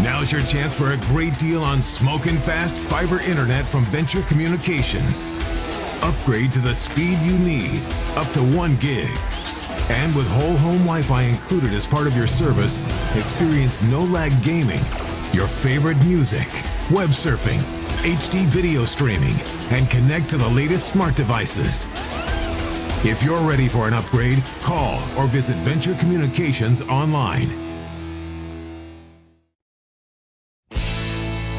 Now's your chance for a great deal on smoking fast fiber internet from Venture Communications. Upgrade to the speed you need, up to 1 gig. And with whole home Wi-Fi included as part of your service, experience no-lag gaming, your favorite music, web surfing, HD video streaming, and connect to the latest smart devices. If you're ready for an upgrade, call or visit Venture Communications online.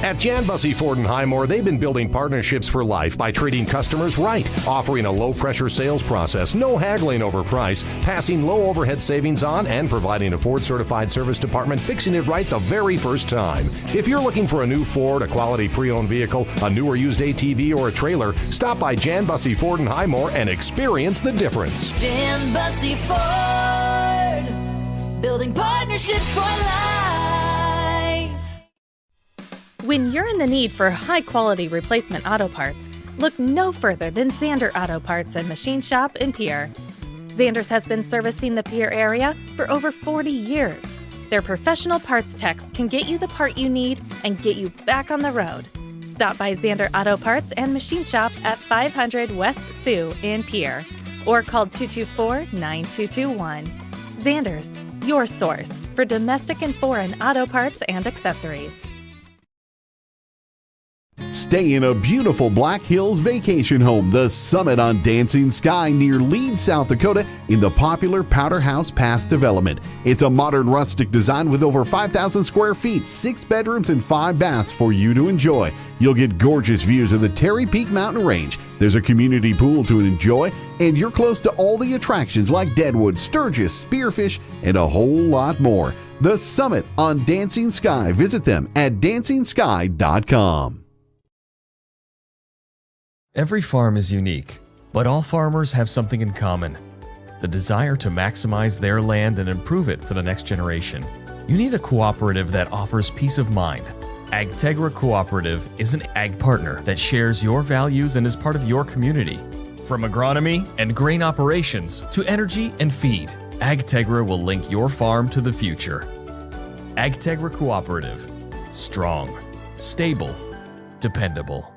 At Jan Bussey Ford and Highmore, they've been building partnerships for life by treating customers right, offering a low-pressure sales process, no haggling over price, passing low overhead savings on, and providing a Ford-certified service department fixing it right the very first time. If you're looking for a new Ford, a quality pre-owned vehicle, a new or used ATV, or a trailer, stop by Jan Bussey Ford and Highmore and experience the difference. Jan Bussey Ford, building partnerships for life. When you're in the need for high-quality replacement auto parts, look no further than Zander Auto Parts and Machine Shop in Pierre. Zander's has been servicing the Pierre area for over 40 years. Their professional parts techs can get you the part you need and get you back on the road. Stop by Zander Auto Parts and Machine Shop at 500 West Sioux in Pierre or call 224-9221. Zander's, your source for domestic and foreign auto parts and accessories. Stay in a beautiful Black Hills vacation home, the Summit on Dancing Sky near Leeds, South Dakota in the popular Powder House Pass development. It's a modern rustic design with over 5,000 square feet, 6 bedrooms and 5 baths for you to enjoy. You'll get gorgeous views of the Terry Peak Mountain Range. There's a community pool to enjoy, and you're close to all the attractions like Deadwood, Sturgis, Spearfish, and a whole lot more. The Summit on Dancing Sky. Visit them at DancingSky.com. Every farm is unique, but all farmers have something in common: the desire to maximize their land and improve it for the next generation. You need a cooperative that offers peace of mind. AgTegra Cooperative is an ag partner that shares your values and is part of your community. From agronomy and grain operations to energy and feed, AgTegra will link your farm to the future. AgTegra Cooperative. Strong, stable, dependable.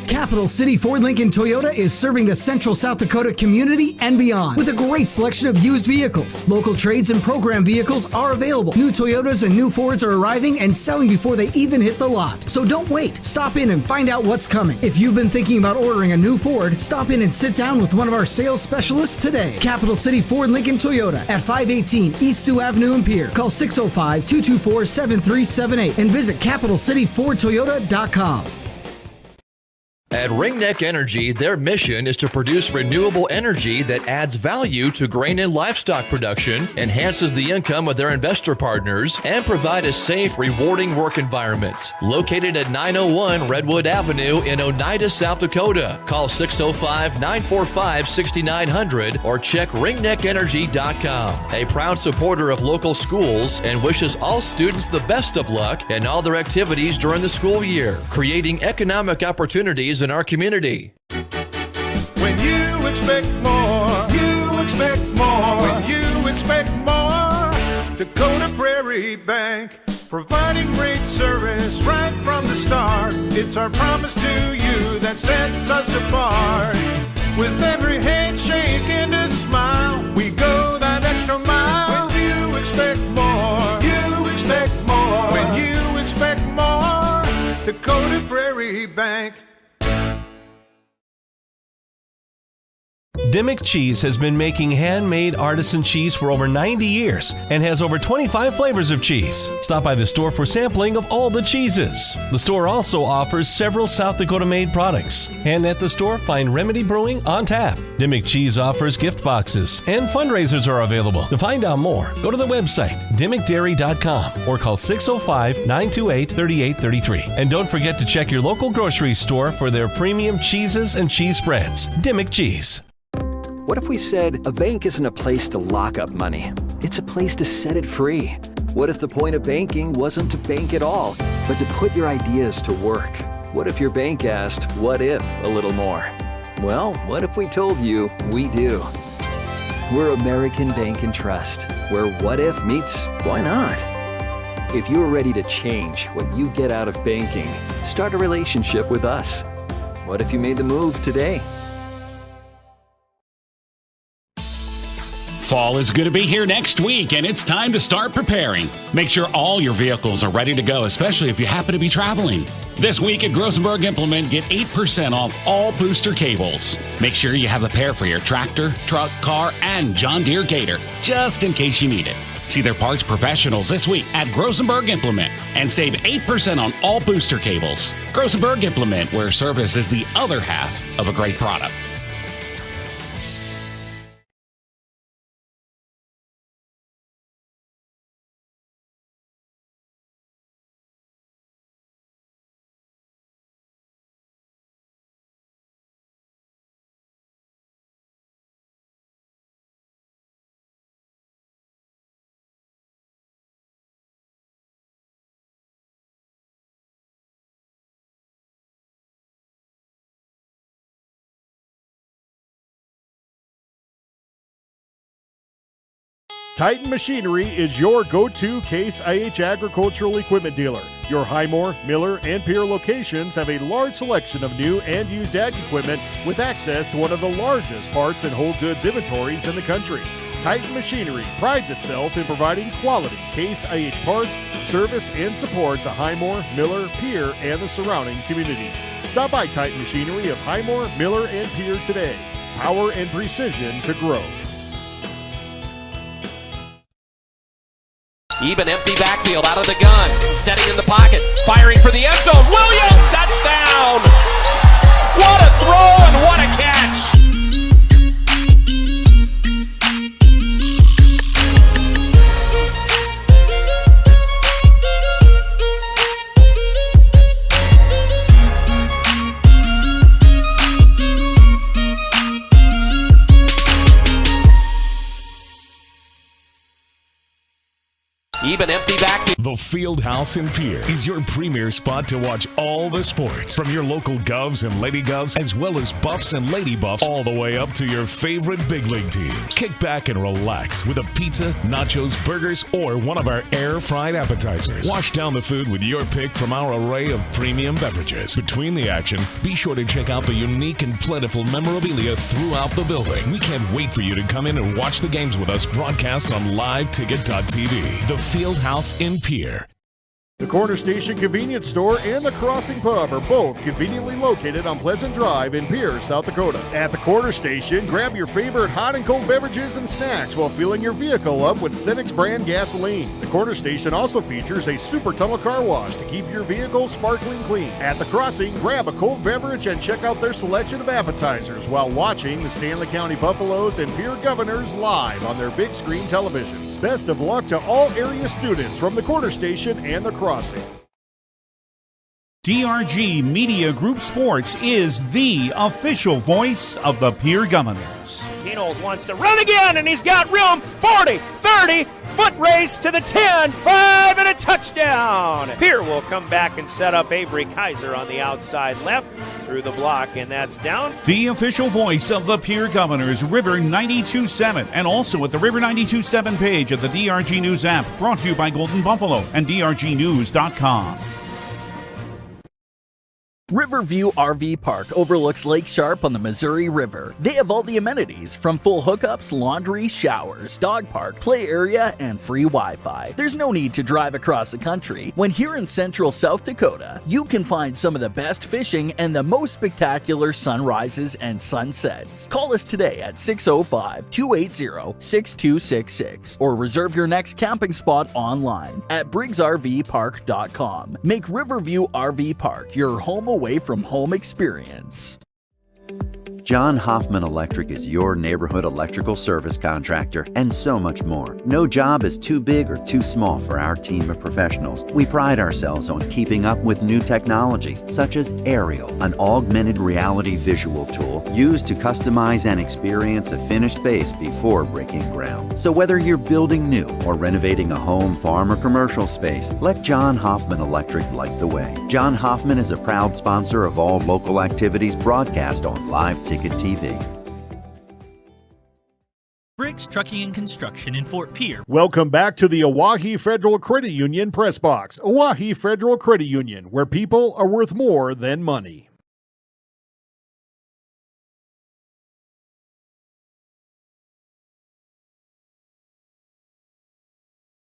Capital City Ford Lincoln Toyota is serving the central South Dakota community and beyond with a great selection of used vehicles. Local trades and program vehicles are available. New Toyotas and new Fords are arriving and selling before they even hit the lot. So don't wait. Stop in and find out what's coming. If you've been thinking about ordering a new Ford, stop in and sit down with one of our sales specialists today. Capital City Ford Lincoln Toyota at 518 East Sioux Avenue in Pierre. Call 605-224-7378 and visit CapitalCityFordToyota.com. At Ringneck Energy, their mission is to produce renewable energy that adds value to grain and livestock production, enhances the income of their investor partners, and provide a safe, rewarding work environment. Located at 901 Redwood Avenue in Oneida, South Dakota. Call 605-945-6900 or check ringneckenergy.com. A proud supporter of local schools and wishes all students the best of luck in all their activities during the school year, creating economic opportunities in our community. When you expect more, you expect more. When you expect more, Dakota Prairie Bank, providing great service right from the start. It's our promise to you that sets us apart. With every handshake and a smile, we go that extra mile. When you expect more, you expect more. When you expect more, Dakota Prairie Bank. Dimmick Cheese has been making handmade artisan cheese for over 90 years and has over 25 flavors of cheese. Stop by the store for sampling of all the cheeses. The store also offers several South Dakota-made products. And at the store, find Remedy Brewing on tap. Dimmick Cheese offers gift boxes and fundraisers are available. To find out more, go to the website, dimmickdairy.com or call 605-928-3833. And don't forget to check your local grocery store for their premium cheeses and cheese spreads. Dimmick Cheese. What if we said a bank isn't a place to lock up money? It's a place to set it free. What if the point of banking wasn't to bank at all, but to put your ideas to work? What if your bank asked, what if, a little more? Well, what if we told you we do? We're American Bank and Trust, where what if meets why not? If you're ready to change what you get out of banking, start a relationship with us. What if you made the move today? Fall is going to be here next week, and it's time to start preparing. Make sure all your vehicles are ready to go, especially if you happen to be traveling. This week at Grosenberg Implement, get 8% off all booster cables. Make sure you have a pair for your tractor, truck, car, and John Deere Gator, just in case you need it. See their parts professionals this week at Grosenberg Implement and save 8% on all booster cables. Grosenberg Implement, where service is the other half of a great product. Titan Machinery is your go-to Case IH agricultural equipment dealer. Your Highmore, Miller, and Pierre locations have a large selection of new and used ag equipment with access to one of the largest parts and whole goods inventories in the country. Titan Machinery prides itself in providing quality Case IH parts, service, and support to Highmore, Miller, Pierre, and the surrounding communities. Stop by Titan Machinery of Highmore, Miller, and Pierre today. Power and precision to grow. Even empty backfield out of the gun. Setting in the pocket. Firing for the end zone. Williams, touchdown! What a throw and what a catch! Even empty backfield. The Fieldhouse in Pierre is your premier spot to watch all the sports, from your local Govs and Lady Govs, as well as Buffs and Lady Buffs, all the way up to your favorite big league teams. Kick back and relax with a pizza, nachos, burgers, or one of our air-fried appetizers. Wash down the food with your pick from our array of premium beverages. Between the action, be sure to check out the unique and plentiful memorabilia throughout the building. We can't wait for you to come in and watch the games with us broadcast on liveticket.tv. The Fieldhouse in Pierre. The Corner Station Convenience Store and the Crossing Pub are both conveniently located on Pleasant Drive in Pierre, South Dakota. At the Corner Station, grab your favorite hot and cold beverages and snacks while filling your vehicle up with Cenex brand gasoline. The Corner Station also features a super tunnel car wash to keep your vehicle sparkling clean. At the Crossing, grab a cold beverage and check out their selection of appetizers while watching the Stanley County Buffaloes and Pierre Governors live on their big screen televisions. Best of luck to all area students from the Corner Station and the Crossing. DRG Media Group Sports is the official voice of the Pierre Governors. Knowles wants to run again, and he's got room. 40, 30, foot race to the 10, 5, and a touchdown. Pierre will come back and set up Avery Kaiser on the outside left through the block, and that's down. The official voice of the Pierre Governors, River 92.7, and also at the River 92.7 page of the DRG News app, brought to you by Golden Buffalo and DRGnews.com. Riverview RV Park overlooks Lake Sharp on the Missouri River. They have all the amenities, from full hookups, laundry, showers, dog park, play area, and free Wi-Fi. There's no need to drive across the country. When here in central South Dakota, you can find some of the best fishing and the most spectacular sunrises and sunsets. Call us today at 605-280-6266 or reserve your next camping spot online at briggsrvpark.com. Make Riverview RV Park your home away from home experience. John Hoffman Electric is your neighborhood electrical service contractor, and so much more. No job is too big or too small for our team of professionals. We pride ourselves on keeping up with new technologies, such as Aerial, an augmented reality visual tool used to customize and experience a finished space before breaking ground. So whether you're building new or renovating a home, farm, or commercial space, let John Hoffman Electric light the way. John Hoffman is a proud sponsor of all local activities broadcast on Live Ticket TV. Hendricks Trucking and Construction in Fort Pierre. Welcome back to the Oahe Federal Credit Union Press Box. Oahe Federal Credit Union, where people are worth more than money.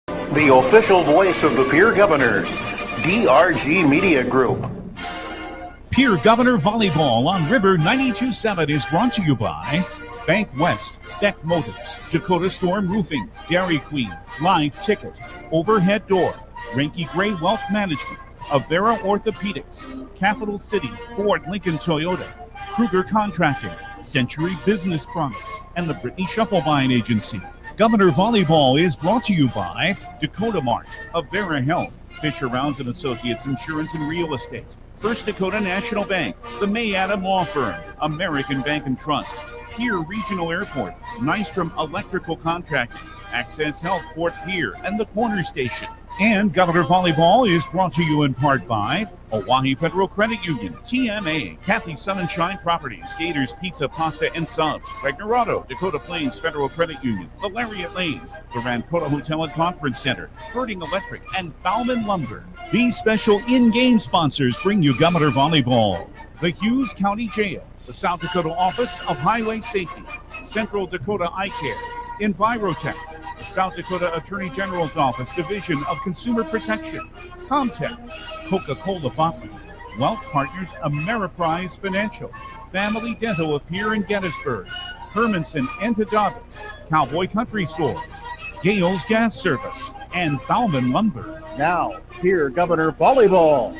The official voice of the Pierre Governors, DRG Media Group. Pierre Governor Volleyball on River 92.7 is brought to you by Bank West, Beck Motors, Dakota Storm Roofing, Dairy Queen, Live Ticket, Overhead Door, Ranky Gray Wealth Management, Avera Orthopedics, Capital City, Ford Lincoln Toyota, Kruger Contracting, Century Business Products, and the Brittany Shufflebine Agency. Governor Volleyball is brought to you by Dakota Mart, Avera Health, Fisher Rounds and Associates Insurance and Real Estate, First Dakota National Bank, the May Adam Law Firm, American Bank and Trust, Pierre Regional Airport, Nystrom Electrical Contracting, Access Health Fort Pierre, and the Corner Station. And Governor Volleyball is brought to you in part by Oahe Federal Credit Union, TMA, Kathy Sunshine Properties, Gators Pizza, Pasta, and Subs, Wagner Auto, Dakota Plains Federal Credit Union, the Lariat Lanes, the Rancota Hotel and Conference Center, Ferding Electric, and Bauman Lumber. These special in-game sponsors bring you Governor Volleyball. The Hughes County Jail, the South Dakota Office of Highway Safety, Central Dakota Eye Care, Envirotech, the South Dakota Attorney General's Office, Division of Consumer Protection, Comtech, Coca-Cola Bottling, Wealth Partners, Ameriprise Financial, Family Dental of Pierre and Gettysburg, Hermanson Endodontics, Cowboy Country Stores, Gales Gas Service, and Bauman Lumber. Now, here, Governor Volleyball.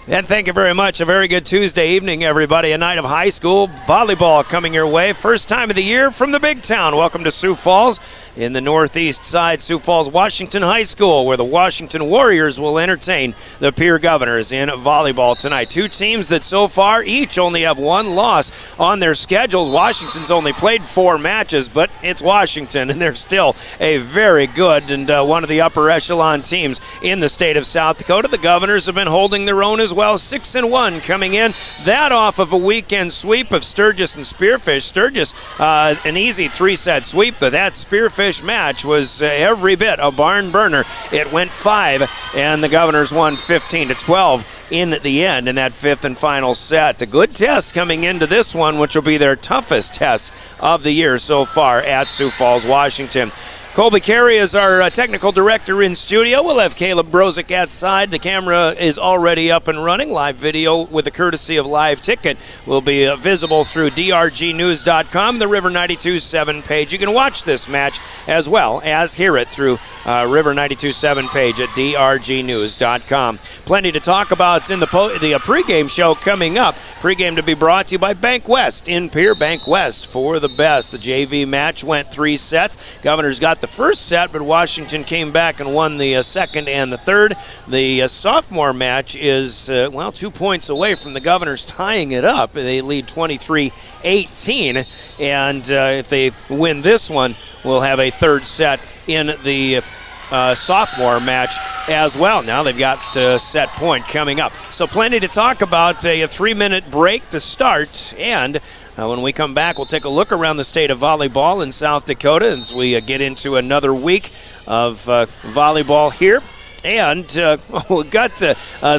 And thank you very much. A very good Tuesday evening, everybody. A night of high school volleyball coming your way. First time of the year from the big town. Welcome to Sioux Falls. In the northeast side, Sioux Falls Washington High School, where the Washington Warriors will entertain the Pierre Governors in volleyball tonight. Two teams that so far each only have one loss on their schedules. Washington's only played 4 matches, but it's Washington, and they're still a very good and one of the upper echelon teams in the state of South Dakota. The Governors have been holding their own as well, 6-1 coming in. That off of a weekend sweep of Sturgis and Spearfish. Sturgis, an easy 3-set sweep, but that Spearfish match was every bit a barn burner. It went 5, and the Governors won 15-12 in the end in that 5th and final set. A good test coming into this one, which will be their toughest test of the year so far at Sioux Falls, Washington. Colby Carey is our technical director in studio. We'll have Caleb Brozick outside. The camera is already up and running. Live video with the courtesy of Live Ticket will be visible through drgnews.com, the River 92.7 page. You can watch this match as well as hear it through River 92.7 page at drgnews.com. Plenty to talk about in the pregame show coming up. Pregame to be brought to you by Bank West in Pierre. Bank West for the best. The JV match went 3 sets. Governors got the first set, but Washington came back and won the second and the third. The sophomore match is, 2 points away from the Governors tying it up. They lead 23-18, and if they win this one, we'll have a third set in the sophomore match as well. Now they've got set point coming up. So plenty to talk about. A 3-minute break to start, and when we come back, we'll take a look around the state of volleyball in South Dakota as we get into another week of volleyball here. And we've got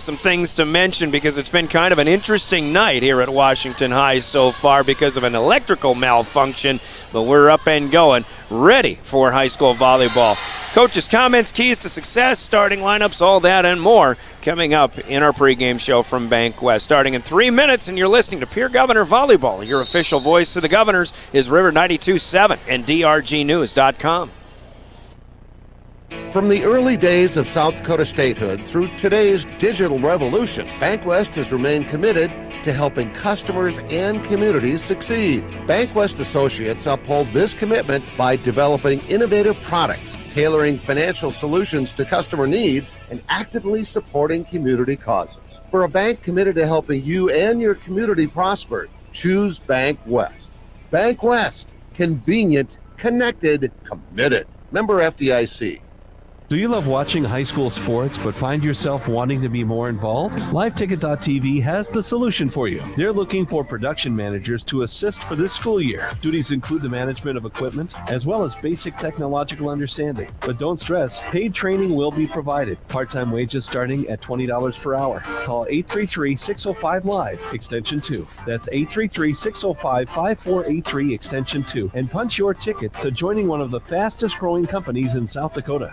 some things to mention because it's been kind of an interesting night here at Washington High so far because of an electrical malfunction. But we're up and going, ready for high school volleyball. Coaches' comments, keys to success, starting lineups, all that and more coming up in our pregame show from Bank West. Starting in 3 minutes, and you're listening to Pierre Governor Volleyball. Your official voice to the Governors is River 92.7 and drgnews.com. From the early days of South Dakota statehood through today's digital revolution, Bank West has remained committed to helping customers and communities succeed. Bank West Associates uphold this commitment by developing innovative products, tailoring financial solutions to customer needs, and actively supporting community causes. For a bank committed to helping you and your community prosper, choose Bank West. Bank West, convenient, connected, committed. Member FDIC. Do you love watching high school sports but find yourself wanting to be more involved? LiveTicket.tv has the solution for you. They're looking for production managers to assist for this school year. Duties include the management of equipment as well as basic technological understanding. But don't stress, paid training will be provided. Part-time wages starting at $20 per hour. Call 833-605-LIVE, extension 2. That's 833-605-5483, extension 2. And punch your ticket to joining one of the fastest growing companies in South Dakota.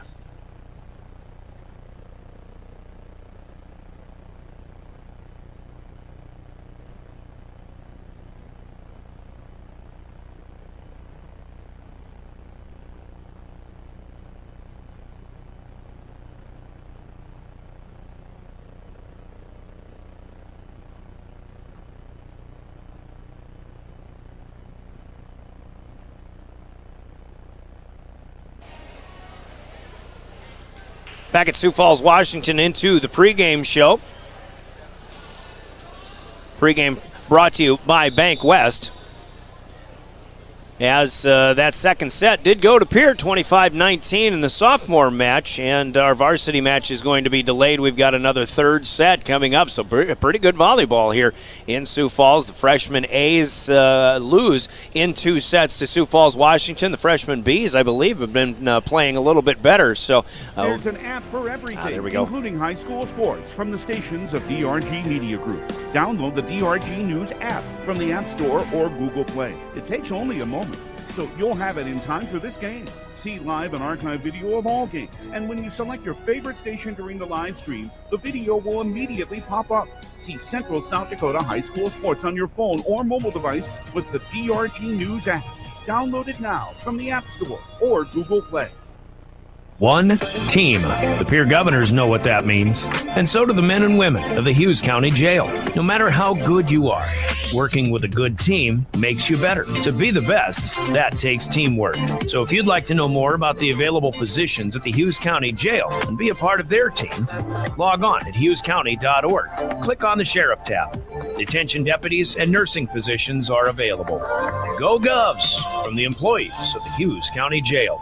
Back at Sioux Falls, Washington, into the pregame show. Pregame brought to you by Bank West. As that second set did go to Pierre, 25-19 in the sophomore match, and our varsity match is going to be delayed. We've got another third set coming up, so pretty good volleyball here in Sioux Falls. The freshman A's lose in 2 sets to Sioux Falls, Washington. The freshman B's, I believe, have been playing a little bit better. So there's an app for everything, there we go, including high school sports from the stations of DRG Media Group. Download the DRG News app from the App Store or Google Play. It takes only a moment, so you'll have it in time for this game. See live and archive video of all games. And when you select your favorite station during the live stream, the video will immediately pop up. See Central South Dakota High School Sports on your phone or mobile device with the DRG News app. Download it now from the App Store or Google Play. One team. The Pierre Governors know what that means, and so do the men and women of the Hughes County Jail. No matter how good you are, working with a good team makes you better. To be the best, that takes teamwork. So if you'd like to know more about the available positions at the Hughes County Jail and be a part of their team, log on at hughescounty.org. Click on the Sheriff tab. Detention deputies and nursing positions are available. Go Govs from the employees of the Hughes County Jail.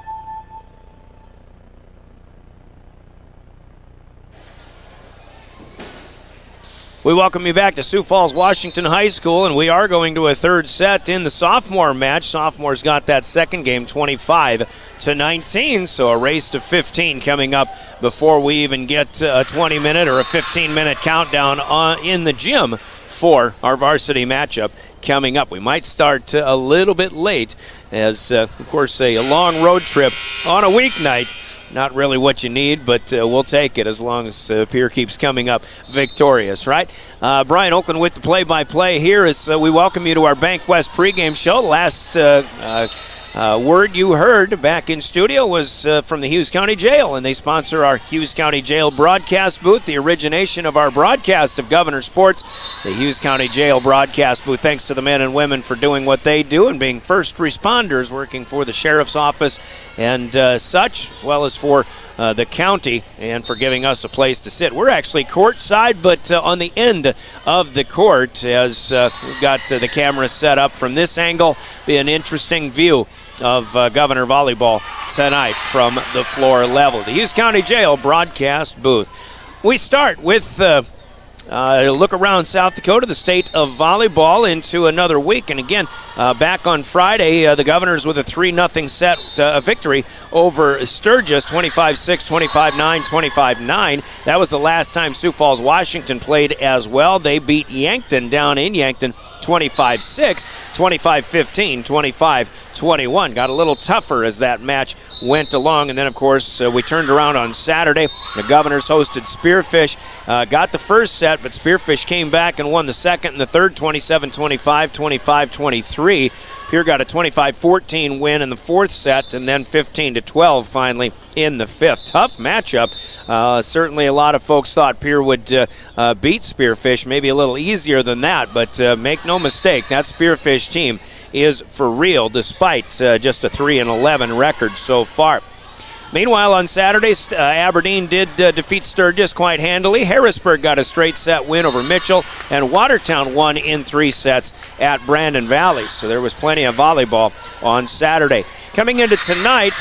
We welcome you back to Sioux Falls, Washington High School, and we are going to a third set in the sophomore match. Sophomores got that second game 25-19, so a race to 15 coming up before we even get a 20-minute or a 15-minute countdown in the gym for our varsity matchup coming up. We might start a little bit late as, of course, a long road trip on a weeknight. Not really what you need, but we'll take it as long as Pierre keeps coming up victorious, right? Brian Oakland with the play-by-play here as we welcome you to our Bank West pregame show. Last word you heard back in studio was from the Hughes County Jail, and they sponsor our Hughes County Jail broadcast booth, the origination of our broadcast of Governor Sports, the Hughes County Jail broadcast booth. Thanks to the men and women for doing what they do and being first responders working for the sheriff's office and such, as well as for the county and for giving us a place to sit. We're actually courtside, but on the end of the court as we've got the camera set up from this angle. Be an interesting view of Governor Volleyball tonight from the floor level. The Hughes County Jail broadcast booth. We start with look around South Dakota, the state of volleyball, into another week. And again, back on Friday, the Governors with a 3-0 set victory over Sturgis, 25-6, 25-9, 25-9. That was the last time Sioux Falls, Washington played as well. They beat Yankton down in Yankton 25-6, 25-15, 25-21. Got a little tougher as that match went along. And then, of course, we turned around on Saturday. The Governors hosted Spearfish. Got the first set, but Spearfish came back and won the second and the third, 27-25, 25-23. Pierre got a 25-14 win in the fourth set, and then 15-12 finally in the fifth. Tough matchup. Certainly a lot of folks thought Pierre would beat Spearfish, maybe a little easier than that, but make no mistake, that Spearfish team is for real, despite just a 3-11 record so far. Meanwhile, on Saturday, Aberdeen did defeat Sturgis quite handily. Harrisburg got a straight set win over Mitchell, and Watertown won in 3 sets at Brandon Valley. So there was plenty of volleyball on Saturday. Coming into tonight,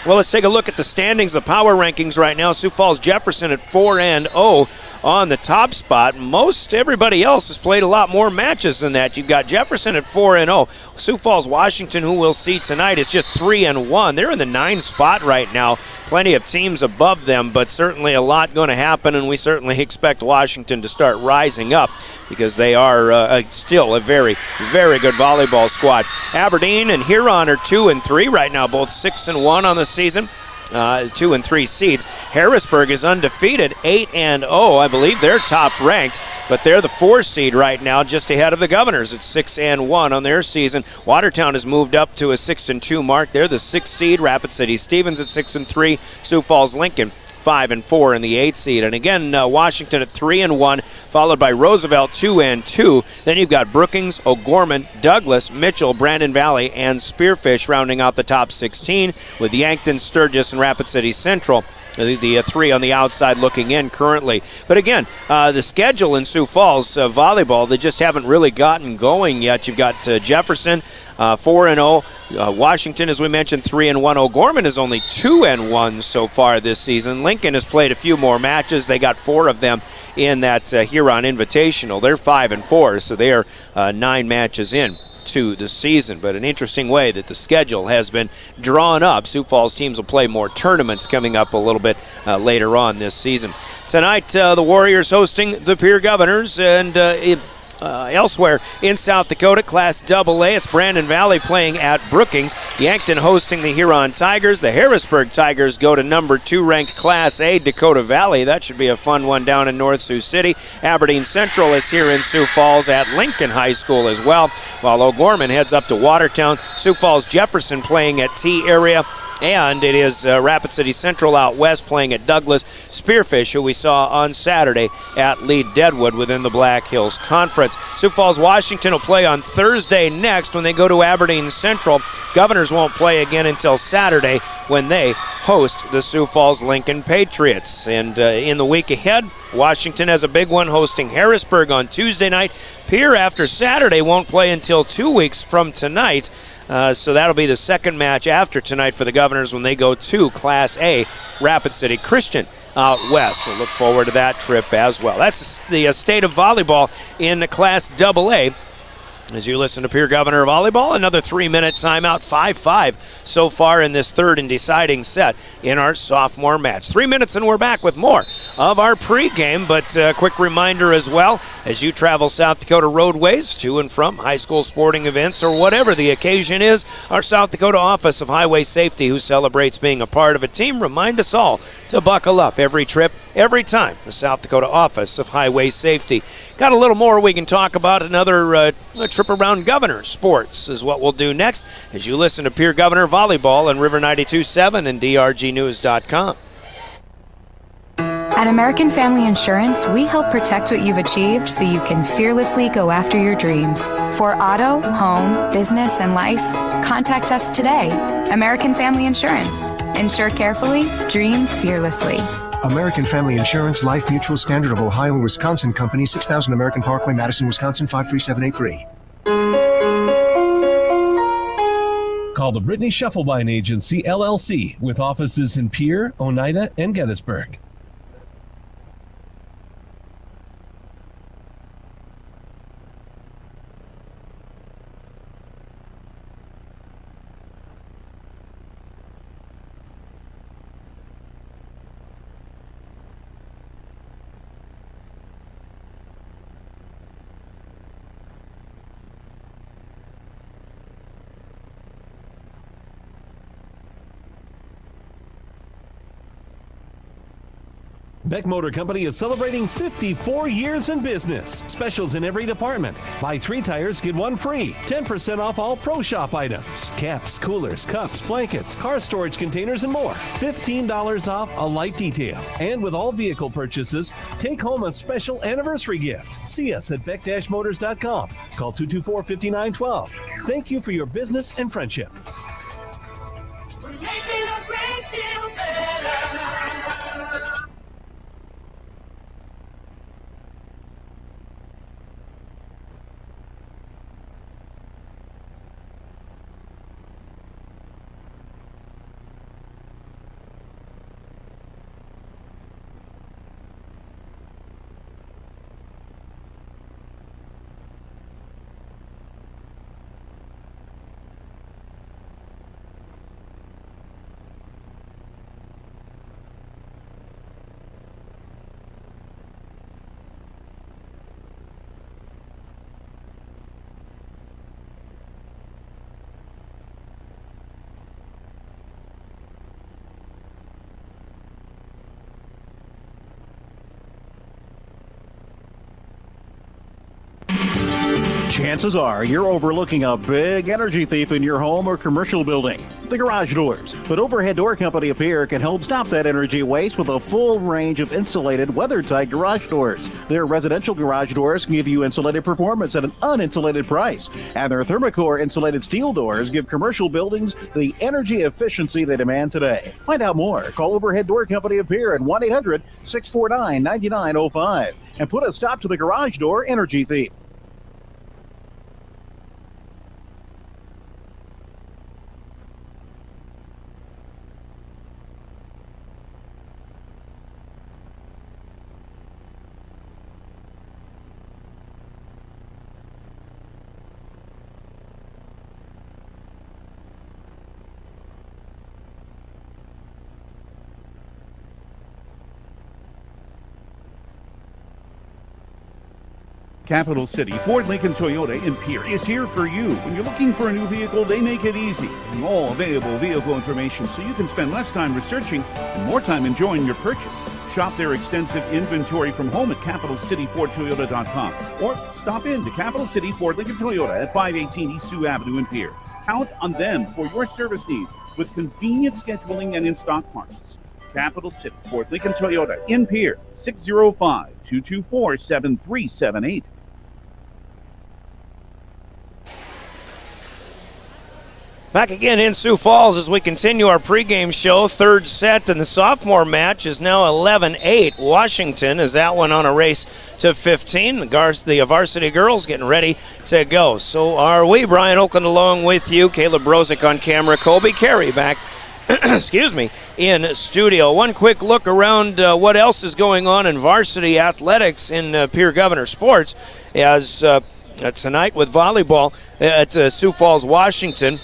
Well, let's take a look at the standings, the power rankings right now. Sioux Falls Jefferson at 4-0 on the top spot. Most everybody else has played a lot more matches than that. You've got Jefferson at 4-0. Sioux Falls Washington, who we'll see tonight, is just 3-1. They're in the 9th spot right now. Plenty of teams above them, but certainly a lot going to happen, and we certainly expect Washington to start rising up because they are still a very, very good volleyball squad. Aberdeen and Huron are 2-3 right now, both 6-1 on the season. 2 and 3 seeds. Harrisburg is undefeated, 8-0. I believe they're top ranked, but they're the 4 seed right now, just ahead of the Governors at 6-1 on their season. Watertown has moved up to a 6-2 mark. They're the 6th seed. Rapid City Stevens at 6-3. Sioux Falls Lincoln 5-4 in the 8th seed. And again, Washington at 3-1, followed by Roosevelt 2-2. Then you've got Brookings, O'Gorman, Douglas, Mitchell, Brandon Valley, and Spearfish rounding out the top 16, with Yankton, Sturgis, and Rapid City Central, the 3 on the outside looking in currently. But again, the schedule in Sioux Falls volleyball, they just haven't really gotten going yet. You've got Jefferson 4-0. Washington, as we mentioned, 3-1. O'Gorman is only 2-1 so far this season. Lincoln has played a few more matches. They got 4 of them in that Huron Invitational. They're 5-4, so they are 9 matches in to the season. But an interesting way that the schedule has been drawn up. Sioux Falls teams will play more tournaments coming up a little bit later on this season. Tonight, the Warriors hosting the Pierre Governors, and elsewhere in South Dakota, Class AA, it's Brandon Valley playing at Brookings. Yankton hosting the Huron Tigers. The Harrisburg Tigers go to number 2 ranked Class A, Dakota Valley. That should be a fun one down in North Sioux City. Aberdeen Central is here in Sioux Falls at Lincoln High School as well, while O'Gorman heads up to Watertown. Sioux Falls Jefferson playing at T area. And it is Rapid City Central out west playing at Douglas. Spearfish, who we saw on Saturday at Lead Deadwood within the Black Hills Conference. Sioux Falls Washington will play on Thursday next when they go to Aberdeen Central. Governors won't play again until Saturday when they host the Sioux Falls Lincoln Patriots. And in the week ahead, Washington has a big one hosting Harrisburg on Tuesday night. Pierre, after Saturday, won't play until 2 weeks from tonight. So that'll be the second match after tonight for the Governors when they go to Class A, Rapid City Christian out west. We'll look forward to that trip as well. That's the state of volleyball in Class AA. As you listen to Pierre Governor Volleyball, another 3-minute timeout, 5-5 so far in this third and deciding set in our sophomore match. 3 minutes and we're back with more of our pregame, but a quick reminder as well, as you travel South Dakota roadways to and from high school sporting events or whatever the occasion is, our South Dakota Office of Highway Safety, who celebrates being a part of a team, remind us all to buckle up every trip, every time. The South Dakota Office of Highway Safety. Got a little more we can talk about. Another trip around Governor sports is what we'll do next as you listen to Pierre Governor Volleyball on River 92.7 and DRGnews.com. At American Family Insurance, we help protect what you've achieved so you can fearlessly go after your dreams. For auto, home, business, and life, contact us today. American Family Insurance. Insure carefully, dream fearlessly. American Family Insurance, Life Mutual, Standard of Ohio and Wisconsin Company, 6000 American Parkway, Madison, Wisconsin, 53783. Call the Brittany Shufflebine Agency, LLC, with offices in Pierre, Oneida, and Gettysburg. Beck Motor Company is celebrating 54 years in business. Specials in every department. Buy 3 tires, get 1 free. 10% off all Pro Shop items. Caps, coolers, cups, blankets, car storage containers, and more. $15 off a light detail. And with all vehicle purchases, take home a special anniversary gift. See us at beck-motors.com. Call 224-5912. Thank you for your business and friendship. Chances are you're overlooking a big energy thief in your home or commercial building. The Garage Doors. But Overhead Door Company of Pierre can help stop that energy waste with a full range of insulated, weather-tight garage doors. Their residential garage doors can give you insulated performance at an uninsulated price. And their Thermocore insulated steel doors give commercial buildings the energy efficiency they demand today. Find out more. Call Overhead Door Company of Pierre at 1-800-649-9905 and put a stop to the garage door energy thief. Capital City Ford Lincoln Toyota in Pierre is here for you. When you're looking for a new vehicle, they make it easy. And all available vehicle information so you can spend less time researching and more time enjoying your purchase. Shop their extensive inventory from home at CapitalCityFordToyota.com or stop in to Capital City Ford Lincoln Toyota at 518 East Sioux Avenue in Pierre. Count on them for your service needs with convenient scheduling and in-stock parts. Capital City Ford Lincoln Toyota in Pierre, 605-224-7378. Back again in Sioux Falls as we continue our pregame show. Third set, and the sophomore match is now 11-8. Washington is that one on a race to 15. The varsity girls getting ready to go. So are we. Brian Oakland along with you. Caleb Brozick on camera. Colby Carey back excuse me, in studio. One quick look around what else is going on in varsity athletics in Pierre Governors Sports as tonight with volleyball at Sioux Falls, Washington.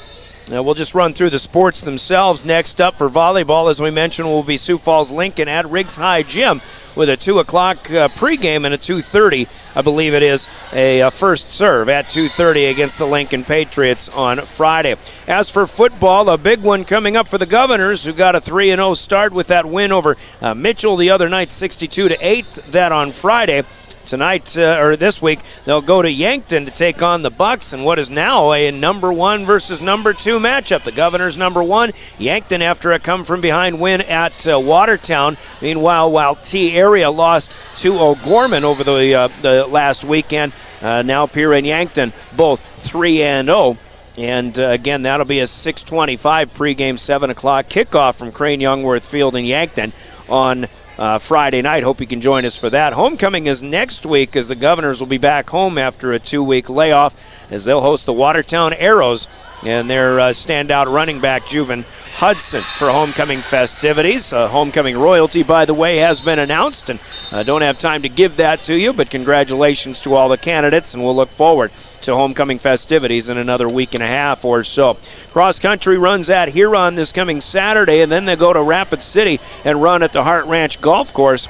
We'll just run through the sports themselves. Next up for volleyball, as we mentioned, will be Sioux Falls Lincoln at Riggs High Gym with a 2 o'clock pregame and a 2:30, I believe it is, a first serve at 2:30 against the Lincoln Patriots on Friday. As for football, a big one coming up for the Governors, who got a 3-0 start with that win over Mitchell the other night, 62-8, that on Friday. Tonight, or this week, they'll go to Yankton to take on the Bucks in what is now a number 1 versus number 2 matchup. The Governors number 1, Yankton after a come-from-behind win at Watertown. Meanwhile, while T-Area lost to O'Gorman over the last weekend, now Pierre and Yankton both 3-0. And again, that'll be a 6:25 pregame, 7 o'clock kickoff from Crane Youngworth Field in Yankton on Friday night. Hope you can join us for that. Homecoming is next week as the Governors will be back home after a 2-week layoff as they'll host the Watertown Arrows and their standout running back, Juven Hudson, for homecoming festivities. Homecoming royalty, by the way, has been announced, and I don't have time to give that to you, but congratulations to all the candidates, and we'll look forward to homecoming festivities in another week and a half or so. Cross country runs at Huron this coming Saturday, and then they go to Rapid City and run at the Hart Ranch Golf Course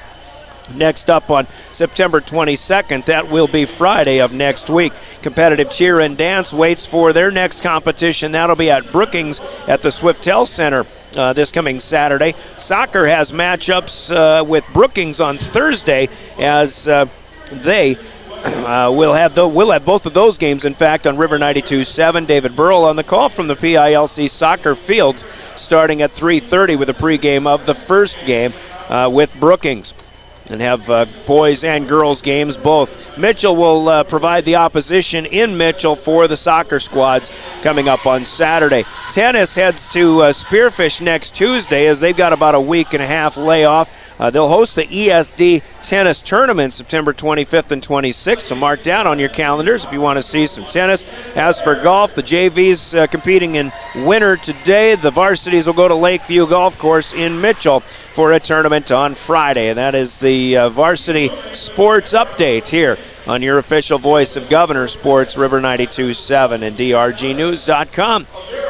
next up on September 22nd. That will be Friday of next week. Competitive cheer and dance waits for their next competition. That'll be at Brookings at the Swiftel Center this coming Saturday. Soccer has matchups with Brookings on Thursday as they we'll have both of those games, in fact, on River 92.7. David Burrell on the call from the PILC soccer fields starting at 3:30 with a pregame of the first game with Brookings. And have boys and girls games both. Mitchell will provide the opposition in Mitchell for the soccer squads coming up on Saturday. Tennis heads to Spearfish next Tuesday as they've got about a week and a half layoff. They'll host the ESD Tennis Tournament September 25th and 26th, so mark that on your calendars if you want to see some tennis. As for golf, the JV's competing in winter today. The varsities will go to Lakeview Golf Course in Mitchell for a tournament on Friday, and that is the varsity sports update here on your official voice of Governor Sports, River 92.7 and DRGnews.com.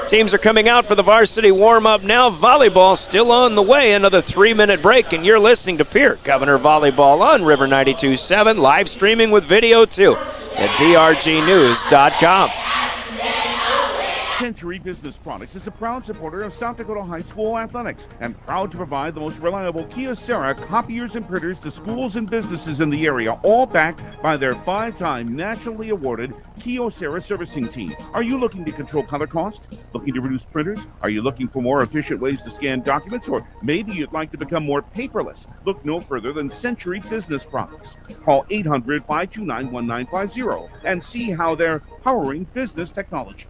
Teams are coming out for the varsity warm-up now. Volleyball still on the way. Another 3-minute break, and you're listening to Pierre Governor Volleyball on River 92.7, live streaming with video too at DRGnews.com. Century Business Products is a proud supporter of South Dakota High School athletics and proud to provide the most reliable Kyocera copiers and printers to schools and businesses in the area, all backed by their 5-time nationally awarded Kyocera servicing team. Are you looking to control color costs? Looking to reduce printers? Are you looking for more efficient ways to scan documents? Or maybe you'd like to become more paperless? Look no further than Century Business Products. Call 800-529-1950 and see how they're powering business technology.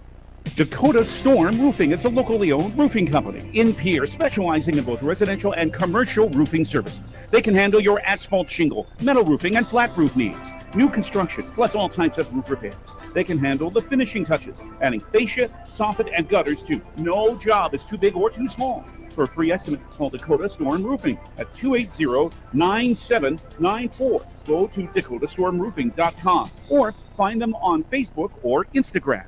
Dakota Storm Roofing is a locally owned roofing company in Pierre, specializing in both residential and commercial roofing services. They can handle your asphalt shingle, metal roofing, and flat roof needs. New construction, plus all types of roof repairs. They can handle the finishing touches, adding fascia, soffit, and gutters too. No job is too big or too small. For a free estimate, call Dakota Storm Roofing at 280-9794. Go to dakotastormroofing.com or find them on Facebook or Instagram.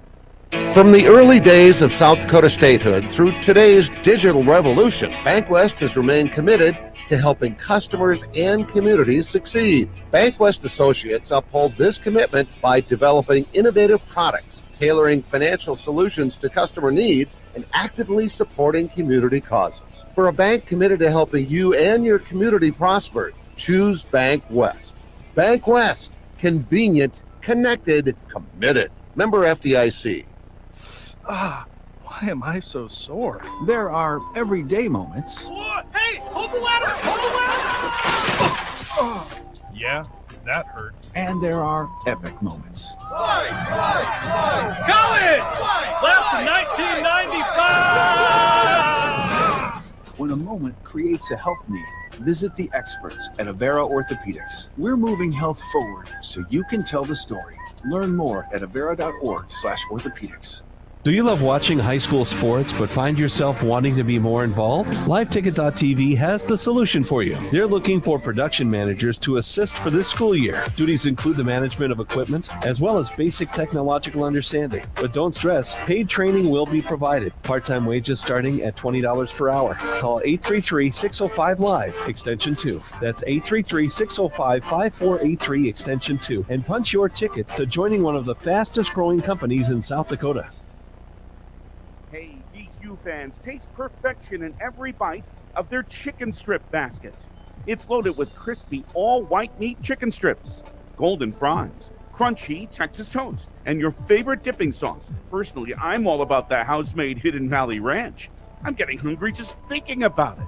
From the early days of South Dakota statehood through today's digital revolution, BankWest has remained committed to helping customers and communities succeed. BankWest Associates uphold this commitment by developing innovative products, tailoring financial solutions to customer needs, and actively supporting community causes. For a bank committed to helping you and your community prosper, choose BankWest. BankWest, convenient, connected, committed. Member FDIC. Why am I so sore? There are everyday moments. Hey, hold the ladder! Hold the ladder! Yeah, that hurt. And there are epic moments. Slide! College! Class of 1995! When a moment creates a health need, visit the experts at Avera Orthopedics. We're moving health forward so you can tell the story. Learn more at avera.org/orthopedics. Do you love watching high school sports but find yourself wanting to be more involved? LiveTicket.tv has the solution for you. They're looking for production managers to assist for this school year. Duties include the management of equipment as well as basic technological understanding. But don't stress, paid training will be provided. Part-time wages starting at $20 per hour. Call 833-605-LIVE, extension 2. That's 833-605-5483, extension 2. And punch your ticket to joining one of the fastest growing companies in South Dakota. Hey, DQ fans, taste perfection in every bite of their chicken strip basket. It's loaded with crispy, all-white meat chicken strips, golden fries, crunchy Texas toast, and your favorite dipping sauce. Personally, I'm all about the house-made Hidden Valley Ranch. I'm getting hungry just thinking about it.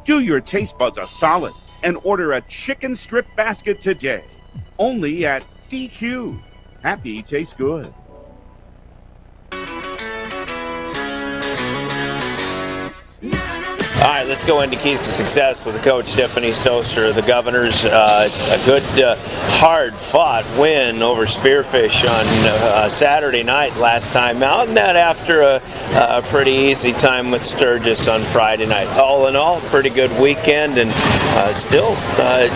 Do your taste buds a solid and order a chicken strip basket today. Only at DQ. Happy tastes good. All right, let's go into keys to success with Coach Stephanie Stoster. The Governors, a good, hard-fought win over Spearfish on Saturday night last time out, and that after a pretty easy time with Sturgis on Friday night. All in all, pretty good weekend, and still,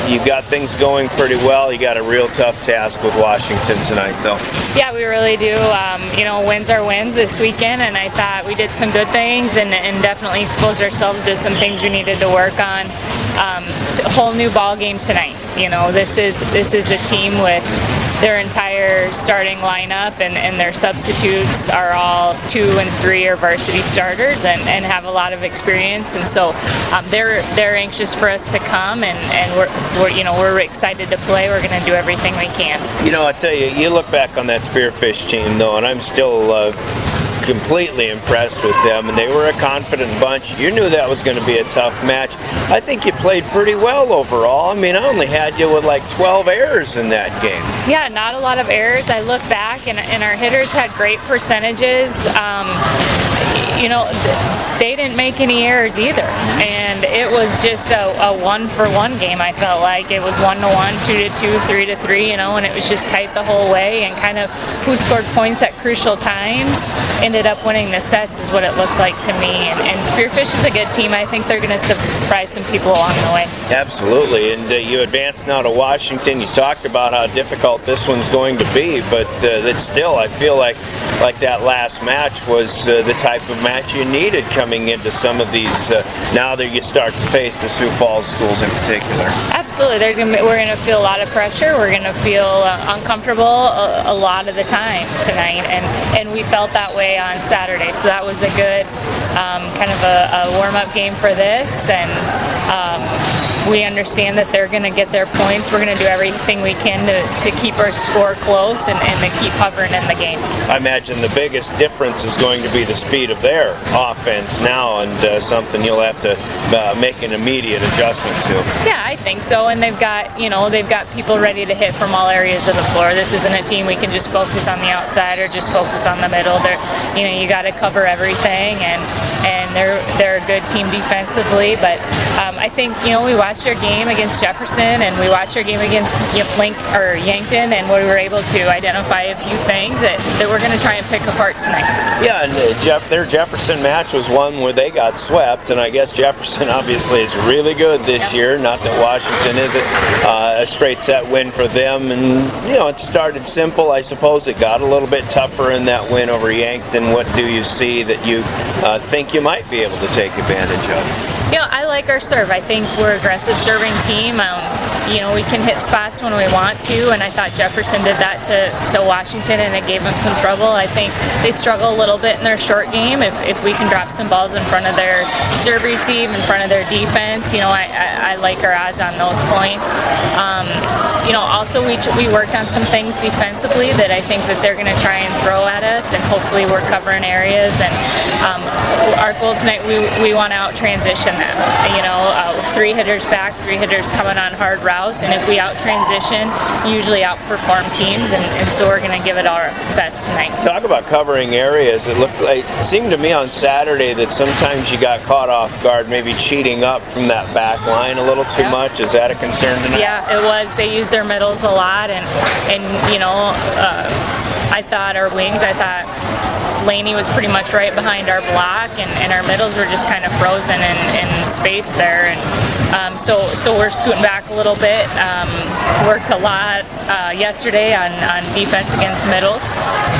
you got things going pretty well. You got a real tough task with Washington tonight, though. Yeah, we really do. Wins are wins this weekend, and I thought we did some good things and definitely exposed ourselves to some things we needed to work on. A whole new ball game tonight. This is a team with their entire starting lineup, and their substitutes are all 2 and 3 are varsity starters and have a lot of experience, and so they're anxious for us to come, and we're excited to play. We're going to do everything we can. I tell you, you look back on that Spearfish team though, and I'm still completely impressed with them, and they were a confident bunch. You knew that was going to be a tough match. I think you played pretty well overall. I mean, I only had you with like 12 errors in that game. Yeah, not a lot of errors. I look back, and our hitters had great percentages. They didn't make any errors either, and it was just a 1-for-1 game. I felt like it was 1-1, 2-2, 3-3, and it was just tight the whole way, and kind of who scored points at crucial times ended up winning the sets is what it looked like to me. And Spearfish is a good team. I think they're going to surprise some people along the way. Absolutely, and you advanced now to Washington. You talked about how difficult this one's going to be, but that still, I feel like that last match was the type of match you needed coming going into some of these now that you start to face the Sioux Falls schools in particular? Absolutely. We're going to feel a lot of pressure. We're going to feel uncomfortable a lot of the time tonight, and we felt that way on Saturday. So that was a good kind of a warm-up game for this, and we understand that they're going to get their points. We're going to do everything we can to keep our score close and to keep hovering in the game. I imagine the biggest difference is going to be the speed of their offense now, and something you'll have to make an immediate adjustment to. Yeah, I think so. And they've got people ready to hit from all areas of the floor. This isn't a team we can just focus on the outside or just focus on the middle. You got to cover everything, and they're a good team defensively. But I think we watched our game against Jefferson, and we watched our game against Yankton, and we were able to identify a few things that we're going to try and pick apart tonight. Yeah, and their Jefferson match was one where they got swept, and I guess Jefferson obviously is really good this year. Not that Washington isn't a straight set win for them, and it started simple. I suppose it got a little bit tougher in that win over Yankton. What do you see that you think you might be able to take advantage of? I like our serve. I think we're an aggressive serving team. We can hit spots when we want to, and I thought Jefferson did that to Washington, and it gave them some trouble. I think they struggle a little bit in their short game. If we can drop some balls in front of their serve receive, in front of their defense, I like our odds on those points. Also we worked on some things defensively that I think that they're going to try and throw at us, and hopefully we're covering areas. And our goal tonight, we want to out transition them. 3 hitters back, 3 hitters coming on hard routes, and if we out transition, usually outperform teams, and so we're going to give it our best tonight. Talk about covering areas. It seemed to me on Saturday that sometimes you got caught off guard, maybe cheating up from that back line a little too much. Is that a concern tonight? Yeah, it was. They used their middles a lot, and I thought our wings, Laney was pretty much right behind our block, and our middles were just kind of frozen in space there, and so we're scooting back a little bit. Worked a lot yesterday on defense against middles,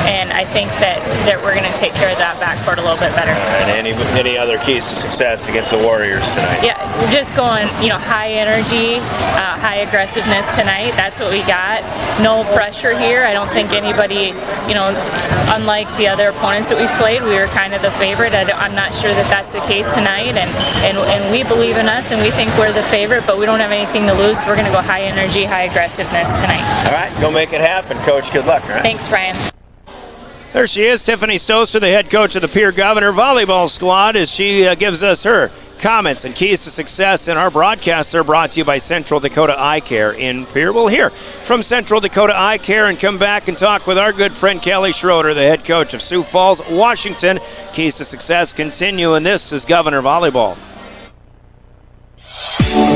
and I think that we're going to take care of that backcourt a little bit better. And any other keys to success against the Warriors tonight? Yeah, we're just going high energy, high aggressiveness tonight. That's what we got. No pressure here. I don't think anybody, unlike the other opponents that we've played, we were kind of the favorite. I'm not sure that that's the case tonight, and we believe in us, and we think we're the favorite, but we don't have anything to lose, so we're going to go high energy, high aggressiveness tonight. All right, go make it happen, Coach. Good luck. All right? Thanks, Brian. There she is, Tiffany Stoster, the head coach of the Pierre Governor volleyball squad, as she gives us her comments and keys to success. And our broadcasts are brought to you by Central Dakota Eye Care in Pierre. We'll hear from Central Dakota Eye Care and come back and talk with our good friend Kelly Schroeder, the head coach of Sioux Falls, Washington. Keys to success continue, and this is Governor Volleyball.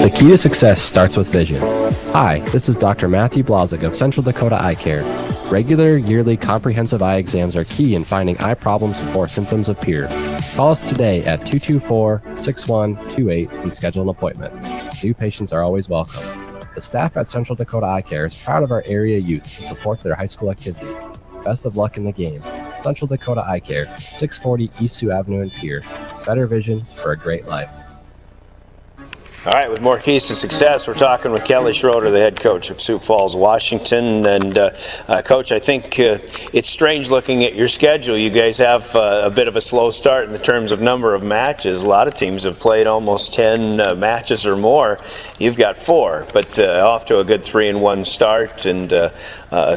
The key to success starts with vision. Hi, this is Dr. Matthew Blazek of Central Dakota Eye Care. Regular, yearly, comprehensive eye exams are key in finding eye problems before symptoms appear. Call us today at 224-6128 and schedule an appointment. New patients are always welcome. The staff at Central Dakota Eye Care is proud of our area youth and support their high school activities. Best of luck in the game. Central Dakota Eye Care, 640 East Sioux Avenue in Pierre. Better vision for a great life. All right, with more keys to success, we're talking with Kelly Schroeder, the head coach of Sioux Falls, Washington. And Coach, I think it's strange looking at your schedule. You guys have a bit of a slow start in the terms of number of matches. A lot of teams have played almost 10 matches or more. You've got 4, but off to a good 3-1 start, and a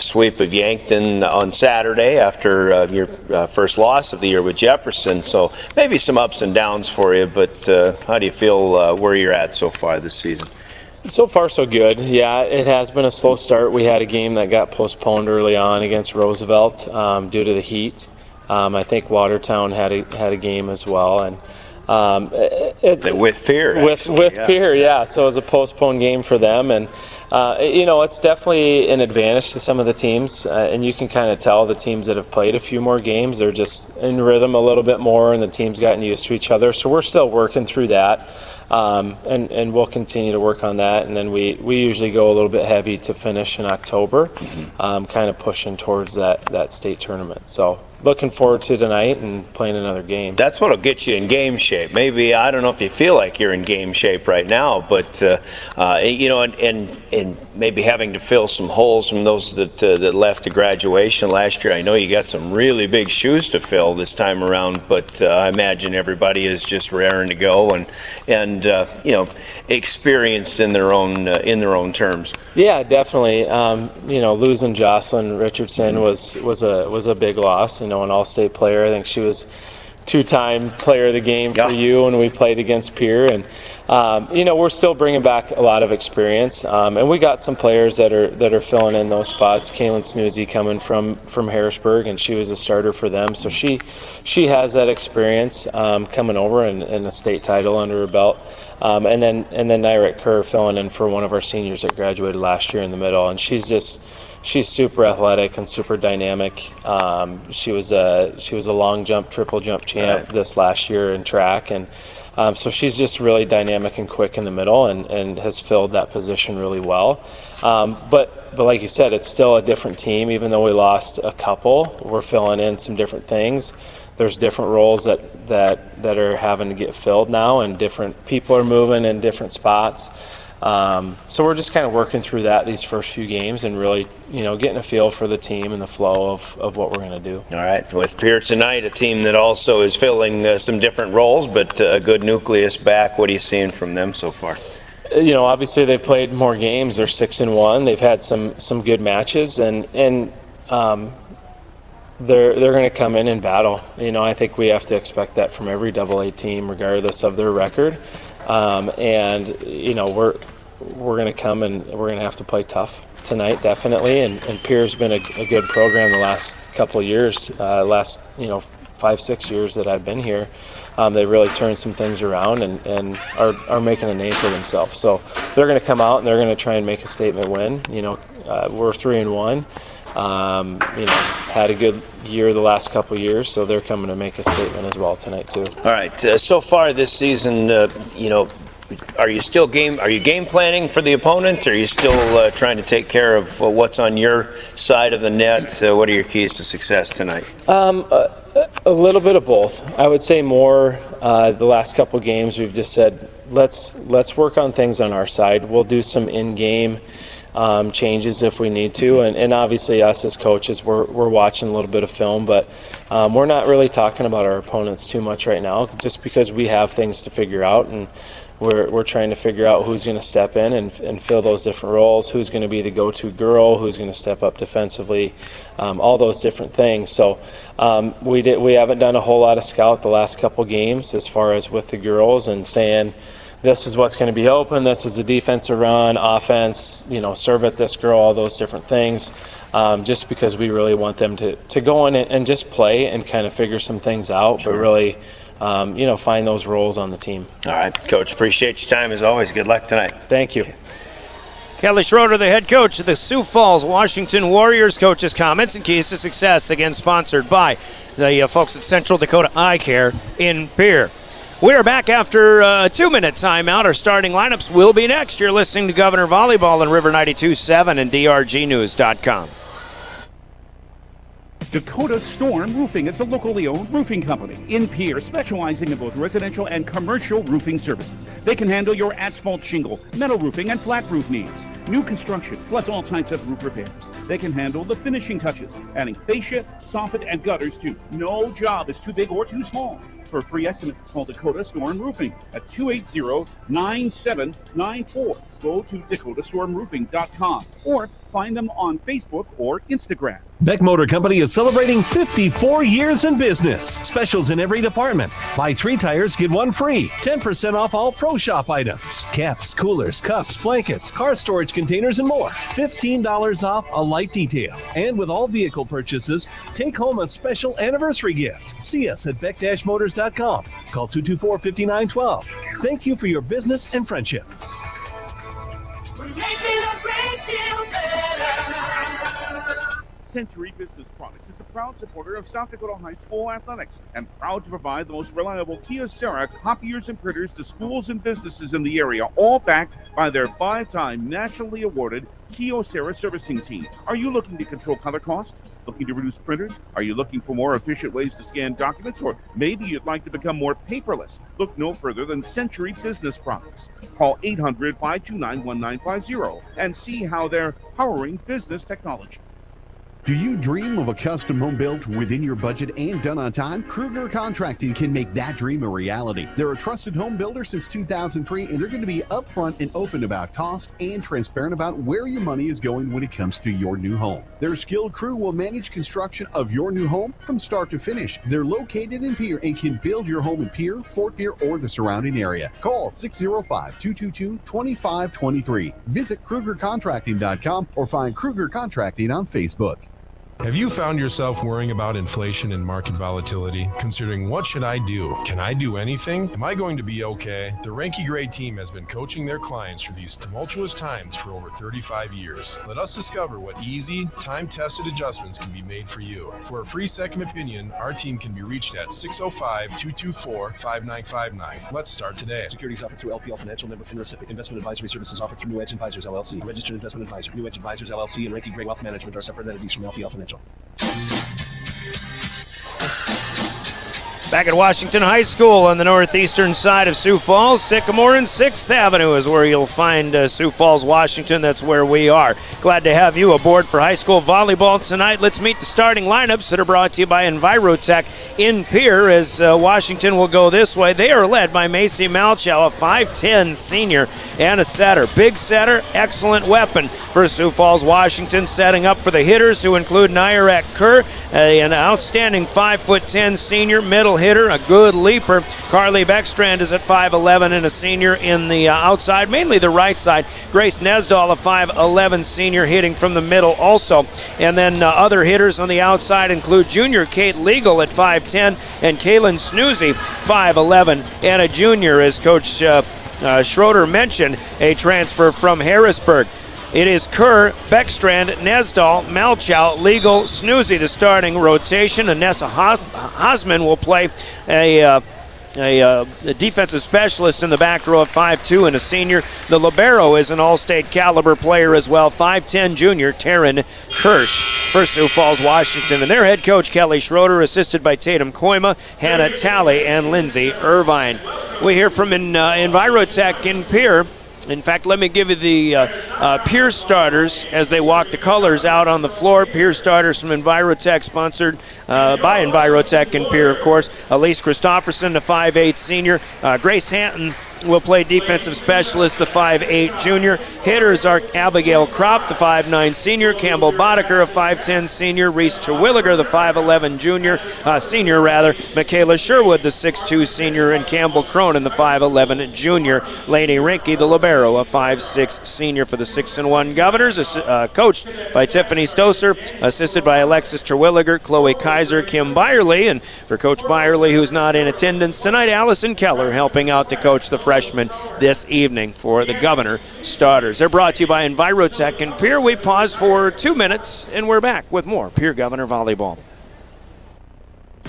sweep of Yankton on Saturday after your first loss of the year with Jefferson. So maybe some ups and downs for you, but how do you feel where you're at so far this season? So far, so good. Yeah, it has been a slow start. We had a game that got postponed early on against Roosevelt due to the heat. I think Watertown had a game as well, and with Pierre. With Pierre, yeah. So it was a postponed game for them, and it's definitely an advantage to some of the teams, and you can kind of tell the teams that have played a few more games, they're just in rhythm a little bit more, and the team's gotten used to each other. So we're still working through that. And we'll continue to work on that, and then we usually go a little bit heavy to finish in October, kind of pushing towards that state tournament. So looking forward to tonight and playing another game. That's what'll get you in game shape. Maybe, I don't know if you feel like you're in game shape right now, but and maybe having to fill some holes from those that left to graduation last year. I know you got some really big shoes to fill this time around, but I imagine everybody is just raring to go and experienced in their own terms. Yeah, definitely. Losing Jocelyn Richardson was a big loss. An all-state player. I think she was two-time player of the game for you when we played against Pierre. And we're still bringing back a lot of experience. And we got some players that are filling in those spots. Kaylin Snoozy coming from Harrisburg, and she was a starter for them. So she has that experience coming over and a state title under her belt. And then Nyret Kerr filling in for one of our seniors that graduated last year in the middle. And she's super athletic and super dynamic. She was a long jump, triple jump champ this last year in track, and so she's just really dynamic and quick in the middle, and has filled that position really well. But like you said, it's still a different team. Even though we lost a couple, we're filling in some different things. There's different roles that are having to get filled now, and different people are moving in different spots. So we're just kind of working through these first few games and really, getting a feel for the team and the flow of what we're going to do. All right. With Pierre tonight, a team that also is filling some different roles, but a good nucleus back. What are you seeing from them so far? Obviously they've played more games. They're 6-1. They've had some good matches, and they're going to come in and battle. I think we have to expect that from every AA team, regardless of their record. We're going to come and we're going to have to play tough tonight, definitely. And Pierre's been a good program the last couple of years, 5-6 years that I've been here. They really turned some things around and are making a name for themselves. So they're going to come out and they're going to try and make a statement win. We're 3-1. Had a good year the last couple of years, so they're coming to make a statement as well tonight too. All right. So far this season, are you game planning for the opponent? Or are you still trying to take care of what's on your side of the net? What are your keys to success tonight? A little bit of both. I would say more the last couple of games we've just said let's work on things on our side. We'll do some in-game changes if we need to, and obviously us as coaches we're watching a little bit of film, but we're not really talking about our opponents too much right now, just because we have things to figure out, and we're trying to figure out who's going to step in and fill those different roles, who's going to be the go-to girl, who's going to step up defensively, all those different things. So we haven't done a whole lot of scout the last couple games as far as with the girls and saying this is what's going to be open, this is the defensive run, offense, serve at this girl, all those different things, just because we really want them to go in and just play and kind of figure some things out, but really find those roles on the team. All right, Coach, appreciate your time as always. Good luck tonight. Thank you. Kelly Schroeder, the head coach of the Sioux Falls Washington Warriors, coaches' comments and keys to success, again sponsored by the folks at Central Dakota Eye Care in Pierre. We are back after a 2-minute timeout. Our starting lineups will be next. You're listening to Governor Volleyball on River 92.7 and DRGnews.com. Dakota Storm Roofing is a locally owned roofing company in Pierre, specializing in both residential and commercial roofing services. They can handle your asphalt shingle, metal roofing, and flat roof needs. New construction, plus all types of roof repairs. They can handle the finishing touches, adding fascia, soffit, and gutters too. No job is too big or too small. For a free estimate, call Dakota Storm Roofing at 280-9794. Go to dakotastormroofing.com or find them on Facebook or Instagram. Beck Motor Company is celebrating 54 years in business. Specials in every department. Buy 3 tires, get 1 free. 10% off all Pro Shop items. Caps, coolers, cups, blankets, car storage containers, and more. $15 off a light detail. And with all vehicle purchases, take home a special anniversary gift. See us at beck-motors.com. Call 224-5912. Thank you for your business and friendship. Century Business Products is a proud supporter of South Dakota High School athletics and proud to provide the most reliable Kyocera copiers and printers to schools and businesses in the area, all backed by their 5-time nationally awarded Kyocera servicing team. Are you looking to control color costs? Looking to reduce printers? Are you looking for more efficient ways to scan documents? Or maybe you'd like to become more paperless? Look no further than Century Business Products. Call 800-529-1950 and see how they're powering business technology. Do you dream of a custom home built within your budget and done on time? Kruger Contracting can make that dream a reality. They're a trusted home builder since 2003, and they're going to be upfront and open about cost and transparent about where your money is going when it comes to your new home. Their skilled crew will manage construction of your new home from start to finish. They're located in Pierre and can build your home in Pierre, Fort Pierre, or the surrounding area. Call 605-222-2523. Visit KrugerContracting.com or find Kruger Contracting on Facebook. Have you found yourself worrying about inflation and market volatility? Considering what should I do? Can I do anything? Am I going to be okay? The Ranky Gray team has been coaching their clients through these tumultuous times for over 35 years. Let us discover what easy, time-tested adjustments can be made for you. For a free second opinion, our team can be reached at 605-224-5959. Let's start today. Securities offered through LPL Financial, member FINRA. Investment advisory services offered through New Edge Advisors LLC. Registered investment advisor. New Edge Advisors LLC and Ranky Gray Wealth Management are separate entities from LPL Financial. Back at Washington High School on the northeastern side of Sioux Falls, Sycamore and 6th Avenue is where you'll find Sioux Falls, Washington. That's where we are. Glad to have you aboard for high school volleyball tonight. Let's meet the starting lineups that are brought to you by Envirotech in Pierre as Washington will go this way. They are led by Macy Malchow, a 5'10 senior and a setter. Big setter, excellent weapon for Sioux Falls, Washington. Setting up for the hitters who include Nyarak Kerr, an outstanding 5'10 senior middle hitter, a good leaper. Carly Beckstrand is at 5'11 and a senior in the outside, mainly the right side. Grace Nesdahl, a 5'11 senior, hitting from the middle also. And then other hitters on the outside include junior Kate Legal at 5'10 and Kaylin Snoozy, 5'11 and a junior, as Coach Schroeder mentioned, a transfer from Harrisburg. It is Kerr, Beckstrand, Nesdahl, Malchow, Legal, Snoozy, the starting rotation. Anessa Hosman will play a defensive specialist in the back row at 5'2 and a senior. The libero is an all-state caliber player as well, 5'10 junior Taryn Kirsch for Sioux Falls, Washington. And their head coach, Kelly Schroeder, assisted by Tatum Koima, Hannah Talley, and Lindsay Irvine. We hear from Envirotech in Pierre. In fact, let me give you the Pierre starters as they walk the colors out on the floor. Pierre starters from Envirotech, sponsored by Envirotech in Pierre, of course. Elise Christofferson, the 5'8 senior. Grace Hanton will play defensive specialist, the 5'8 junior. Hitters are Abigail Kropp, the 5'9 senior. Campbell Boddicker, a 5'10 senior. Reese Terwilliger, the 5'11 junior. Senior, rather. Michaela Sherwood, the 6'2 senior. And Campbell Cronin, the 5'11 junior. Lainey Rinke, the libero, a 5'6 senior for the 6-1 Governors. Coached by Tiffany Stoser. Assisted by Alexis Terwilliger, Chloe Kaiser, Kim Byerly. And for Coach Byerly, who's not in attendance tonight, Allison Keller helping out to coach the freshman this evening for the Governor starters. They're brought to you by Envirotech in Pierre. We pause for 2 minutes and we're back with more Pierre Governor volleyball.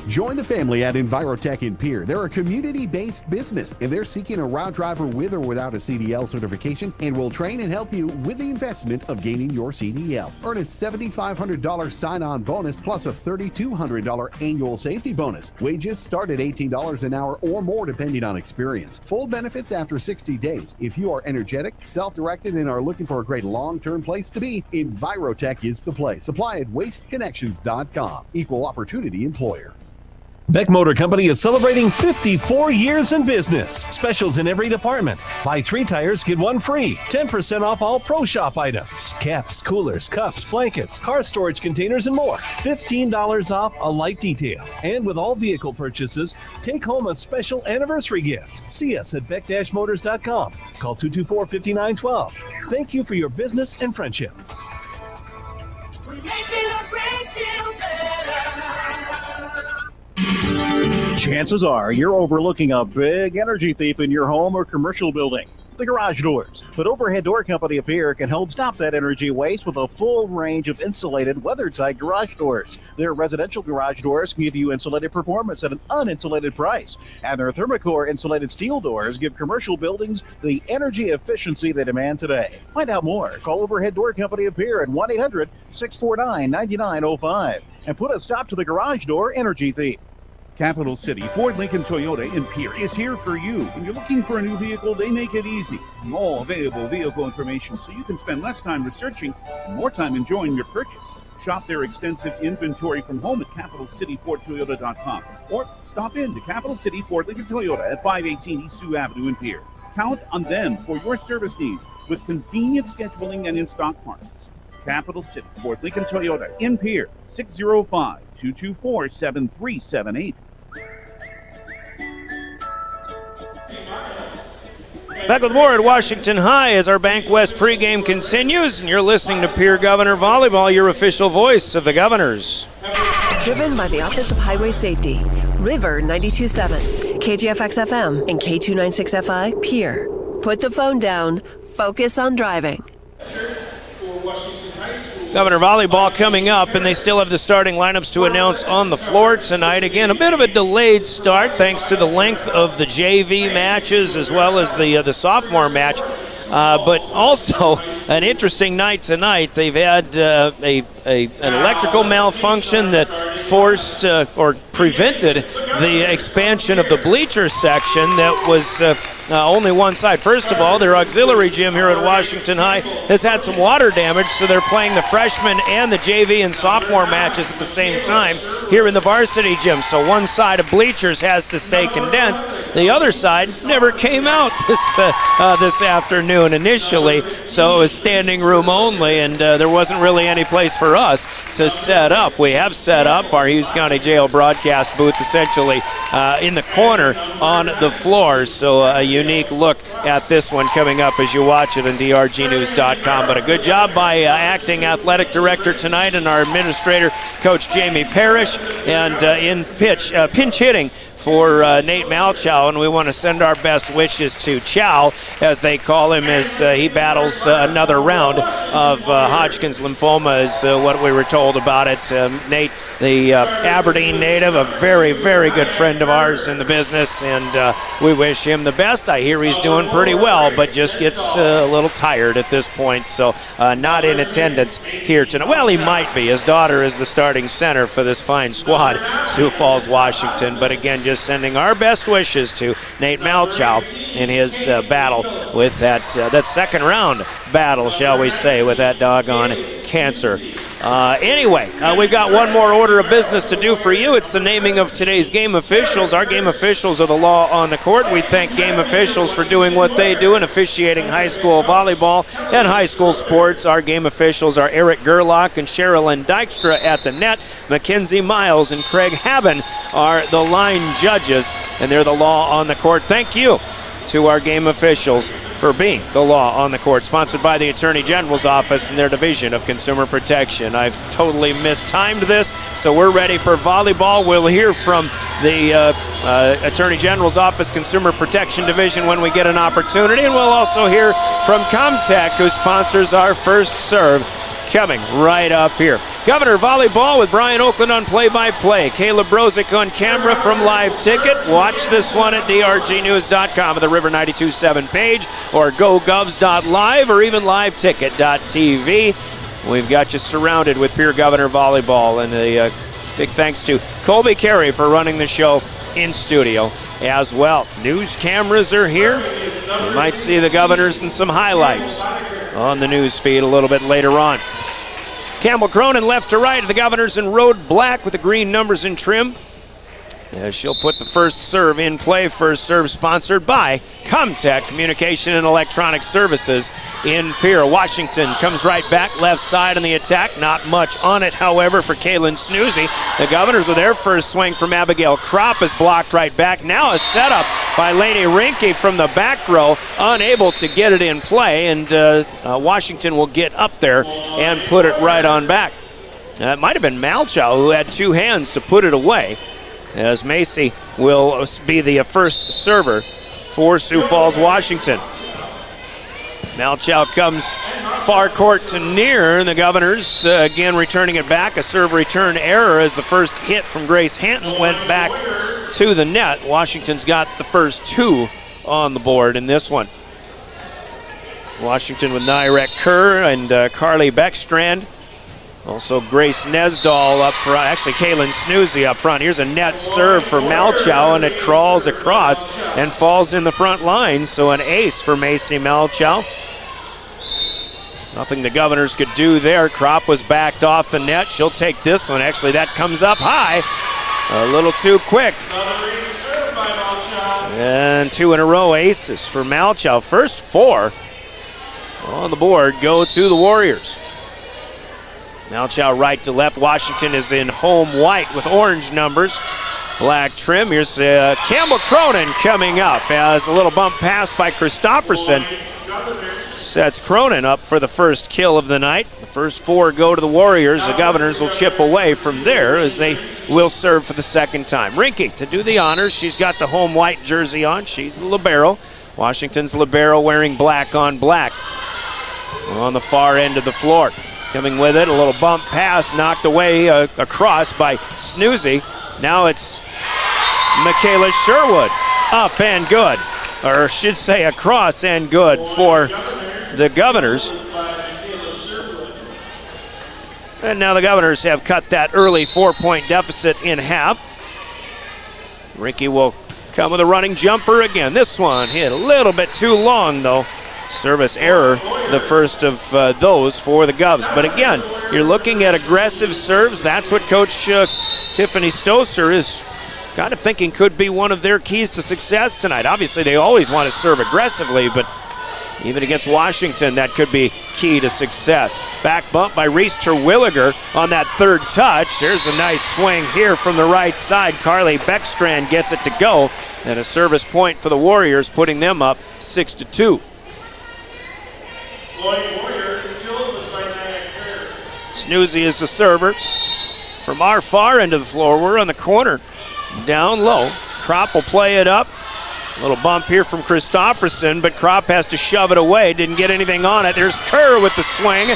Join the family at Envirotech in Pierre. They're a community-based business, and they're seeking a route driver with or without a CDL certification and will train and help you with the investment of gaining your CDL. Earn a $7,500 sign-on bonus plus a $3,200 annual safety bonus. Wages start at $18 an hour or more depending on experience. Full benefits after 60 days. If you are energetic, self-directed, and are looking for a great long-term place to be, Envirotech is the place. Apply at wasteconnections.com. Equal opportunity employer. Beck Motor Company is celebrating 54 years in business. Specials in every department. Buy 3 tires, get 1 free. 10% off all Pro Shop items. Caps, coolers, cups, blankets, car storage containers, and more. $15 off a light detail. And with all vehicle purchases, take home a special anniversary gift. See us at beck-motors.com. Call 224-5912. Thank you for your business and friendship. We make it a great deal better. Chances are you're overlooking a big energy thief in your home or commercial building. the garage doors. But Overhead Door Company of Pierre can help stop that energy waste with a full range of insulated, weather-tight garage doors. Their residential garage doors give you insulated performance at an uninsulated price. And their Thermocore insulated steel doors give commercial buildings the energy efficiency they demand today. Find out more. Call Overhead Door Company of Pierre at 1-800-649-9905 and put a stop to the garage door energy thief. Capital City Ford Lincoln Toyota in Pierre is here for you. When you're looking for a new vehicle, they make it easy. All available vehicle information so you can spend less time researching and more time enjoying your purchase. Shop their extensive inventory from home at CapitalCityFordToyota.com or stop in to Capital City Ford Lincoln Toyota at 518 East Sioux Avenue in Pierre. Count on them for your service needs with convenient scheduling and in-stock parts. Capital City Ford Lincoln Toyota in Pierre, 605-224-7378. Back with more at Washington High as our Bank West pregame continues, and you're listening to Pierre Governor Volleyball, your official voice of the Governors. Driven by the Office of Highway Safety, River 92.7, KGFX FM, and K296FI, Pierre. Put the phone down, focus on driving. Governor Volleyball coming up, and they still have the starting lineups to announce on the floor tonight. Again, a bit of a delayed start thanks to the length of the JV matches as well as the sophomore match. But also an interesting night tonight. They've had an electrical malfunction that forced or prevented the expansion of the bleacher section that was only one side. First of all, their auxiliary gym here at Washington High has had some water damage, so they're playing the freshman and the JV and sophomore matches at the same time here in the varsity gym. So one side of bleachers has to stay condensed. The other side never came out this afternoon initially, so it was standing room only, and there wasn't really any place for us to set up. We have set up our Hughes County Jail broadcast booth essentially in the corner on the floor, so a unique look at this one coming up as you watch it on drgnews.com. But a good job by acting athletic director tonight and our administrator, Coach Jamie Parrish, and in pinch hitting for Nate Malchow, and we want to send our best wishes to Chow, as they call him, as he battles another round of Hodgkin's lymphoma, is what we were told about it. Nate, the Aberdeen native, a very, very good friend of ours in the business, and we wish him the best. I hear he's doing pretty well, but just gets a little tired at this point, so not in attendance here tonight. Well, he might be. His daughter is the starting center for this fine squad, Sioux Falls, Washington, but again, just sending our best wishes to Nate Malchow in his battle with that second round battle, shall we say, with that doggone cancer. Anyway, we've got one more order of business to do for you. It's the naming of today's game officials. Our game officials are the law on the court. We thank game officials for doing what they do in officiating high school volleyball and high school sports. Our game officials are Eric Gerlach and Sherilyn Dykstra at the net. Mackenzie Miles and Craig Haben are the line judges, and they're the law on the court. Thank you to our game officials for being the law on the court. Sponsored by the Attorney General's Office and their Division of Consumer Protection. I've totally mistimed this, so we're ready for volleyball. We'll hear from the Attorney General's Office Consumer Protection Division when we get an opportunity, and we'll also hear from Comtech, who sponsors our first serve, coming right up here. Governor Volleyball with Brian Oakland on play-by-play. Caleb Brozick on camera from Live Ticket. Watch this one at drgnews.com, at the River 92.7 page, or gogovs.live, or even liveticket.tv. We've got you surrounded with Pierre Governor Volleyball, and a big thanks to Colby Carey for running the show in studio as well. News cameras are here. You might see the Governors and some highlights on the news feed a little bit later on. Campbell Cronin left to right of the Governors in road black with the green numbers in trim. As she'll put the first serve in play. First serve sponsored by Comtech Communication and Electronic Services in Pierre. Washington comes right back, left side on the attack. Not much on it, however, for Kaylin Snoozy. The Governors with their first swing from Abigail Kropp is blocked right back. Now a setup by Lainey Rinke from the back row, unable to get it in play, and Washington will get up there and put it right on back. It might have been Malchow who had two hands to put it away, as Macy will be the first server for Sioux Falls, Washington. Malchow comes far court to near, and the Governors again returning it back. A serve return error as the first hit from Grace Hanton went back to the net. Washington's got the first 2 on the board in this one. Washington with Nyrek Kerr and Carly Beckstrand. Also Grace Nesdahl up front, actually Kaylin Snoozy up front. Here's a net serve for Malchow, and it crawls across and falls in the front line. So an ace for Macy Malchow. Nothing the Governors could do there. Kropp was backed off the net. She'll take this one. Actually, that comes up high. A little too quick. And 2 in a row aces for Malchow. First 4 on the board go to the Warriors. Malchow right to left. Washington is in home white with orange numbers. Black trim. Here's Campbell Cronin coming up as a little bump pass by Christofferson sets Cronin up for the first kill of the night. The first 4 go to the Warriors. The Governors will chip away from there as they will serve for the second time. Rinke to do the honors. She's got the home white jersey on. She's the libero. Washington's libero wearing black on black on the far end of the floor. Coming with it, a little bump pass knocked away across by Snoozy. Now it's Michaela Sherwood up and good, or should say across and good for the Governors. And now the Governors have cut that early 4-point deficit in half. Rinke will come with a running jumper again. This one hit a little bit too long though. Service error, the first of those for the Govs. But again, you're looking at aggressive serves. That's what Coach Tiffany Stoser is kind of thinking could be one of their keys to success tonight. Obviously, they always want to serve aggressively, but even against Washington, that could be key to success. Back bump by Reese Terwilliger on that third touch. There's a nice swing here from the right side. Carly Beckstrand gets it to go, and a service point for the Warriors, putting them up 6-2. Snoozy is the server. From our far end of the floor, we're on the corner. Down low. Kropp will play it up. A little bump here from Christofferson, but Kropp has to shove it away. Didn't get anything on it. There's Kerr with the swing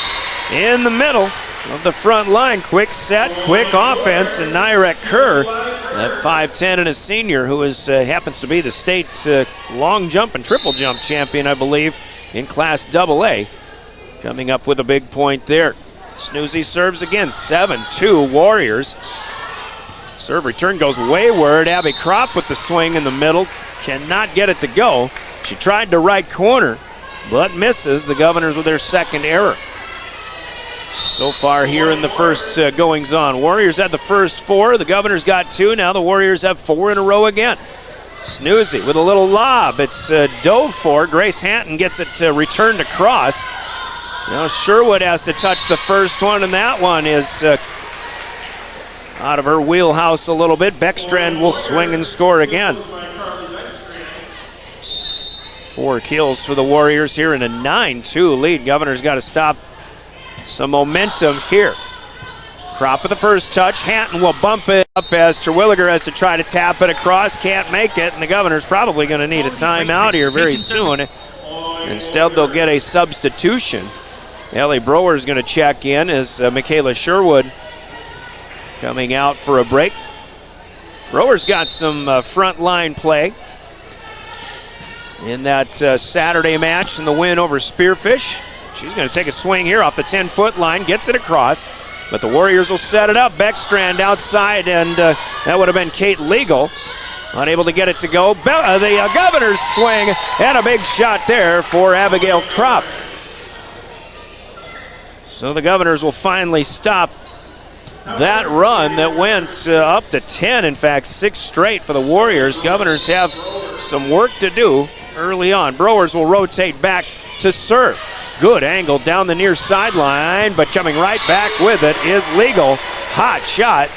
in the middle of the front line. Quick set, quick offense, and Nyrek Kerr, that 5'10" and a senior who is happens to be the state long jump and triple jump champion, I believe, in Class AA, coming up with a big point there. Snoozy serves again, 7-2 Warriors. Serve return goes wayward. Abby Kropp with the swing in the middle, cannot get it to go. She tried to right corner, but misses. The Governors with their second error. So far here in the first goings on. Warriors had the first 4, the Governors got 2, now the Warriors have 4 in a row again. Snoozy with a little lob. It's dove for. Grace Hanton gets it returned across. Now Sherwood has to touch the first one, and that one is out of her wheelhouse a little bit. Beckstrand will swing and score again. 4 kills for the Warriors here in a 9-2 lead. Governors got to stop some momentum here. Kropp with the first touch. Hanton will bump it up as Terwilliger has to try to tap it across. Can't make it, and the Governors probably going to need a timeout here very soon. Instead, they'll get a substitution. Ellie Brower is going to check in as Michaela Sherwood coming out for a break. Brower's got some front line play in that Saturday match in the win over Spearfish. She's going to take a swing here off the 10-foot line, gets it across, but the Warriors will set it up. Beckstrand outside, and that would have been Kate Legal. Unable to get it to go. The Governors swing, and a big shot there for Abigail Kropp. So the Governors will finally stop that run that went up to 10, in fact, 6 straight for the Warriors. Governors have some work to do early on. Brewers will rotate back to serve. Good angle down the near sideline, but coming right back with it is Legal. Hot shot.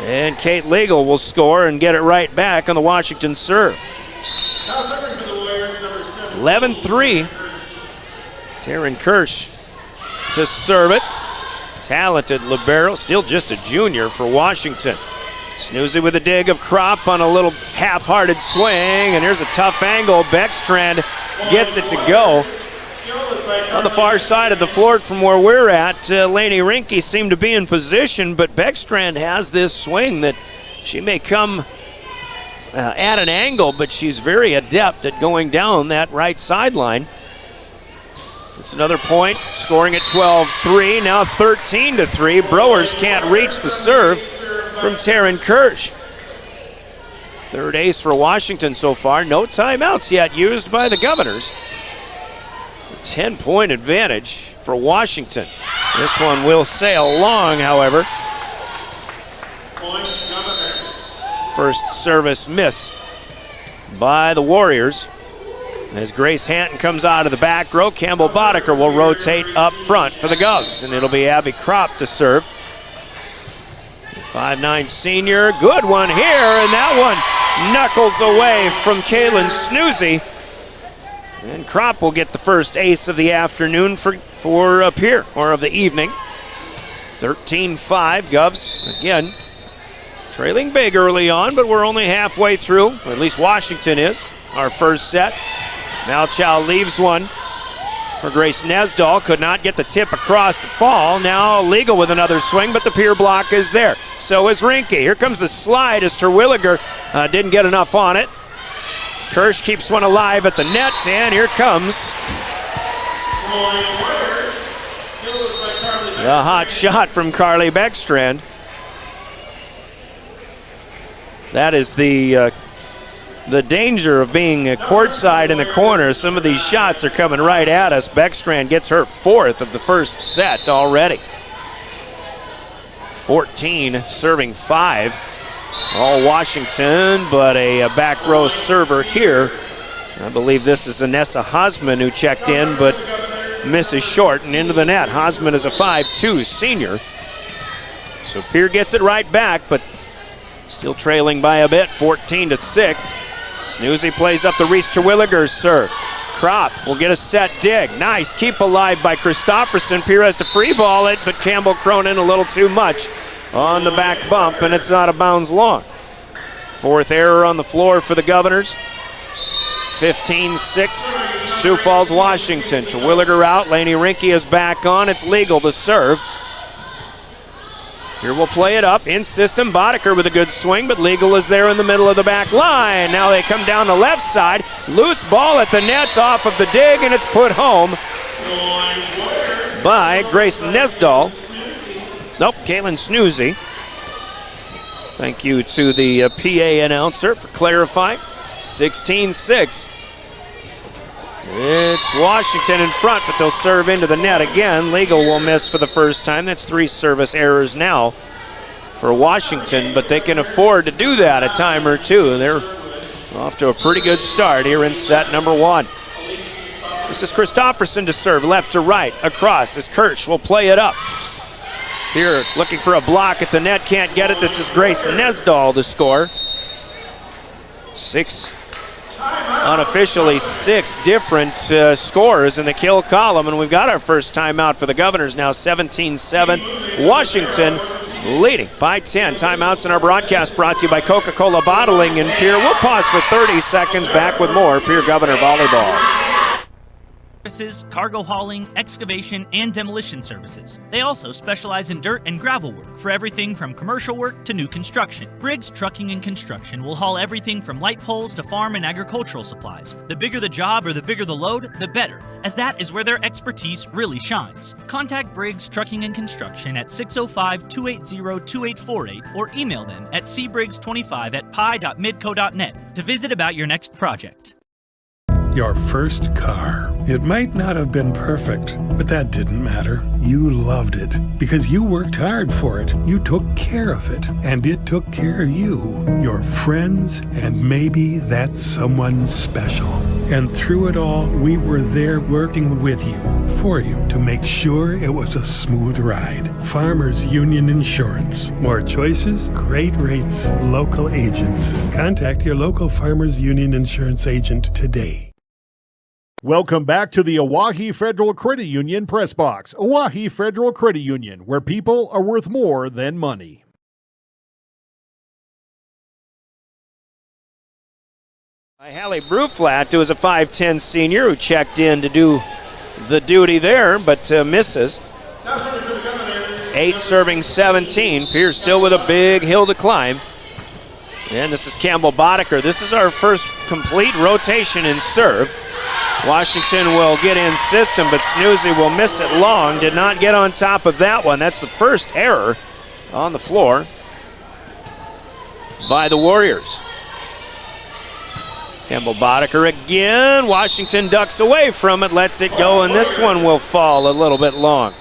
And Kate Legal will score and get it right back on the Washington serve. 11-3. Taryn Kirsch to serve it. Talented libero, still just a junior for Washington. Snoozy with a dig of Crop on a little half-hearted swing, and here's a tough angle. Beckstrand gets it to go. On the far side of the floor from where we're at, Lainey Rinke seemed to be in position, but Beckstrand has this swing that she may come at an angle, but she's very adept at going down that right sideline. It's another point, scoring at 12-3, now 13-3. Brewers can't reach the serve from Taryn Kirsch. Third ace for Washington so far. No timeouts yet used by the Governors. A 10-point advantage for Washington. This one will sail long, however. First service miss by the Warriors. As Grace Hanton comes out of the back row, Campbell Boddicker will rotate up front for the Govs, and it'll be Abby Crop to serve. 5'9" senior, good one here, and that one knuckles away from Kaylin Snoozy. And Crop will get the first ace of the afternoon for Pierre, or of the evening. 13-5, Govs, again, trailing big early on, but we're only halfway through, or at least Washington is, our first set. Malchow leaves one for Grace Nesdahl. Could not get the tip across to fall. Now Legal with another swing, but the Pierre block is there. So is Rinke. Here comes the slide as Terwilliger didn't get enough on it. Kirsch keeps one alive at the net, and here comes the hot shot from Carly Beckstrand. That is the danger of being courtside in the corner. Some of these shots are coming right at us. Beckstrand gets her fourth of the first set already. 14 serving 5. All Washington, but a back row server here. I believe this is Anessa Hosman who checked in, but misses short and into the net. Hosman is a 5'2" senior. So Pierre gets it right back, but still trailing by a bit, 14-6. Snoozy plays up the Reese Terwilliger's serve. Crop will get a set dig. Nice, keep alive by Christofferson. Pierre has to free ball it, but Campbell Cronin a little too much on the back bump, and it's out of bounds long. Fourth error on the floor for the Governors. 15-6, Sioux Falls, Washington. Terwilliger out, Lainey Rinke is back on. It's Legal to serve. Here we'll play it up in system. Boddicker with a good swing, but Legal is there in the middle of the back line. Now they come down the left side. Loose ball at the net off of the dig, and it's put home by Grace Nesdahl. Nope, Kaylin Snoozy. Thank you to the PA announcer for clarifying. 16-6. It's Washington in front, but they'll serve into the net again. Legal will miss for the first time. That's 3 service errors now for Washington, but they can afford to do that a time or two. They're off to a pretty good start here in set number 1. This is Christofferson to serve, left to right, across as Kirsch will play it up. Here, looking for a block at the net, can't get it. This is Grace Nesdahl to score. Unofficially 6 different scores in the kill column, and we've got our first timeout for the Governors now. 17-7, Washington leading by 10. Timeouts in our broadcast brought to you by Coca-Cola Bottling in Pierre. We'll pause for 30 seconds. Back with more Pierre Governor Volleyball. Cargo hauling, excavation, and demolition services. They also specialize in dirt and gravel work for everything from commercial work to new construction. Briggs Trucking and Construction will haul everything from light poles to farm and agricultural supplies. The bigger the job or the bigger the load, the better, as that is where their expertise really shines. Contact Briggs Trucking and Construction at 605-280-2848 or email them at cbriggs25@pi.midco.net to visit about your next project. Your first car. It might not have been perfect, but that didn't matter. You loved it because you worked hard for it. You took care of it, and it took care of you, your friends, and maybe that someone special. And through it all, we were there working with you, for you, to make sure it was a smooth ride. Farmers Union Insurance. More choices, great rates, local agents. Contact your local Farmers Union Insurance agent today. Welcome back to the Oahe Federal Credit Union Press Box. Oahe Federal Credit Union, where people are worth more than money. Hallie Bruflat, who is a 5'10 senior who checked in to do the duty there, but misses. 8 serving 17. Pierce still with a big hill to climb. And this is Campbell Boddicker. This is our first complete rotation in serve. Washington will get in system, but Snoozy will miss it long. Did not get on top of that one. That's the first error on the floor by the Warriors. Campbell Boddicker again. Washington ducks away from it, lets it go, and this one will fall a little bit long.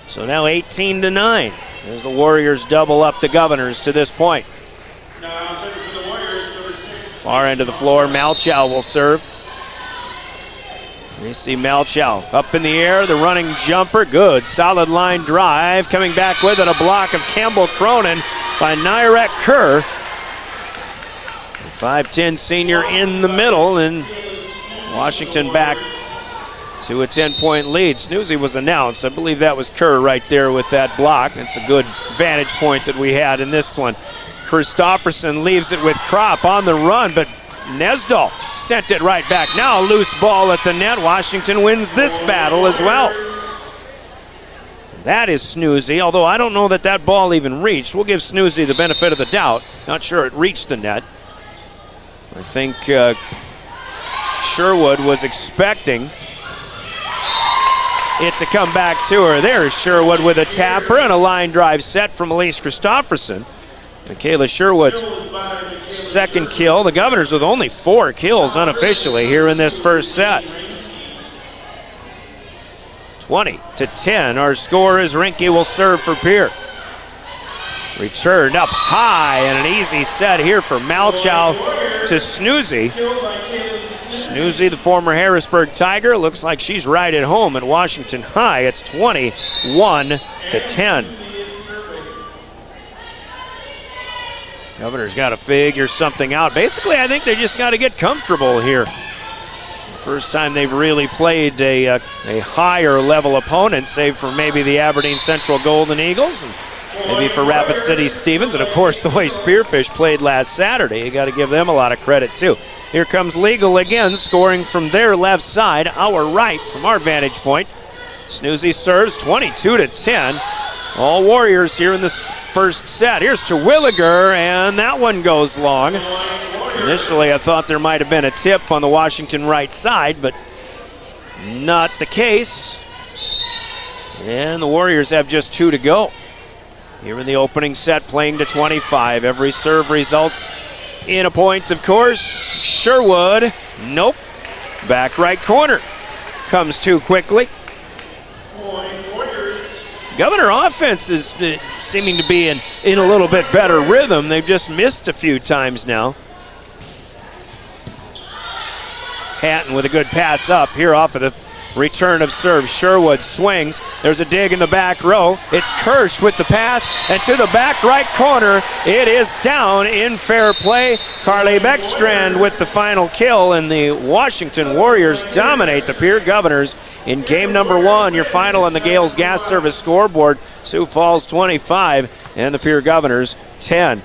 So now 18-9 as the Warriors double up the Governors to this point. Far end of the floor, Malchow will serve. You see Malchow up in the air, the running jumper, good, solid line drive. Coming back with it, a block of Campbell Cronin by Nyrek Kerr. 5'10 senior in the middle, and Washington back to a 10-point lead. Snoozy was announced. I believe that was Kerr right there with that block. It's a good vantage point that we had in this one. Christofferson leaves it with Kropp on the run, but Nesdal sent it right back. Now a loose ball at the net. Washington wins this battle as well. That is Snoozy, although I don't know that that ball even reached. We'll give Snoozy the benefit of the doubt. Not sure it reached the net. I think Sherwood was expecting it to come back to her. There's Sherwood with a tapper and a line drive set from Elise Christofferson. Michaela Sherwood's second kill. The Governors with only 4 kills unofficially here in this first set. 20-10. Our score is Rinke will serve for Pierre. Returned up high and an easy set here for Malchow to Snoozy. Snoozy, the former Harrisburg Tiger, looks like she's right at home at Washington High. It's 21-10. Governors got to figure something out. Basically, I think they just got to get comfortable here. The first time they've really played a higher level opponent, save for maybe the Aberdeen Central Golden Eagles, and maybe for Rapid City Stevens, and of course the way Spearfish played last Saturday. You got to give them a lot of credit too. Here comes Legal again, scoring from their left side, our right from our vantage point. Snoozy serves 22-10. All Warriors here in this first set. Here's Terwilliger, and that one goes long. Initially I thought there might have been a tip on the Washington right side, but not the case. And the Warriors have just 2 to go. Here in the opening set, playing to 25. Every serve results in a point, of course. Sherwood, nope. Back right corner. Comes too quickly. Governor offense is seeming to be in a little bit better rhythm. They've just missed a few times now. Hatton with a good pass up here off of the return of serve. Sherwood swings. There's a dig in the back row. It's Kirsch with the pass, and to the back right corner, it is down in fair play. Carly Beckstrand with the final kill, and the Washington Warriors dominate the Pierre Governors in game number 1. Your final on the Gales Gas Service scoreboard: Sioux Falls 25 and the Pierre Governors 10.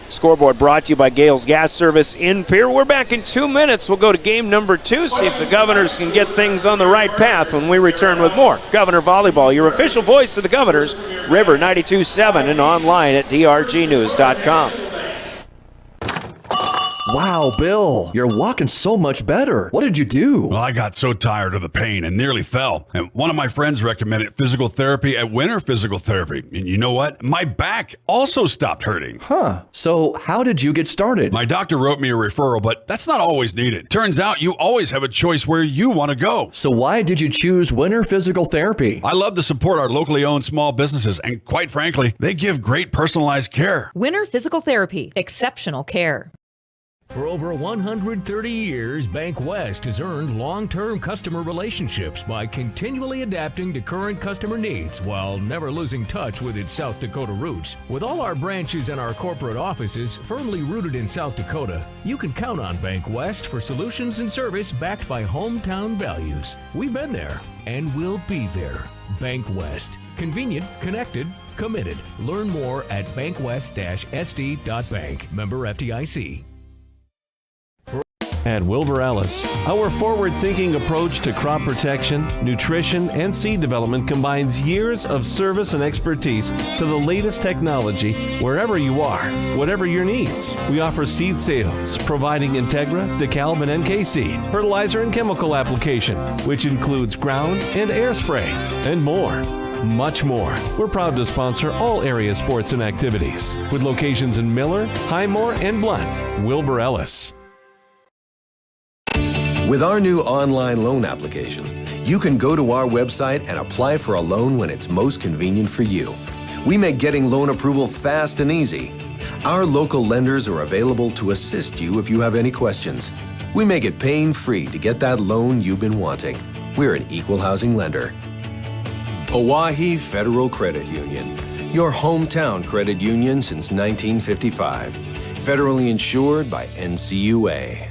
Scoreboard brought to you by Gales Gas Service in Pierre. We're back in 2 minutes. We'll go to game number 2, see if the Governors can get things on the right path when we return with more Governor Volleyball, your official voice of the Governors, River 92.7, and online at drgnews.com. Wow, Bill, you're walking so much better. What did you do? Well, I got so tired of the pain and nearly fell. And one of my friends recommended physical therapy at Winter Physical Therapy. And you know what? My back also stopped hurting. Huh. So how did you get started? My doctor wrote me a referral, but that's not always needed. Turns out you always have a choice where you want to go. So why did you choose Winter Physical Therapy? I love to support our locally owned small businesses, and quite frankly, they give great personalized care. Winter Physical Therapy. Exceptional care. For over 130 years, Bank West has earned long-term customer relationships by continually adapting to current customer needs while never losing touch with its South Dakota roots. With all our branches and our corporate offices firmly rooted in South Dakota, you can count on Bank West for solutions and service backed by hometown values. We've been there and we'll be there. Bank West. Convenient, connected, committed. Learn more at bankwest-sd.bank. Member FDIC. At Wilbur Ellis, our forward-thinking approach to crop protection, nutrition, and seed development combines years of service and expertise to the latest technology wherever you are, whatever your needs. We offer seed sales, providing Integra, DeKalb, and NK seed, fertilizer and chemical application, which includes ground and air spray, and more. Much more. We're proud to sponsor all area sports and activities, with locations in Miller, Highmore, and Blunt. Wilbur Ellis. With our new online loan application, you can go to our website and apply for a loan when it's most convenient for you. We make getting loan approval fast and easy. Our local lenders are available to assist you if you have any questions. We make it pain-free to get that loan you've been wanting. We're an equal housing lender. Oahe Federal Credit Union, your hometown credit union since 1955. Federally insured by NCUA.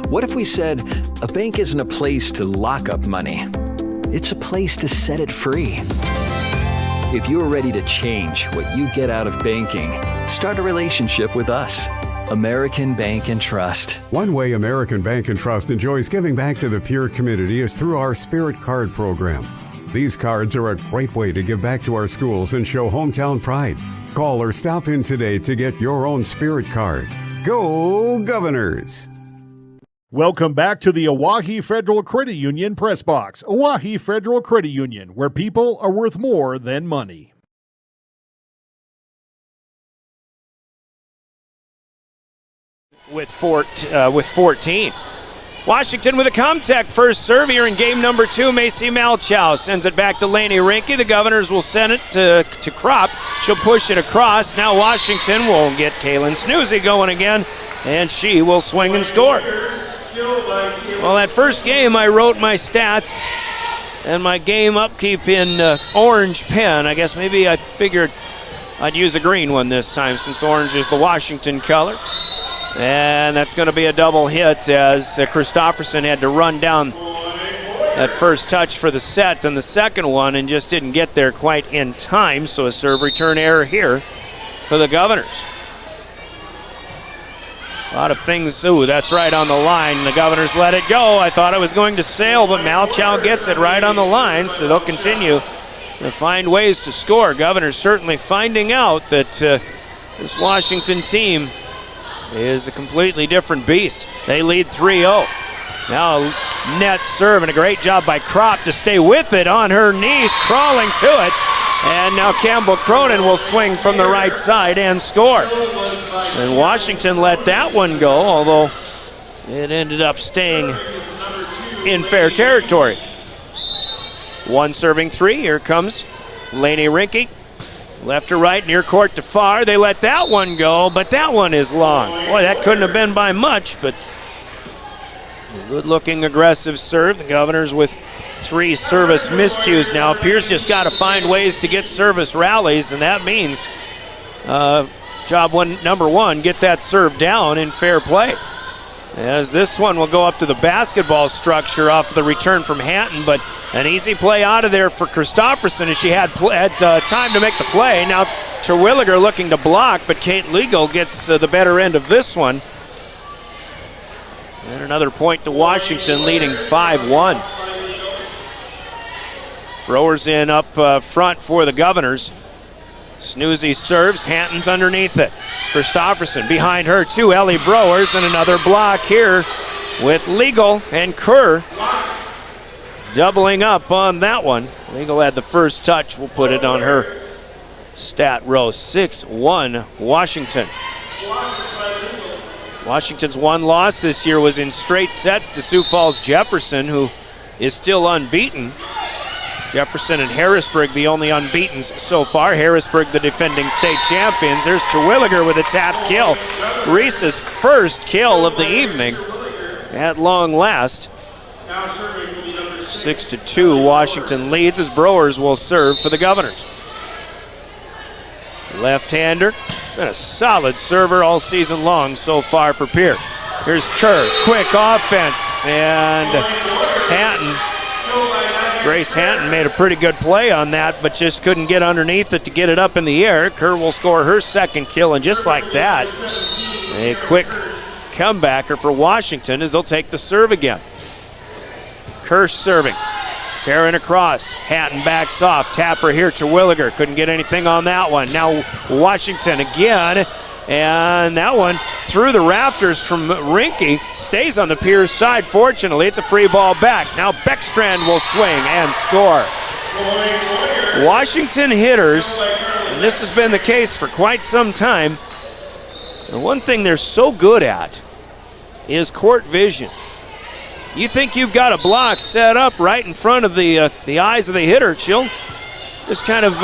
What if we said a bank isn't a place to lock up money? It's a place to set it free. If you're ready to change what you get out of banking, start a relationship with us. American Bank and Trust. One way American Bank and Trust enjoys giving back to the Pierre community is through our Spirit Card program. These cards are a great way to give back to our schools and show hometown pride. Call or stop in today to get your own Spirit Card. Go Governors! Welcome back to the Oahe Federal Credit Union Press Box. Oahe Federal Credit Union, where people are worth more than money. With 14. Washington with a Comtech first serve here in game number 2. Macy Malchow sends it back to Lainey Rinke. The Governors will send it to Kropp. She'll push it across. Now Washington will get Kaylin Snoozy going again, and she will swing and score. Well, that first game I wrote my stats and my game upkeep in orange pen. I guess maybe I figured I'd use a green one this time since orange is the Washington color. And that's going to be a double hit as Christofferson had to run down that first touch for the set and the second one and just didn't get there quite in time. So a serve return error here for the Governors. A lot of things, that's right on the line. The Governors let it go. I thought it was going to sail, but Malchow gets it right on the line, so they'll continue to find ways to score. Governors certainly finding out that this Washington team is a completely different beast. They lead 3-0. Now a net serve and a great job by Kropp to stay with it on her knees, crawling to it. And now Campbell Cronin will swing from the right side and score. And Washington let that one go, although it ended up staying in fair territory. One serving 3. Here comes Lainey Rinke. Left to right, near court to far. They let that one go, but that one is long. Boy, that couldn't have been by much, but a good-looking aggressive serve. The Governors with 3 service miscues now. Pierce just got to find ways to get service rallies, and that means number 1, get that serve down in fair play. As this one will go up to the basketball structure off the return from Hatton, but an easy play out of there for Christofferson as she had time to make the play. Now Terwilliger looking to block, but Kate Legal gets the better end of this one. And another point to Washington, leading 5-1. Browers in up front for the Governors. Snoozy serves, Hatton's underneath it. Christofferson behind her too, Ellie Browers, and another block here with Legal and Kerr doubling up on that one. Legal had the first touch, we'll put it on her stat row. 6-1 Washington. Washington's one loss this year was in straight sets to Sioux Falls Jefferson, who is still unbeaten. Jefferson and Harrisburg the only unbeatens so far. Harrisburg the defending state champions. There's Terwilliger with a tap kill. Reese's first kill of the evening at long last. 6-2 Washington leads as Browers will serve for the Governors. Left-hander, been a solid server all season long so far for Pierre. Here's Kerr, quick offense, and Hatton Grace Hatton made a pretty good play on that, but just couldn't get underneath it to get it up in the air. Kerr will score her second kill, and just like that, a quick comebacker for Washington as they'll take the serve again. Kerr serving. Tearing across. Hatton backs off. Tapper here to Williger. Couldn't get anything on that one. Now Washington again. And that one through the rafters from Rinke. Stays on the Pierce side. Fortunately, it's a free ball back. Now Beckstrand will swing and score. Washington hitters, and this has been the case for quite some time, the one thing they're so good at is court vision. You think you've got a block set up right in front of the eyes of the hitter, she'll just kind of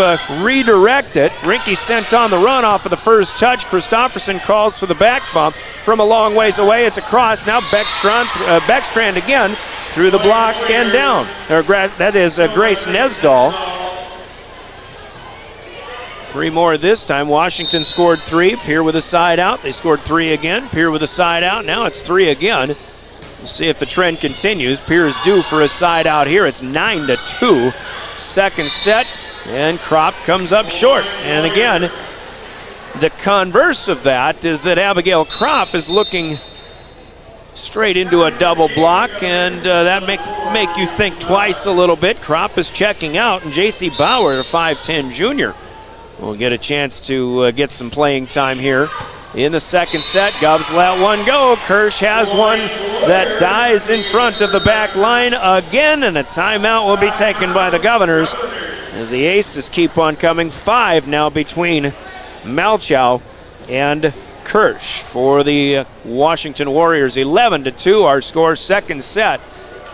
redirect it. Rinke sent on the run off of the first touch. Christofferson calls for the back bump from a long ways away. It's across. Now Beckstrand again through the block and down. That is Grace Nesdahl. 3 more this time. Washington scored 3. Pierre with a side out. They scored 3 again. Pierre with a side out. Now it's 3 again. We'll see if the trend continues. Pierre's due for a side out here. It's 9-2. Second set, and Kropp comes up short. And again, the converse of that is that Abigail Kropp is looking straight into a double block, and that make you think twice a little bit. Kropp is checking out, and J.C. Bauer, a 5'10 junior, will get a chance to get some playing time here in the second set. Govs let one go. Kirsch has one that dies in front of the back line again, and a timeout will be taken by the Governors as the aces keep on coming. 5 now between Malchow and Kirsch for the Washington Warriors. 11-2 our score, second set.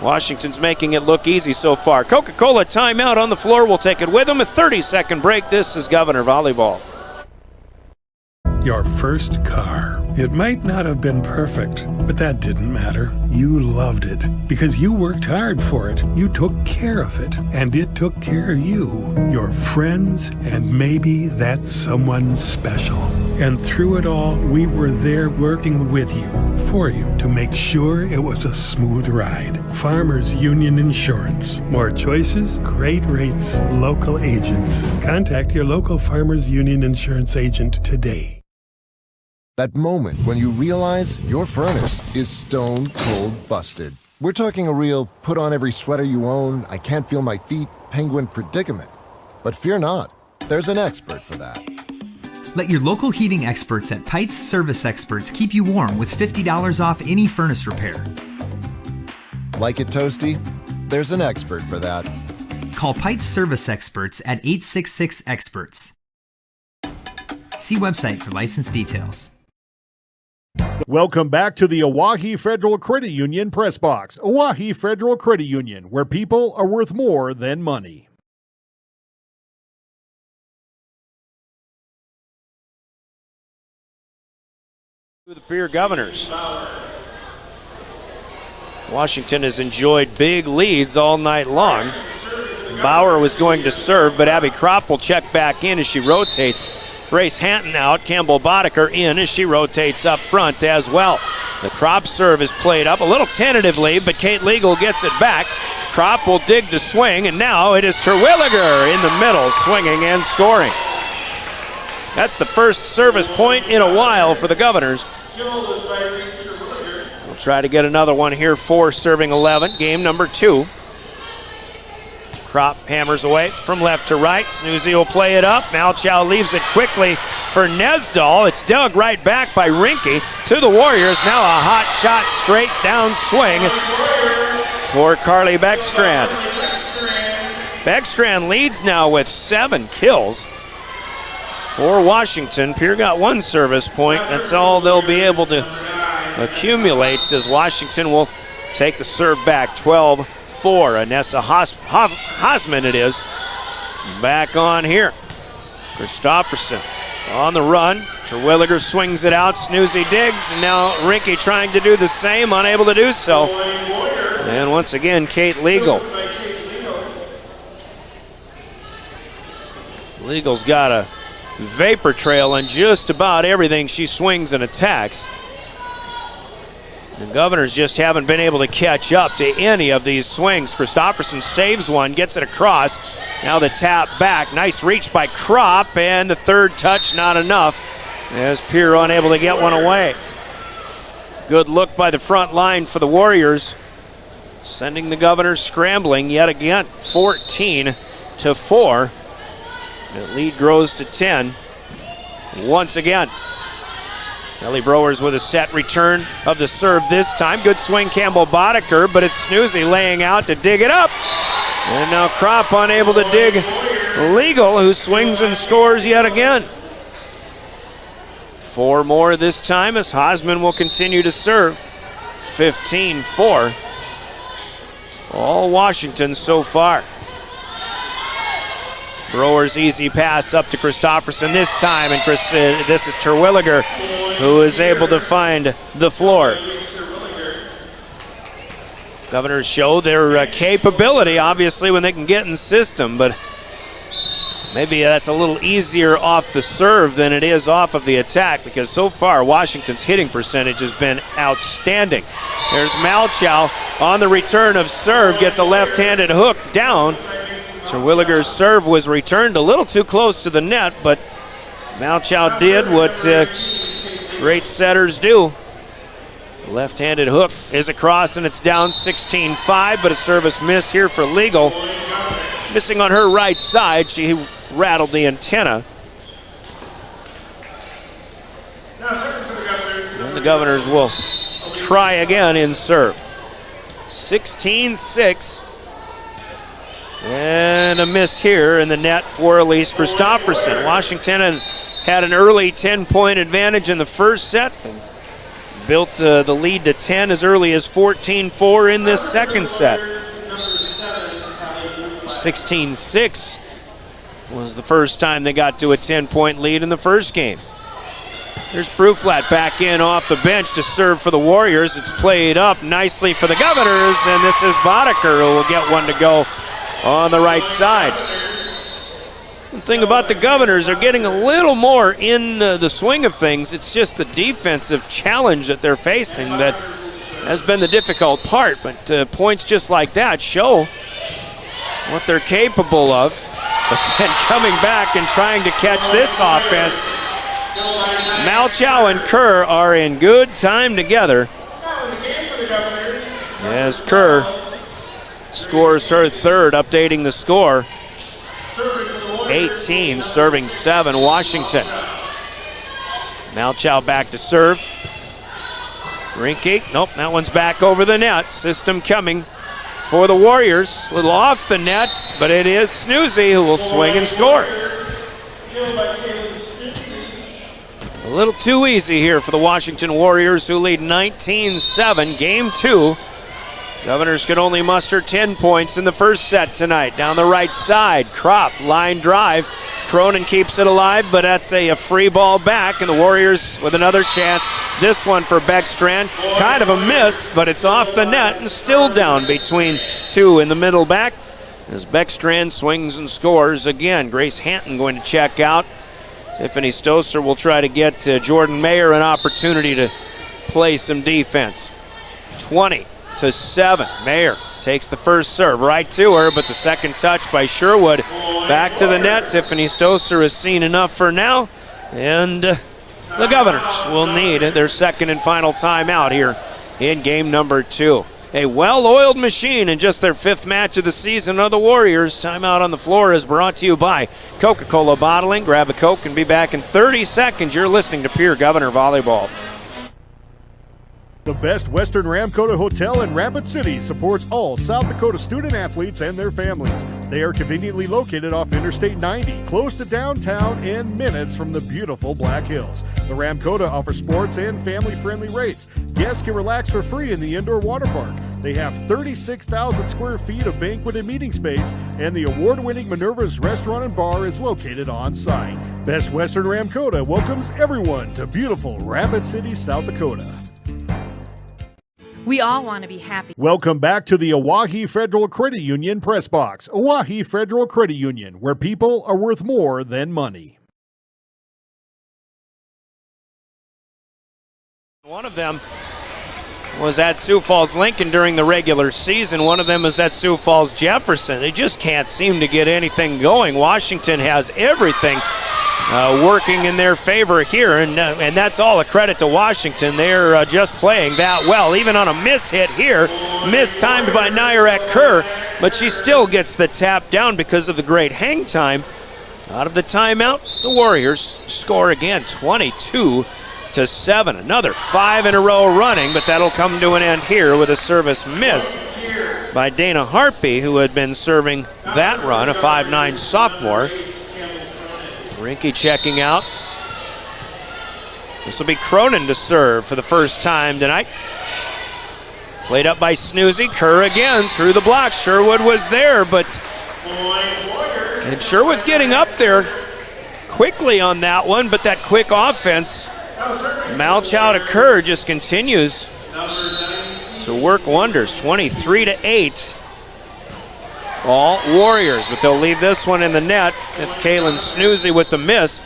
Washington's making it look easy so far. Coca-Cola timeout on the floor. We'll take it with them. A 30-second break. This is Governor Volleyball. Your first car. It might not have been perfect, but that didn't matter. You loved it because you worked hard for it. You took care of it, and it took care of you, your friends, and maybe that someone special. And through it all, we were there working with you, for you, to make sure it was a smooth ride. Farmers Union Insurance. More choices, great rates, local agents. Contact your local Farmers Union Insurance agent today. That moment when you realize your furnace is stone cold busted. We're talking a real put on every sweater you own, I can't feel my feet, penguin predicament. But fear not, there's an expert for that. Let your local heating experts at Pites Service Experts keep you warm with $50 off any furnace repair. Like it toasty? There's an expert for that. Call Pites Service Experts at 866-EXPERTS. See website for license details. Welcome back to the Oahe Federal Credit Union Press Box. Oahe Federal Credit Union, where people are worth more than money. The Pierre Governors. Washington has enjoyed big leads all night long. Bauer was going to serve, but Abby Kropp will check back in as she rotates. Grace Hatton out, Campbell Boddicker in as she rotates up front as well. The Kropp serve is played up a little tentatively, but Kate Legal gets it back. Kropp will dig the swing, and now it is Terwilliger in the middle, swinging and scoring. That's the first service point in a while for the Governors. We'll try to get another one here for serving 11, game number 2. Kropp hammers away from left to right. Snoozy will play it up. Malchow leaves it quickly for Nesdahl. It's dug right back by Rinke to the Warriors. Now a hot shot straight down swing for Carly Beckstrand. Beckstrand leads now with 7 kills for Washington. Pierre got 1 service point. That's all they'll be able to accumulate as Washington will take the serve back 12-4. Anessa Hosman it is. Back on here. Christofferson on the run. Terwilliger swings it out. Snoozy digs. And now Rinke trying to do the same, unable to do so. And once again, Kate Legal. Legal's got a vapor trail on just about everything she swings and attacks. The Governors just haven't been able to catch up to any of these swings. Christofferson saves one, gets it across. Now the tap back. Nice reach by Kropp, and the third touch not enough as Pierre unable to get one away. Good look by the front line for the Warriors, sending the Governors scrambling yet again. 14-4. The lead grows to 10 once again. Ellie Browers with a set return of the serve this time. Good swing, Campbell Boddicker, but it's Snoozy laying out to dig it up. And now Kropp unable to dig Legal, who swings and scores yet again. 4 more this time as Hosman will continue to serve. 15-4. All Washington so far. Browers easy pass up to Christofferson this time, and this is Terwilliger who is able to find the floor. Governors show their capability, obviously, when they can get in system, but maybe that's a little easier off the serve than it is off of the attack, because so far Washington's hitting percentage has been outstanding. There's Malchow on the return of serve, gets a left-handed hook down. Terwilliger's serve was returned a little too close to the net, but Malchow did what great setters do. Left-handed hook is across, and it's down 16-5, but a service miss here for Legal. Missing on her right side, she rattled the antenna. And the Governors will try again in serve. 16-6. And a miss here in the net for Elise Christofferson. Washington had an early 10-point advantage in the first set and built the lead to 10 as early as 14-4 in this second set. 16-6 was the first time they got to a 10-point lead in the first game. There's Bruflat back in off the bench to serve for the Warriors. It's played up nicely for the Governors, and this is Boddicker who will get one to go on the right side. The thing about the Governors, they're getting a little more in the swing of things. It's just the defensive challenge that they're facing that has been the difficult part. But points just like that show what they're capable of. But then coming back and trying to catch this offense, Malchow and Kerr are in good time together as Kerr scores her third, updating the score. 18, serving 7, Washington. Malchow back to serve. Rinke, nope, that one's back over the net. System coming for the Warriors. A little off the net, but it is Snoozy who will swing and score. A little too easy here for the Washington Warriors, who lead 19-7, game 2. Governors could only muster 10 points in the first set tonight. Down the right side, Kropp, line drive. Cronin keeps it alive, but that's a free ball back, and the Warriors with another chance. This one for Beckstrand, kind of a miss, but it's off the net and still down between 2 in the middle back as Beckstrand swings and scores again. Grace Hanton going to check out. Tiffany Stoser will try to get Jordan Mayer an opportunity to play some defense. 20-7. Mayer takes the first serve right to her, but the second touch by Sherwood back to the net. Tiffany Stoser has seen enough for now, and the Governors will need their second and final timeout here in game number 2. A well-oiled machine in just their 5th match of the season of the Warriors. Timeout on the floor is brought to you by Coca-Cola Bottling. Grab a Coke and be back in 30 seconds. You're listening to Pierre Governor Volleyball. The Best Western Ramkota Hotel in Rapid City supports all South Dakota student athletes and their families. They are conveniently located off Interstate 90, close to downtown and minutes from the beautiful Black Hills. The Ramkota offers sports and family-friendly rates. Guests can relax for free in the indoor water park. They have 36,000 square feet of banquet and meeting space, and the award-winning Minerva's Restaurant and Bar is located on site. Best Western Ramkota welcomes everyone to beautiful Rapid City, South Dakota. We all want to be happy. Welcome back to the Oahe Federal Credit Union Press Box. Oahe Federal Credit Union, where people are worth more than money. One of them was at Sioux Falls Lincoln during the regular season. One of them is at Sioux Falls Jefferson. They just can't seem to get anything going. Washington has everything working in their favor here, and that's all a credit to Washington. They're just playing that well. Even on a miss hit here, mistimed by Nyarek Kerr, but she still gets the tap down because of the great hang time. Out of the timeout, the Warriors score again, 22-7. Another 5 in a row running, but that'll come to an end here with a service miss by Dana Harpy, who had been serving that run, a 5'9" sophomore. Rinke checking out. This will be Cronin to serve for the first time tonight. Played up by Snoozy. Kerr again through the block. Sherwood was there, and Sherwood's getting up there quickly on that one, but that quick offense, Malchow to Kerr, just continues to work wonders. 23-8. All Warriors, but they'll leave this one in the net. It's Kaylin Snoozy with the miss.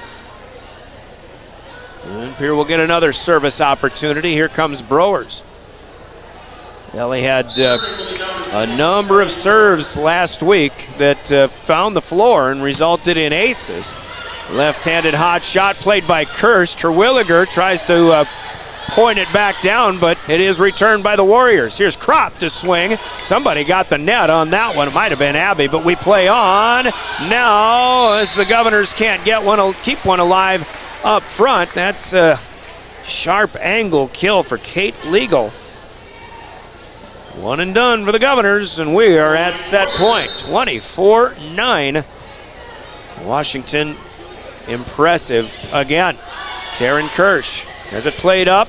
And Pierre will get another service opportunity. Here comes Browers. Ellie had a number of serves last week that found the floor and resulted in aces. Left-handed hot shot played by Kirsch. Terwilliger tries to point it back down, but it is returned by the Warriors. Here's Kropp to swing. Somebody got the net on that one. It might have been Abby, but we play on now as the Governors can't get one, keep one alive up front. That's a sharp angle kill for Kate Legal. One and done for the Governors, and we are at set point. 24-9. Washington impressive again. Taryn Kirsch has it played up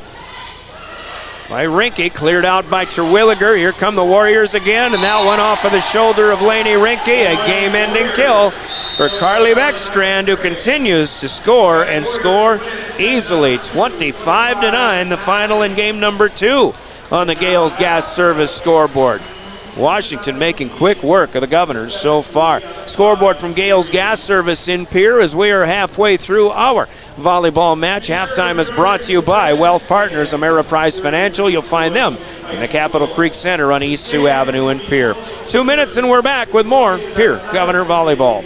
by Rinke, cleared out by Terwilliger. Here come the Warriors again, and that one off of the shoulder of Lainey Rinke. A game-ending kill for Carly Beckstrand, who continues to score and score easily. 25-9, the final in game number 2 on the Gales Gas Service scoreboard. Washington making quick work of the Governors so far. Scoreboard from Gales Gas Service in Pierre as we are halfway through our volleyball match. Halftime is brought to you by Wealth Partners, Ameriprise Financial. You'll find them in the Capitol Creek Center on East Sioux Avenue in Pierre. 2 minutes and we're back with more Pierre Governor Volleyball.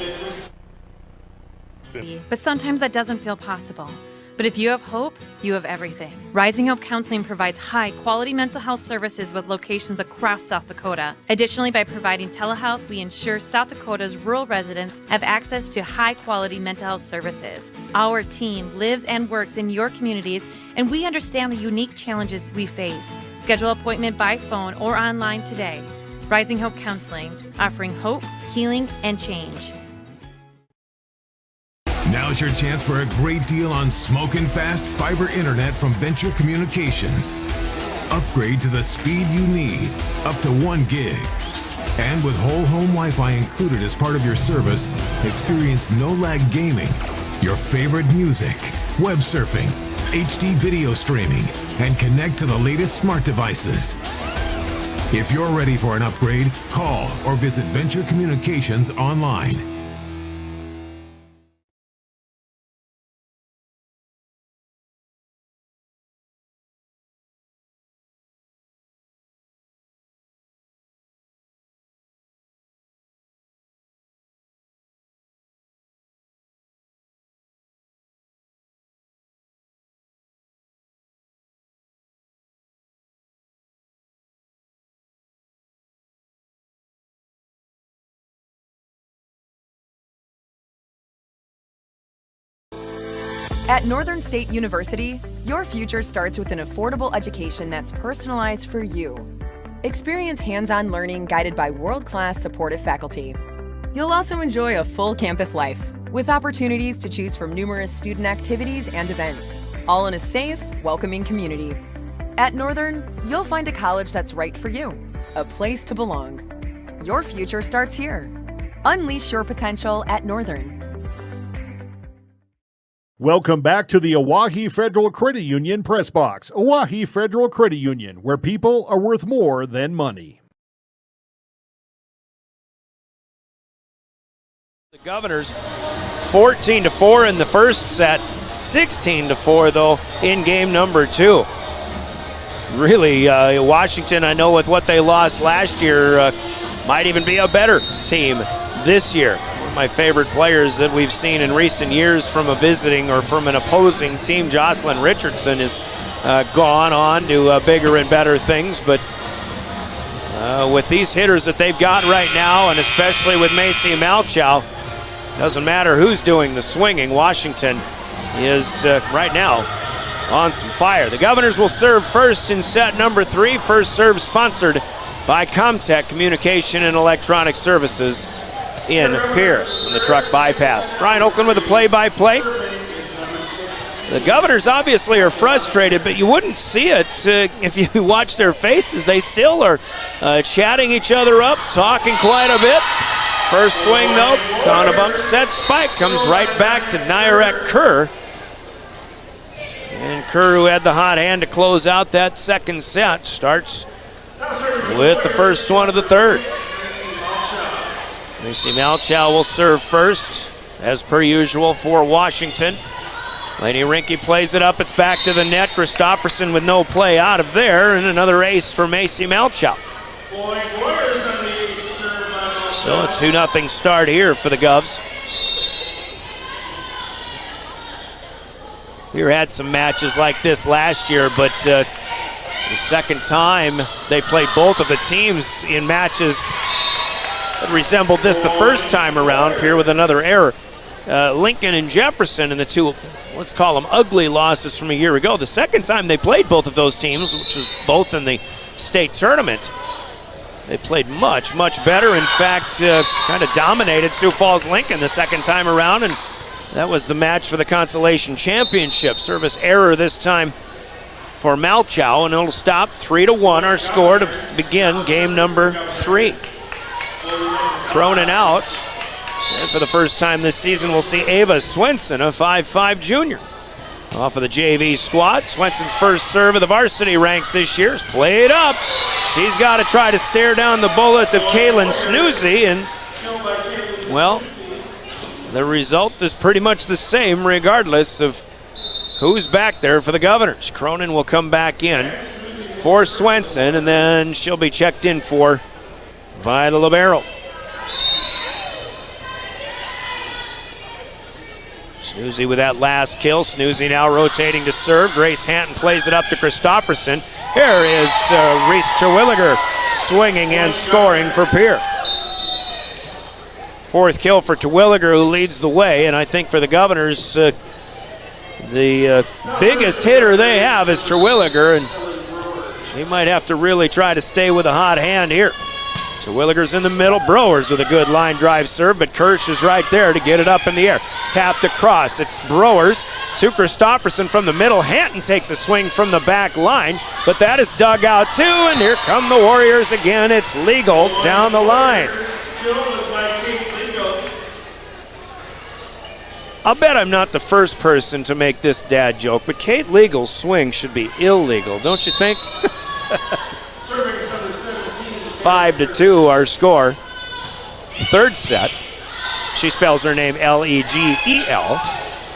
But sometimes that doesn't feel possible. But if you have hope, you have everything. Rising Hope Counseling provides high-quality mental health services with locations across South Dakota. Additionally, by providing telehealth, we ensure South Dakota's rural residents have access to high-quality mental health services. Our team lives and works in your communities, and we understand the unique challenges we face. Schedule an appointment by phone or online today. Rising Hope Counseling, offering hope, healing, and change. Now's your chance for a great deal on smoking fast fiber internet from Venture Communications. Upgrade to the speed you need, up to 1 gig. And with whole home Wi-Fi included as part of your service, experience no-lag gaming, your favorite music, web surfing, HD video streaming, and connect to the latest smart devices. If you're ready for an upgrade, call or visit Venture Communications online. At Northern State University, your future starts with an affordable education that's personalized for you. Experience hands-on learning guided by world-class supportive faculty. You'll also enjoy a full campus life with opportunities to choose from numerous student activities and events, all in a safe, welcoming community. At Northern, you'll find a college that's right for you, a place to belong. Your future starts here. Unleash your potential at Northern. Welcome back to the Oahe Federal Credit Union Press Box. Oahe Federal Credit Union, where people are worth more than money. The Governors 14-4 in the first set, 16-4 though in game number 2. really, Washington, I know with what they lost last year, might even be a better team this year. One of my favorite players that we've seen in recent years from a visiting or from an opposing team, Jocelyn Richardson, is gone on to bigger and better things. But with these hitters that they've got right now, and especially with Macy Malchow, doesn't matter who's doing the swinging. Washington is right now on some fire. The Governors will serve first in set number 3. First serve sponsored by Comtech Communication and Electronic Services in Pierre on the truck bypass. Brian Oakland with the play-by-play. The Governors obviously are frustrated, but you wouldn't see it if you watch their faces. They still are chatting each other up, talking quite a bit. First swing, though, on a bump set spike, comes right back to Nyrek Kerr. And Kerr, who had the hot hand to close out that second set, starts with the first one of the third. Macy Malchow will serve first, as per usual for Washington. Lady Rinke plays it up, it's back to the net. Christofferson with no play out of there, and another ace for Macy Malchow. So a 2-0 start here for the Govs. We had some matches like this last year, but the second time they played both of the teams in matches that resembled this the first time around, here with another error. Lincoln and Jefferson in the two, let's call them ugly losses from a year ago. The second time they played both of those teams, which was both in the state tournament, they played much, much better. In fact, kind of dominated Sioux Falls Lincoln the second time around, and that was the match for the consolation championship. Service error this time for Malchow, and it'll stop 3-1, our score to begin game number 3. Cronin out, and for the first time this season we'll see Ava Swenson, a 5'5 junior. Off of the JV squad. Swenson's first serve of the varsity ranks this year is played up. She's got to try to stare down the bullet of Kaylin Snoozy, and, well, the result is pretty much the same regardless of who's back there for the Governors. Cronin will come back in for Swenson, and then she'll be checked in for by the libero. Snoozy with that last kill. Snoozy now rotating to serve. Grace Hanton plays it up to Christofferson. Here is Reese Terwilliger swinging and scoring for Pierre. Fourth kill for Terwilliger, who leads the way, and I think for the Governors, the biggest hitter they have is Terwilliger, and she might have to really try to stay with a hot hand here. Terwilliger's in the middle. Browers with a good line drive serve, but Kirsch is right there to get it up in the air. Tapped across. It's Browers to Christofferson from the middle. Hanton takes a swing from the back line, but that is dug out too, and here come the Warriors again. It's legal down the line. I'll bet I'm not the first person to make this dad joke, but Kate Legal's swing should be illegal, don't you think? 5-2 our score. Third set. She spells her name Legel.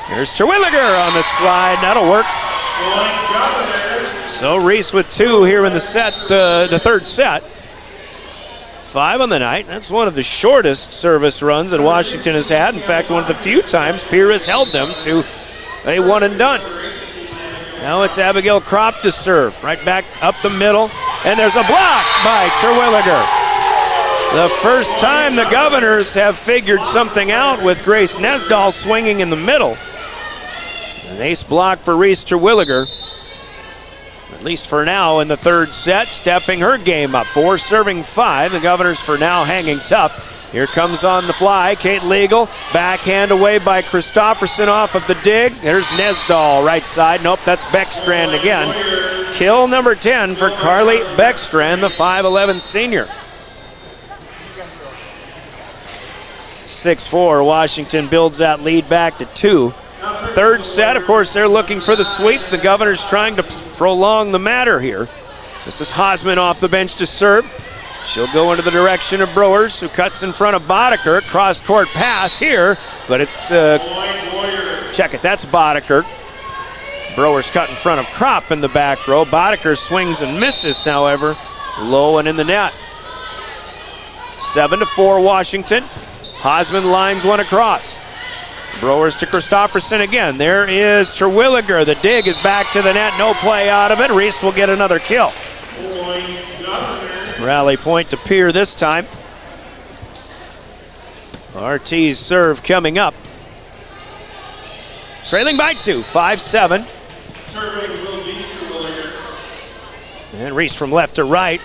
Here's Terwilliger on the slide. That'll work. So Reese with 2 here in the set, the third set. 5 on the night. That's one of the shortest service runs that Washington has had. In fact, one of the few times Pierre has held them to a one and done. Now it's Abigail Kropp to serve. Right back up the middle. And there's a block by Terwilliger. The first time the Governors have figured something out with Grace Nesdahl swinging in the middle. An ace block for Reese Terwilliger. At least for now in the third set, stepping her game up. 4 serving 5. The Governors for now hanging tough. Here comes on the fly, Kate Legal. Backhand away by Christofferson off of the dig. There's Nesdahl, right side. Nope, that's Beckstrand again. Kill number 10 for Carly Beckstrand, the 5'11 senior. 6-4, Washington builds that lead back to 2. Third set, of course, they're looking for the sweep. The Governors trying to prolong the matter here. This is Hosman off the bench to serve. She'll go into the direction of Brewers, who cuts in front of Boddicker. Cross-court pass here, but it's, check it, that's Boddicker. Brewers cut in front of Kropp in the back row. Boddicker swings and misses, however, low and in the net. 7-4 Washington. Hosman lines one across. Brewers to Christofferson again. There is Terwilliger. The dig is back to the net. No play out of it. Reese will get another kill. Rally point to Pierre this time. RT's serve coming up. Trailing by 2, 5-7. And Reese from left to right.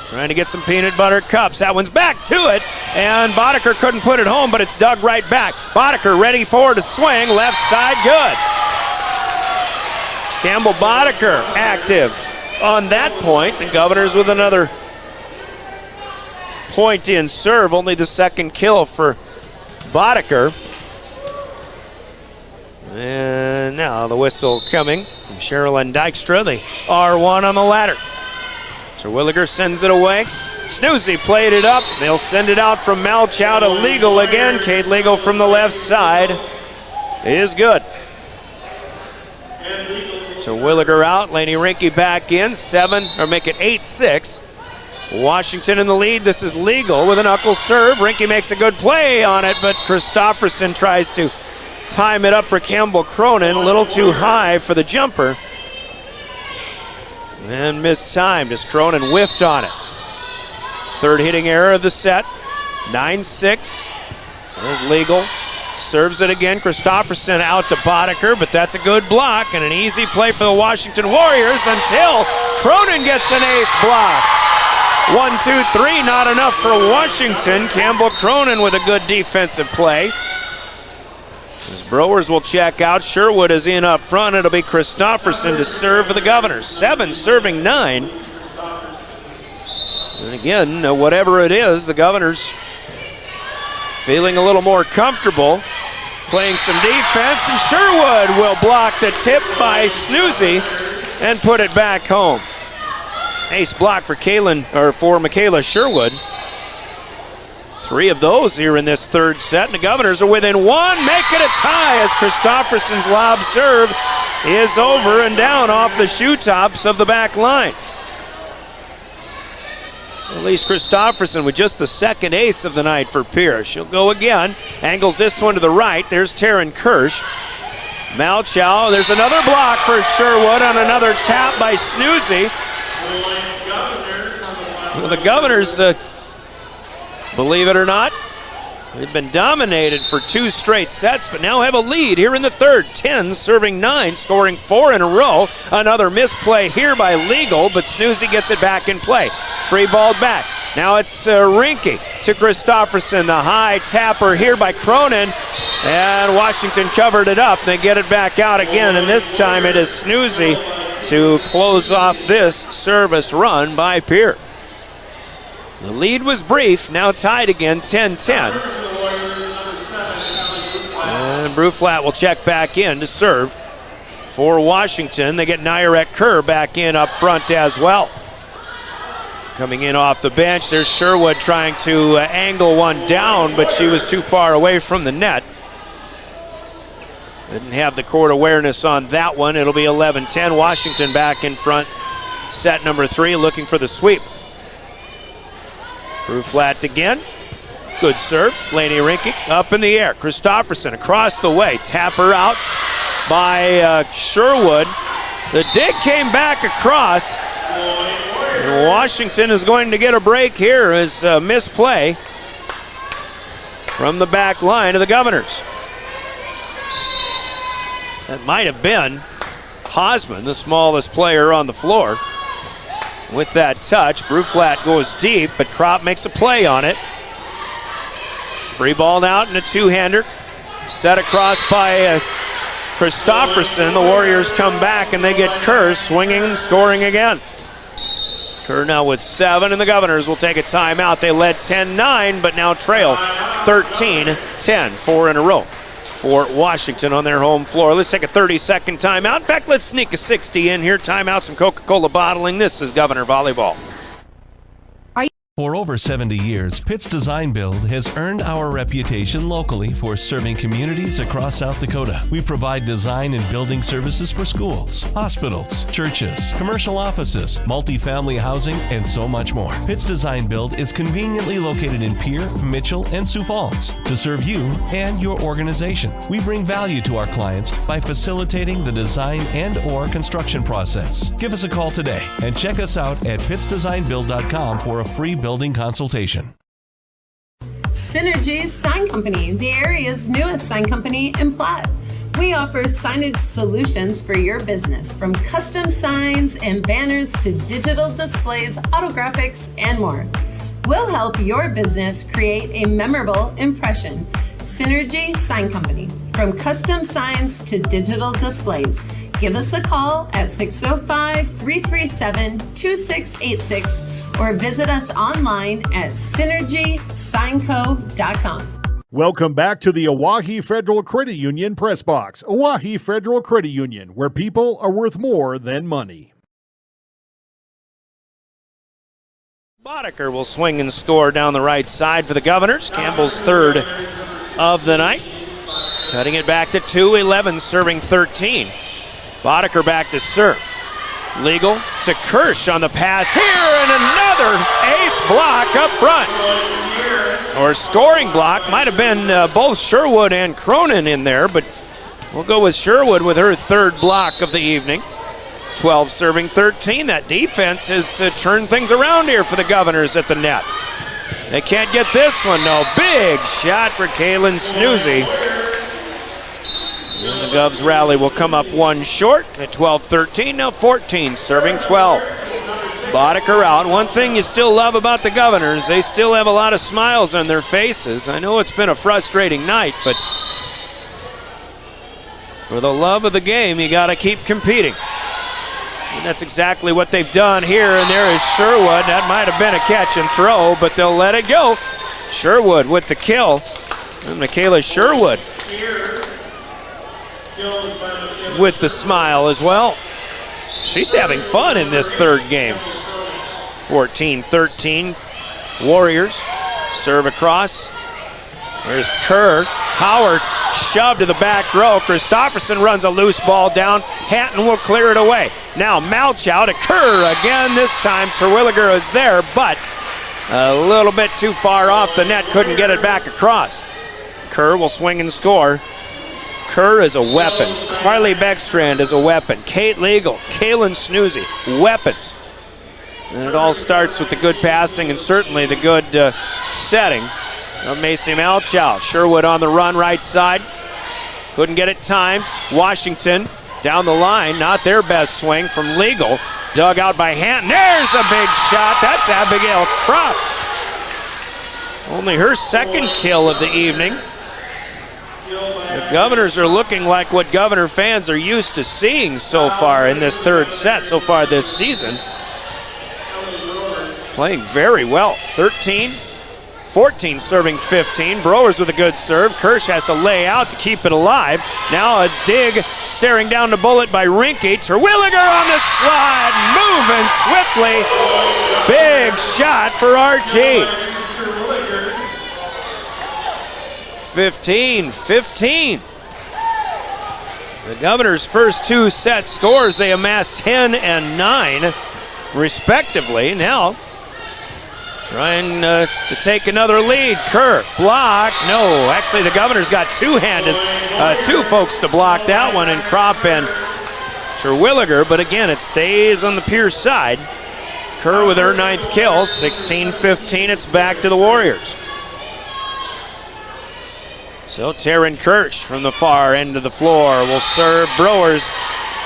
Trying to get some peanut butter cups. That one's back to it. And Boddicker couldn't put it home, but it's dug right back. Boddicker ready for to swing. Left side, good. Campbell Boddicker active on that point. The Governors with another point in serve. Only the second kill for Boddicker. And now the whistle coming from Sherilyn Dykstra, the R1 on the ladder. Terwilliger sends it away. Snoozy played it up. They'll send it out from Malchow to Legal again. Kate Legal from the left side is good. Terwilliger out. Laney Rinke back in. Make it 8-6. Washington in the lead. This is Legal with a knuckle serve. Rinke makes a good play on it, but Christofferson tries to time it up for Campbell Cronin. A little too high for the jumper. And mistimed as Cronin whiffed on it. Third hitting error of the set. 9-6. There's Legal. Serves it again. Christofferson out to Boddicker, but that's a good block and an easy play for the Washington Warriors until Cronin gets an ace block. 1, 2, 3, not enough for Washington. Campbell Cronin with a good defensive play. As Brewers will check out, Sherwood is in up front. It'll be Christofferson to serve for the Governors. 7 serving 9. And again, whatever it is, the Governors feeling a little more comfortable, playing some defense, and Sherwood will block the tip by Snoozy and put it back home. Ace block for Michaela Sherwood. 3 of those here in this third set, and the Governors are within 1. Make it a tie as Christofferson's lob serve is over and down off the shoe tops of the back line. At least Christofferson with just the second ace of the night for Pierce. She'll go again, angles this one to the right. There's Taryn Kirsch. Malchow, there's another block for Sherwood on another tap by Snoozy. Well, the Governors, believe it or not, they've been dominated for 2 straight sets, but now have a lead here in the third. 10 serving 9, scoring 4 in a row. Another misplay here by Legal, but Snoozy gets it back in play. Free ball back. Now it's Rinke to Christofferson. The high tapper here by Cronin, and Washington covered it up. They get it back out again, and this time it is Snoozy to close off this service run by Pierre. The lead was brief, now tied again, 10-10. And Bruflat will check back in to serve for Washington. They get Nyrek Kerr back in up front as well. Coming in off the bench, there's Sherwood trying to angle one down, but she was too far away from the net. Didn't have the court awareness on that one. It'll be 11-10. Washington back in front. Set number 3, looking for the sweep. Bruflat again. Good serve. Laney Rinke up in the air. Christofferson across the way. Tapper out by Sherwood. The dig came back across. And Washington is going to get a break here as a misplay from the back line of the Governors. That might have been Hosman, the smallest player on the floor. With that touch, Bruflat goes deep, but Kropp makes a play on it. Free ball out in a two-hander. Set across by Christofferson. The Warriors come back and they get Kerr swinging and scoring again. Kerr now with 7, and the Governors will take a timeout. They led 10-9, but now trail 13-10, 4 in a row for Washington on their home floor. Let's take a 30-second timeout. In fact, let's sneak a 60 in here. Timeout, some Coca-Cola bottling. This is Governor Volleyball. For over 70 years, Pitt's Design Build has earned our reputation locally for serving communities across South Dakota. We provide design and building services for schools, hospitals, churches, commercial offices, multifamily housing, and so much more. Pitt's Design Build is conveniently located in Pierre, Mitchell, and Sioux Falls to serve you and your organization. We bring value to our clients by facilitating the design and/or construction process. Give us a call today and check us out at pittsdesignbuild.com for a free building consultation. Synergy Sign Company, the area's newest sign company in Platte. We offer signage solutions for your business, from custom signs and banners to digital displays, autographics, and more. We'll help your business create a memorable impression. Synergy Sign Company, from custom signs to digital displays. Give us a call at 605-337-2686 or visit us online at synergysignco.com. Welcome back to the Oahe Federal Credit Union Press Box. Oahe Federal Credit Union, where people are worth more than money. Boddicker will swing and score down the right side for the Governors. Campbell's third of the night. Cutting it back to 2-11, serving 13. Boddicker back to serve. Legal to Kirsch on the pass here, and another ace block up front. Or scoring block. Might have been both Sherwood and Cronin in there, but we'll go with Sherwood with her third block of the evening. 12 serving 13. That defense has turned things around here for the Governors at the net. They can't get this one, no. Big shot for Kaylin Snoozy. And the Govs rally will come up one short at 12-13, now 14, serving 12. Boddicker out. One thing you still love about the Governors, they still have a lot of smiles on their faces. I know it's been a frustrating night, but for the love of the game, you got to keep competing. And that's exactly what they've done here, and there is Sherwood. That might have been a catch and throw, but they'll let it go. Sherwood with the kill, and Michaela Sherwood with the smile as well. She's having fun in this third game. 14-13, Warriors serve across. There's Kerr. Howard shoved to the back row. Christofferson runs a loose ball down. Hatton will clear it away. Now Malchow to Kerr again. This time Terwilliger is there, but a little bit too far off the net. Couldn't get it back across. Kerr will swing and score. Kerr is a weapon. Carly Beckstrand is a weapon. Kate Legal, Kaylin Snoozy, weapons. And it all starts with the good passing and certainly the good setting of Macy Malchow. Sherwood on the run right side. Couldn't get it timed. Washington down the line. Not their best swing from Legal. Dug out by Hanton. There's a big shot. That's Abigail Kropp. Only her second kill of the evening. The Governors are looking like what Governor fans are used to seeing so far in this third set, so far this season. Playing very well. 13-14 serving 15. Browers with a good serve. Kirsch has to lay out to keep it alive. Now a dig staring down the bullet by Rinke. Terwilliger on the slide, moving swiftly. Big shot for RT. 15-15. The Governors' first two set scores, they amassed 10 and 9 respectively. Now trying to take another lead. Kerr, block. No, actually the Governors got two folks to block that one, and Kropp and Terwilliger, but again it stays on the Pierce side. Kerr with her 9th kill. 16-15, it's back to the Warriors. So Taryn Kirsch from the far end of the floor will serve. Browers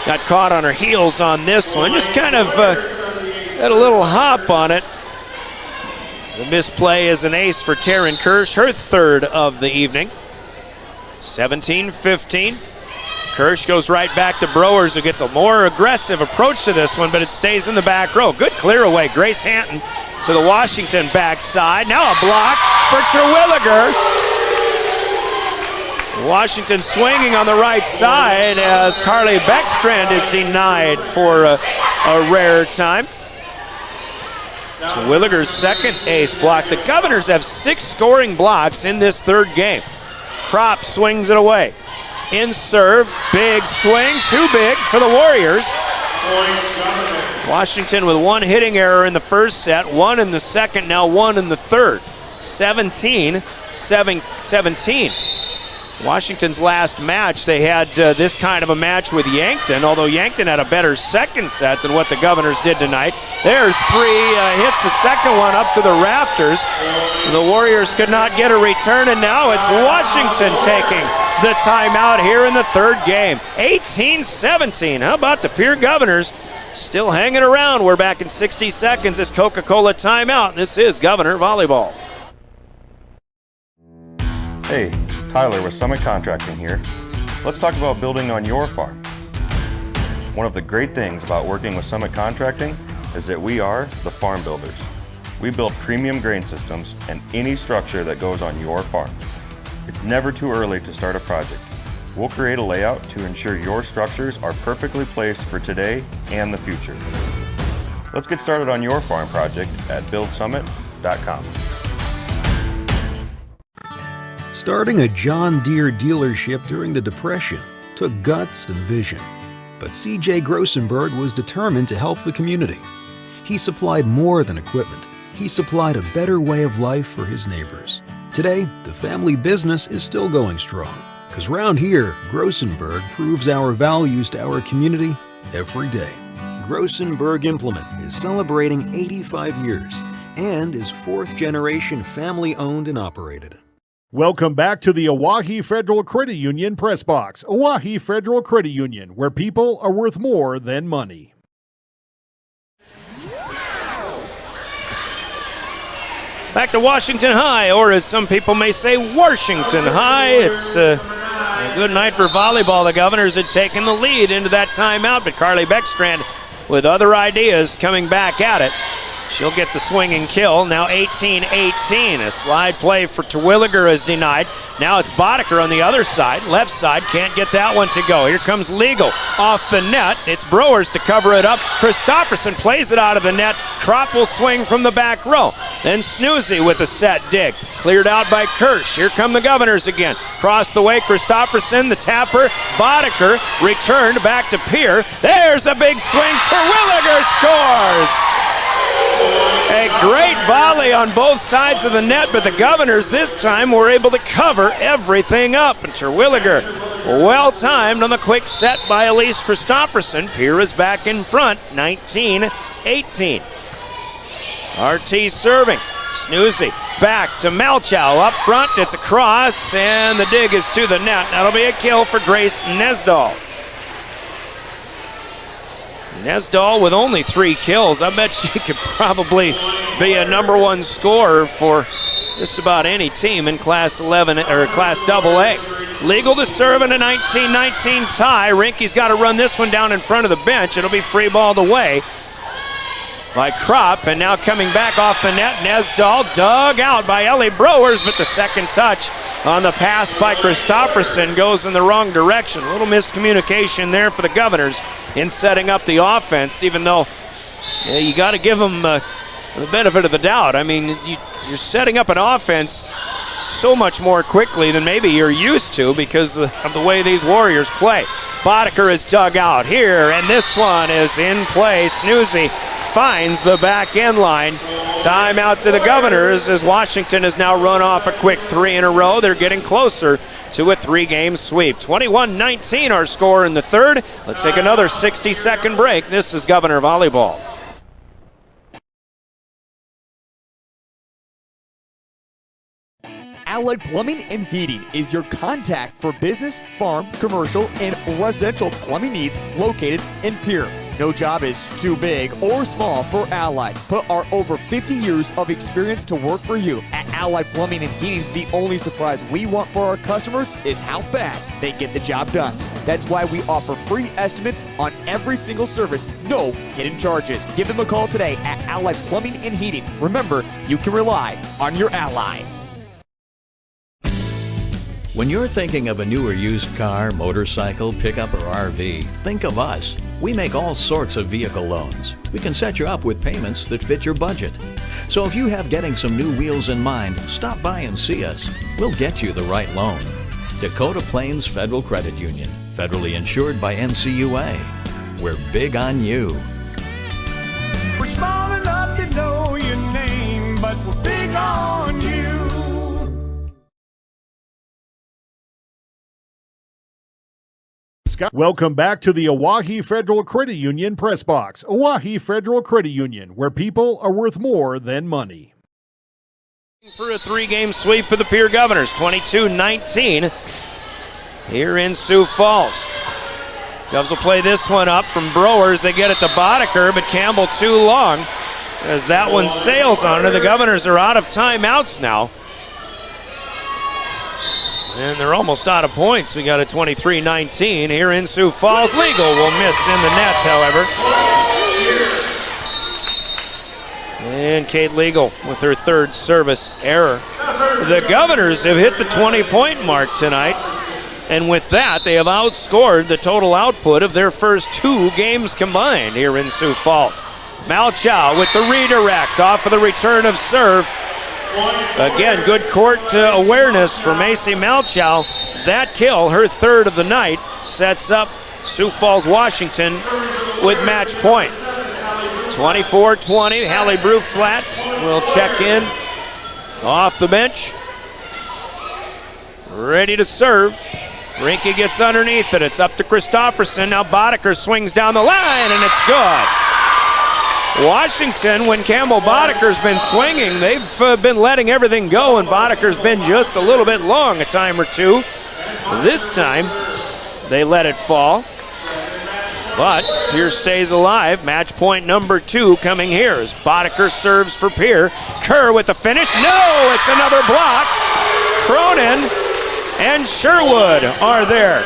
got caught on her heels on this one. Just kind of had a little hop on it. The misplay is an ace for Taryn Kirsch, her third of the evening. 17-15. Kirsch goes right back to Browers, who gets a more aggressive approach to this one, but it stays in the back row. Good clear away. Grace Hanton to the Washington backside. Now a block for Terwilliger. Washington swinging on the right side as Carly Beckstrand is denied for a rare time. Terwilliger's second ace block. The Governors have 6 scoring blocks in this third game. Kropp swings it away. In serve, big swing, too big for the Warriors. Washington with 1 hitting error in the first set, 1 in the second, now 1 in the third. 17-17. Washington's last match, they had this kind of a match with Yankton, although Yankton had a better second set than what the Governors did tonight. There's 3, hits the second one up to the rafters. The Warriors could not get a return, and now it's Washington taking the timeout here in the third game. 18-17. How about the Pierre Governors still hanging around? We're back in 60 seconds. This Coca-Cola timeout. This is Governor Volleyball. Hey, Tyler with Summit Contracting here. Let's talk about building on your farm. One of the great things about working with Summit Contracting is that we are the farm builders. We build premium grain systems and any structure that goes on your farm. It's never too early to start a project. We'll create a layout to ensure your structures are perfectly placed for today and the future. Let's get started on your farm project at buildsummit.com. Starting a John Deere dealership during the Depression took guts and vision. But C.J. Grossenberg was determined to help the community. He supplied more than equipment. He supplied a better way of life for his neighbors. Today, the family business is still going strong. Because round here, Grossenberg proves our values to our community every day. Grossenberg Implement is celebrating 85 years and is 4th generation family owned and operated. Welcome back to the Oahe Federal Credit Union Press Box. Oahe Federal Credit Union, where people are worth more than money. Back to Washington High, or as some people may say, Washington High. It's a good night for volleyball. The Governors had taken the lead into that timeout, but Carly Beckstrand with other ideas coming back at it. She'll get the swinging kill. Now 18-18. A slide play for Terwilliger is denied. Now it's Boddicker on the other side. Left side can't get that one to go. Here comes Legal off the net. It's Brewers to cover it up. Christofferson plays it out of the net. Kropp will swing from the back row. Then Snoozy with a set dig. Cleared out by Kirsch. Here come the Governors again. Cross the way, Christofferson, the tapper. Boddicker returned back to Pierre. There's a big swing. Terwilliger scores! A great volley on both sides of the net, but the Governors this time were able to cover everything up. And Terwilliger, well timed on the quick set by Elise Christofferson. Pierre is back in front, 19-18. RT serving. Snoozy back to Malchow up front. It's a cross, and the dig is to the net. That'll be a kill for Grace Nesdahl. Nesdahl with only 3 kills. I bet she could probably be a #1 scorer for just about any team in Class 11 or Class AA. Legal to serve in a 19-19 tie. Rinke's got to run this one down in front of the bench. It'll be free balled away by Kropp, and now coming back off the net, Nesdahl dug out by Ellie Brewers, but the second touch on the pass by Christofferson goes in the wrong direction. A little miscommunication there for the Governors in setting up the offense, even though you got to give them the benefit of the doubt. I mean, you're setting up an offense so much more quickly than maybe you're used to because of the way these Warriors play. Boddicker is dug out here, and this one is in play. Snoozy finds the back end line. Timeout to the Governors as Washington has now run off a quick 3 in a row. They're getting closer to a 3-game sweep. 21-19 our score in the third. Let's take another 60-second break. This is Governor Volleyball. Allied Plumbing and Heating is your contact for business, farm, commercial, and residential plumbing needs located in Pierre. No job is too big or small for Allied. Put our over 50 years of experience to work for you. At Allied Plumbing and Heating, the only surprise we want for our customers is how fast they get the job done. That's why we offer free estimates on every single service, no hidden charges. Give them a call today at Allied Plumbing and Heating. Remember, you can rely on your allies. When you're thinking of a new or used car, motorcycle, pickup, or RV, think of us. We make all sorts of vehicle loans. We can set you up with payments that fit your budget. So if you have getting some new wheels in mind, stop by and see us. We'll get you the right loan. Dakota Plains Federal Credit Union, federally insured by NCUA. We're big on you. We're small enough to know your name, but we're big on you. Welcome back to the Oahe Federal Credit Union Press Box. Oahe Federal Credit Union, where people are worth more than money. For a three-game sweep of the Pierre Governors, 22-19 here in Sioux Falls. Govs will play this one up from Brewers. They get it to Boddicker, but Campbell too long as that one sails on her. The Governors are out of timeouts now. And they're almost out of points. We got a 23-19 here in Sioux Falls. Legal will miss in the net, however. And Kate Legal with her third service error. The Governors have hit the 20-point mark tonight. And with that, they have outscored the total output of their first two games combined here in Sioux Falls. Malchow with the redirect off of the return of serve. Again, good court awareness for Macy Malchow. That kill, her third of the night, sets up Sioux Falls, Washington with match point. 24-20, Hallie Bruflat will check in off the bench. Ready to serve. Rinke gets underneath it. It's up to Christofferson. Now Boddicker swings down the line, and it's good. Washington, when Campbell Boddicker's been swinging, they've been letting everything go, and Boddicker's been just a little bit long a time or two. This time, they let it fall. But Pierre stays alive. Match point number 2 coming here as Boddicker serves for Pierre. Kerr with the finish. No, it's another block. Cronin and Sherwood are there.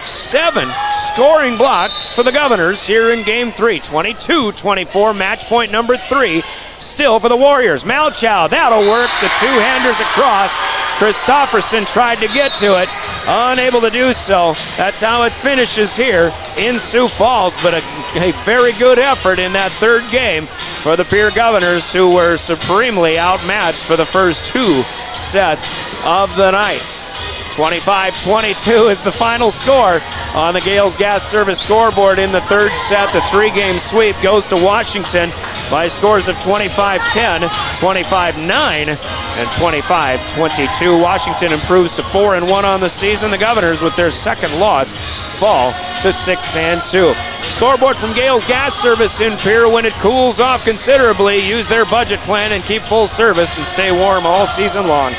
7 scoring blocks for the Governors here in Game 3. 22-24, match point number 3 still for the Warriors. Malchow, that'll work. The two-handers across. Christofferson tried to get to it, unable to do so. That's how it finishes here in Sioux Falls, but a very good effort in that third game for the Pierre Governors, who were supremely outmatched for the first 2 sets of the night. 25-22 is the final score on the Gales Gas Service scoreboard in the third set. The 3-game sweep goes to Washington by scores of 25-10, 25-9, and 25-22. Washington improves to 4-1 on the season. The Governors, with their second loss, fall to 6-2. Scoreboard from Gales Gas Service in Pierre. When it cools off considerably, use their budget plan and keep full service and stay warm all season long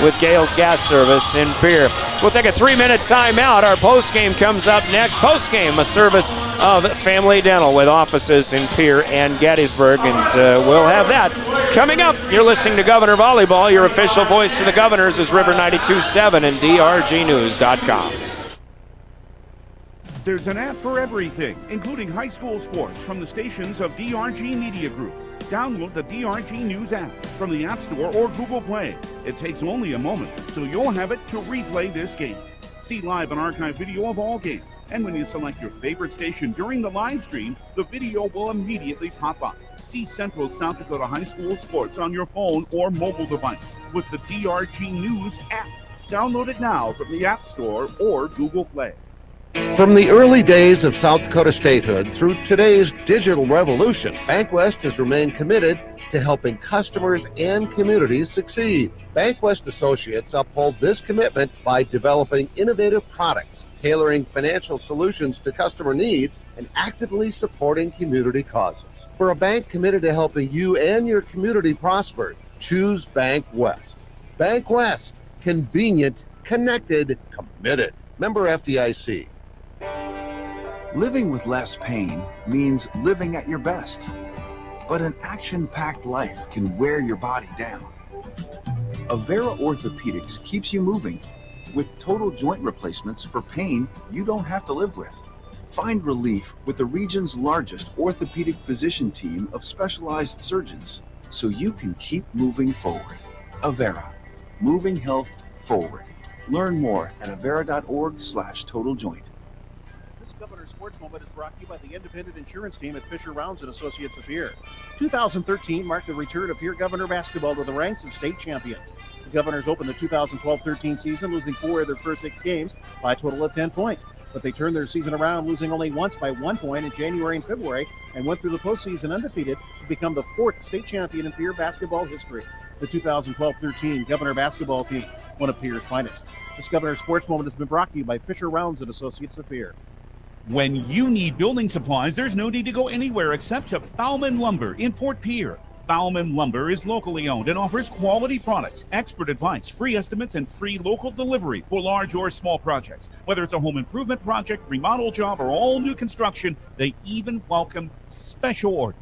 with Gales Gas Service in Pierre. We'll take a 3-minute timeout. Our postgame comes up next. Postgame, a service of Family Dental with offices in Pierre and Gettysburg, and we'll have that coming up. You're listening to Governor Volleyball. Your official voice of the Governors is River 92.7 and drgnews.com. There's an app for everything, including high school sports from the stations of DRG Media Group. Download the DRG News app from the App Store or Google Play. It takes only a moment, so you'll have it to replay this game. See live and archive video of all games. And when you select your favorite station during the live stream, the video will immediately pop up. See Central South Dakota High School sports on your phone or mobile device with the DRG News app. Download it now from the App Store or Google Play. From the early days of South Dakota statehood through today's digital revolution, BankWest has remained committed to helping customers and communities succeed. BankWest Associates uphold this commitment by developing innovative products, tailoring financial solutions to customer needs, and actively supporting community causes. For a bank committed to helping you and your community prosper, choose BankWest. BankWest, convenient, connected, committed. Member FDIC. Living with less pain means living at your best. But an action-packed life can wear your body down. Avera Orthopedics keeps you moving with total joint replacements for pain you don't have to live with. Find relief with the region's largest orthopedic physician team of specialized surgeons so you can keep moving forward. Avera, moving health forward. Learn more at avera.org/totaljoint. This Governor Sports Moment is brought to you by the independent insurance team at Fisher Rounds and Associates of Pierre. 2013 marked the return of Pierre Governor basketball to the ranks of state champions. The Governors opened the 2012-13 season losing 4 of their first 6 games by a total of 10 points. But they turned their season around, losing only once by 1 point in January and February, and went through the postseason undefeated to become the 4th state champion in Pierre basketball history. The 2012-13 Governor basketball team, one of Pierre's finest. This Governor Sports Moment has been brought to you by Fisher Rounds and Associates of Pierre. When you need building supplies, there's no need to go anywhere except to Bauman Lumber in Fort Pierre. Bauman Lumber is locally owned and offers quality products, expert advice, free estimates, and free local delivery for large or small projects. Whether it's a home improvement project, remodel job, or all new construction, they even welcome special orders.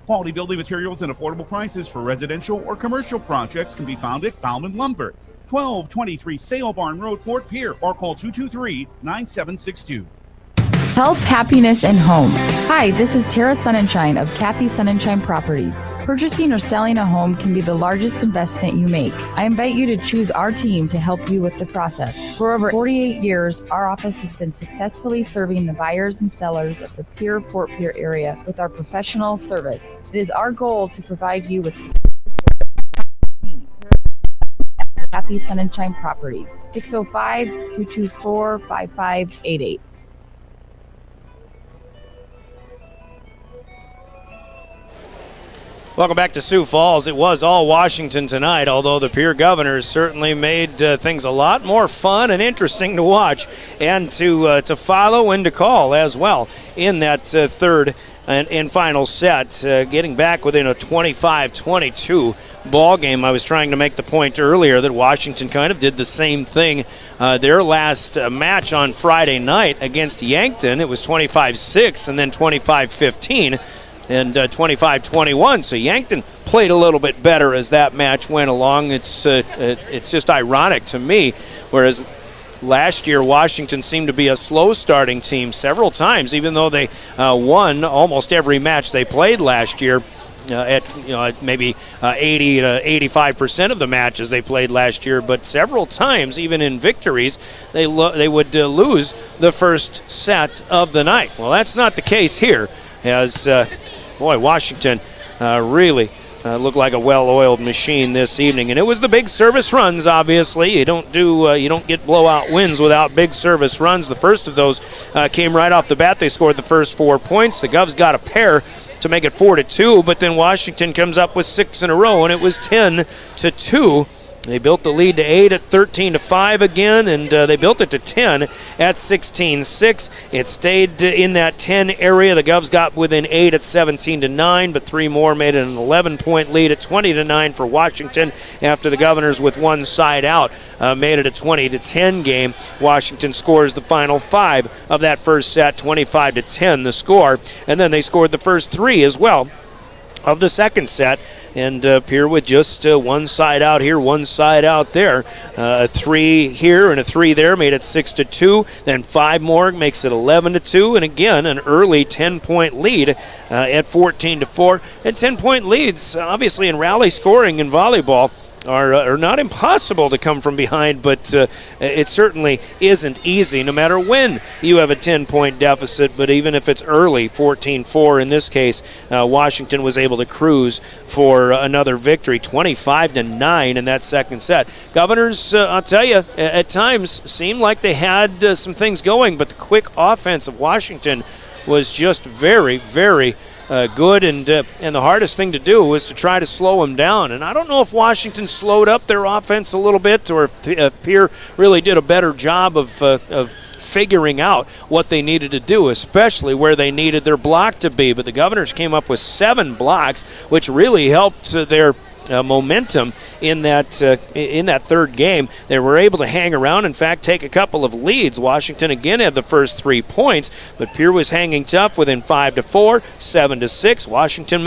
Quality building materials and affordable prices for residential or commercial projects can be found at Bauman Lumber, 1223 Sale Barn Road, Fort Pierre, or call 223-9762. Health, happiness, and home. Hi, this is Tara Sunshine of Kathy Sunshine Properties. Purchasing or selling a home can be the largest investment you make. I invite you to choose our team to help you with the process. For over 48 years, our office has been successfully serving the buyers and sellers of the Fort Pierre area with our professional service. It is our goal to provide you with Kathy Sunshine Properties, 605-224-5588. Welcome back to Sioux Falls. It was all Washington tonight, although the Pierre Governors certainly made things a lot more fun and interesting to watch and to follow and to call as well in that third and final set, getting back within a 25-22 ball game. I was trying to make the point earlier that Washington kind of did the same thing their last match on Friday night against Yankton. It was 25-6 and then 25-15. And 25-21, so Yankton played a little bit better as that match went along. It's just ironic to me, whereas last year Washington seemed to be a slow starting team several times, even though they won almost every match they played last year. At maybe 80 to 85% of the matches they played last year, but several times, even in victories, they would lose the first set of the night. Well, that's not the case here, as Washington really looked like a well-oiled machine this evening, and it was the big service runs. Obviously, you don't get blowout wins without big service runs. The first of those came right off the bat. They scored the first 4 points. The Govs got a pair to make it 4-2, but then Washington comes up with 6 in a row, and it was 10-2. They built the lead to 8 at 13-5 again, and they built it to 10 at 16-6. It stayed in that 10 area. The Govs got within 8 at 17-9, but 3 more made it an 11-point lead at 20-9 for Washington after the Governors with one side out made it a 20-10 game. Washington scores the final 5 of that first set, 25-10 the score, and then they scored the first 3 as well of the second set, and Pierre with just one side out here, one side out there. A 3 here and a 3 there made it 6-2. Then 5 more makes it 11-2, and again an early 10-point lead at 14-4. And 10-point leads, obviously in rally scoring in volleyball, are not impossible to come from behind, but it certainly isn't easy no matter when you have a 10-point deficit. But even if it's early, 14-4 in this case, Washington was able to cruise for another victory, 25-9 in that second set. Governors, I'll tell you, at times seemed like they had some things going, but the quick offense of Washington was just very, very good, and the hardest thing to do was to try to slow them down. And I don't know if Washington slowed up their offense a little bit, or if Pierre really did a better job of figuring out what they needed to do, especially where they needed their block to be. But the Governors came up with 7 blocks, which really helped their momentum in that third game. They were able to hang around, in fact, take a couple of leads. Washington again had the first 3 points, but Pierre was hanging tough within 5-4, 7-6. Washington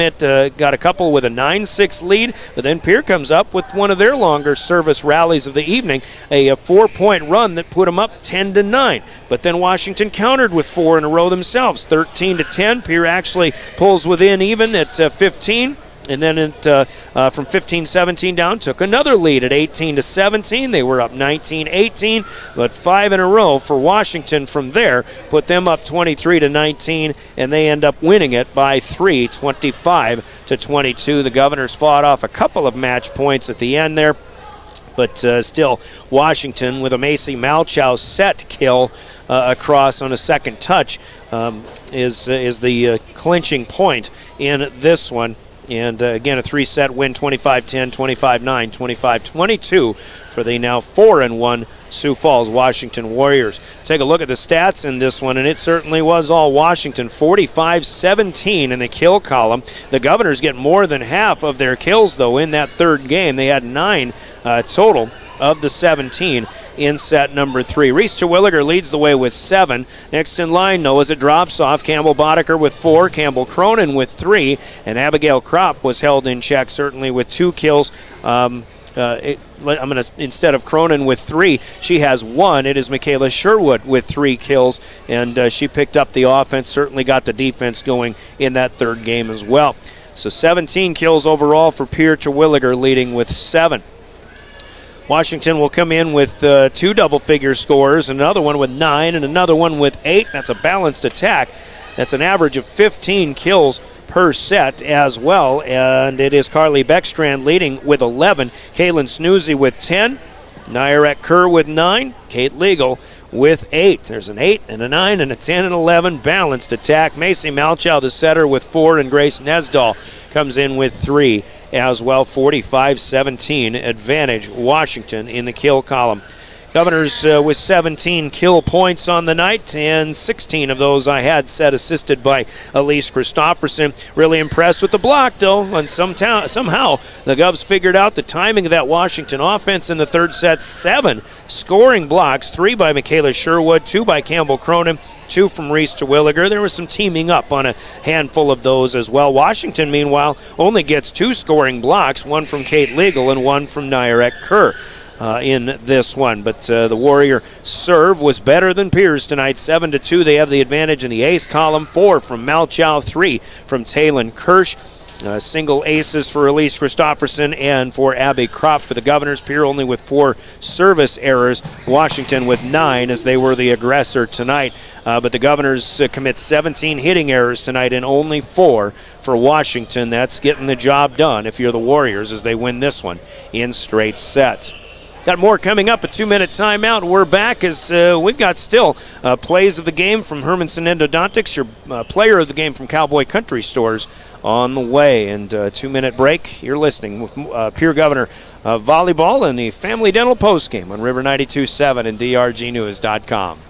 got a couple with a 9-6 lead, but then Pierre comes up with one of their longer service rallies of the evening, a 4-point run that put them up 10-9. But then Washington countered with 4 in a row themselves, 13-10. Pierre actually pulls within even at 15. And then from 15-17 down, took another lead at 18-17. They were up 19-18, but 5 in a row for Washington from there. Put them up 23-19, and they end up winning it by 3, 25-22. The Governors fought off a couple of match points at the end there. But still, Washington with a Macy Malchow set kill across on a second touch is the clinching point in this one. And again, a 3-set win, 25-10, 25-9, 25-22 for the now 4-1 Sioux Falls Washington Warriors. Take a look at the stats in this one, and it certainly was all Washington. 45-17 in the kill column. The Governors get more than half of their kills, though, in that third game. They had 9 total of the 17 in set number 3. Reese Terwilliger leads the way with 7. Next in line, though, as it drops off, Campbell Boddicker with 4, Campbell Cronin with 3, and Abigail Kropp was held in check, certainly with 2 kills. Instead of Cronin with 3, she has 1. It is Michaela Sherwood with 3 kills, and she picked up the offense, certainly got the defense going in that third game as well. So 17 kills overall for Pierre Terwilliger, leading with 7. Washington will come in with 2 double-figure scores, another one with 9 and another one with 8. That's a balanced attack. That's an average of 15 kills per set as well, and it is Carly Beckstrand leading with 11, Kaylin Snoozy with 10, Nyarek Kerr with 9, Kate Legal with 8. There's an 8 and a 9 and a 10 and 11 balanced attack. Macy Malchow, the setter, with 4, and Grace Nesdahl comes in with 3 as well. 45-17 advantage Washington in the kill column. Governors with 17 kill points on the night, and 16 of those I had set assisted by Elise Christofferson. Really impressed with the block, though, and somehow the Govs figured out the timing of that Washington offense in the third set. 7 scoring blocks, 3 by Michaela Sherwood, 2 by Campbell Cronin, 2 from Reese Terwilliger. There was some teaming up on a handful of those as well. Washington, meanwhile, only gets 2 scoring blocks, 1 from Kate Legal and 1 from Nyarek Kerr. In this one, but the Warrior serve was better than Pierce tonight. 7-2, they have the advantage in the ace column. 4 from Malchow, 3 from Taylin Kirsch. Single aces for Elise Christofferson and for Abby Kropp for the Governors. Pierre only with 4 service errors. Washington with 9 as they were the aggressor tonight. But the Governors commit 17 hitting errors tonight and only 4 for Washington. That's getting the job done if you're the Warriors as they win this one in straight sets. Got more coming up, a 2-minute timeout. We're back as we've got still plays of the game from Hermanson Endodontics, your player of the game from Cowboy Country Stores on the way. And 2-minute break. You're listening with Pierre Governor Volleyball and the Family Dental Postgame on River 92.7 and drgnews.com.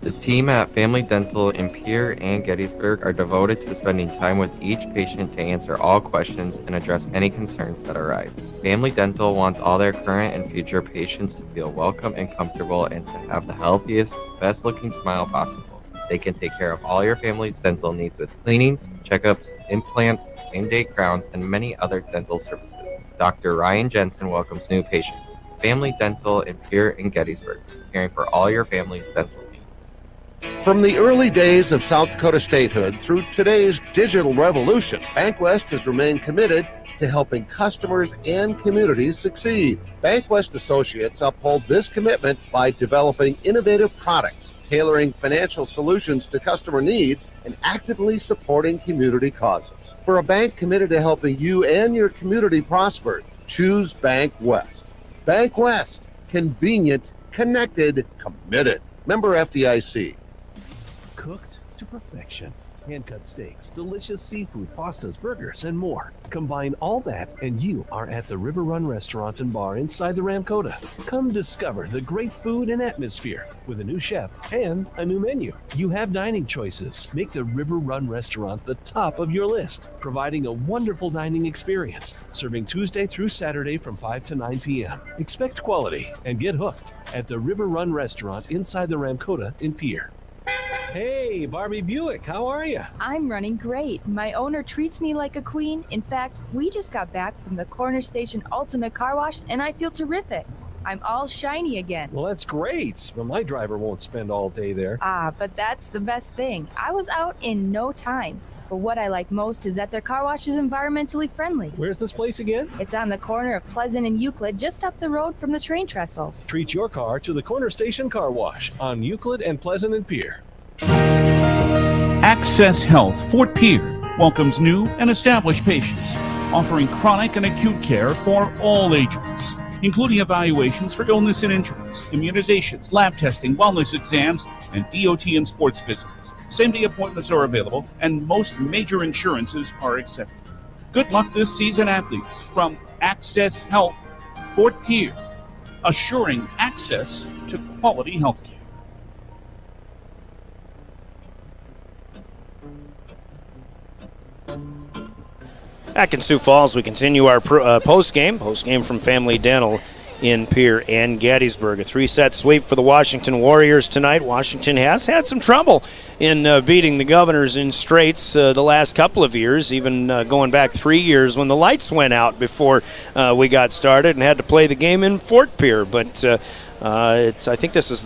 The team at Family Dental in Pierre and Gettysburg are devoted to spending time with each patient to answer all questions and address any concerns that arise. Family Dental wants all their current and future patients to feel welcome and comfortable and to have the healthiest, best-looking smile possible. They can take care of all your family's dental needs with cleanings, checkups, implants, same-day crowns, and many other dental services. Dr. Ryan Jensen welcomes new patients. Family Dental in Pierre and Gettysburg, caring for all your family's dental needs. From the early days of South Dakota statehood through today's digital revolution, BankWest has remained committed to helping customers and communities succeed. BankWest Associates uphold this commitment by developing innovative products, tailoring financial solutions to customer needs, and actively supporting community causes. For a bank committed to helping you and your community prosper, choose BankWest. BankWest, convenient, connected, committed. Member FDIC. Cooked to perfection. Hand-cut steaks, delicious seafood, pastas, burgers, and more. Combine all that and you are at the River Run Restaurant and Bar inside the Ramkota. Come discover the great food and atmosphere with a new chef and a new menu. You have dining choices. Make the River Run Restaurant the top of your list, providing a wonderful dining experience. Serving Tuesday through Saturday from 5 to 9 p.m. Expect quality and get hooked at the River Run Restaurant inside the Ramkota in Pierre. Hey, Barbie Buick, how are you? I'm running great. My owner treats me like a queen. In fact, we just got back from the Corner Station Ultimate Car Wash, and I feel terrific. I'm all shiny again. Well, that's great. Well, my driver won't spend all day there. But that's the best thing. I was out in no time. But what I like most is that their car wash is environmentally friendly. Where's this place again? It's on the corner of Pleasant and Euclid, just up the road from the train trestle. Treat your car to the Corner Station Car Wash on Euclid and Pleasant and Pier. Access Health Fort Pierre welcomes new and established patients, offering chronic and acute care for all ages, including evaluations for illness and injuries, immunizations, lab testing, wellness exams, and DOT and sports visits. Same-day appointments are available, and most major insurances are accepted. Good luck this season, athletes, from Access Health Fort Pierre, assuring access to quality health care. Back in Sioux Falls, we continue our post-game from Family Dental in Pierre and Gettysburg. A 3-set sweep for the Washington Warriors tonight. Washington has had some trouble in beating the Governors in straights the last couple of years, even going back 3 years when the lights went out before we got started and had to play the game in Fort Pierre. But I think this is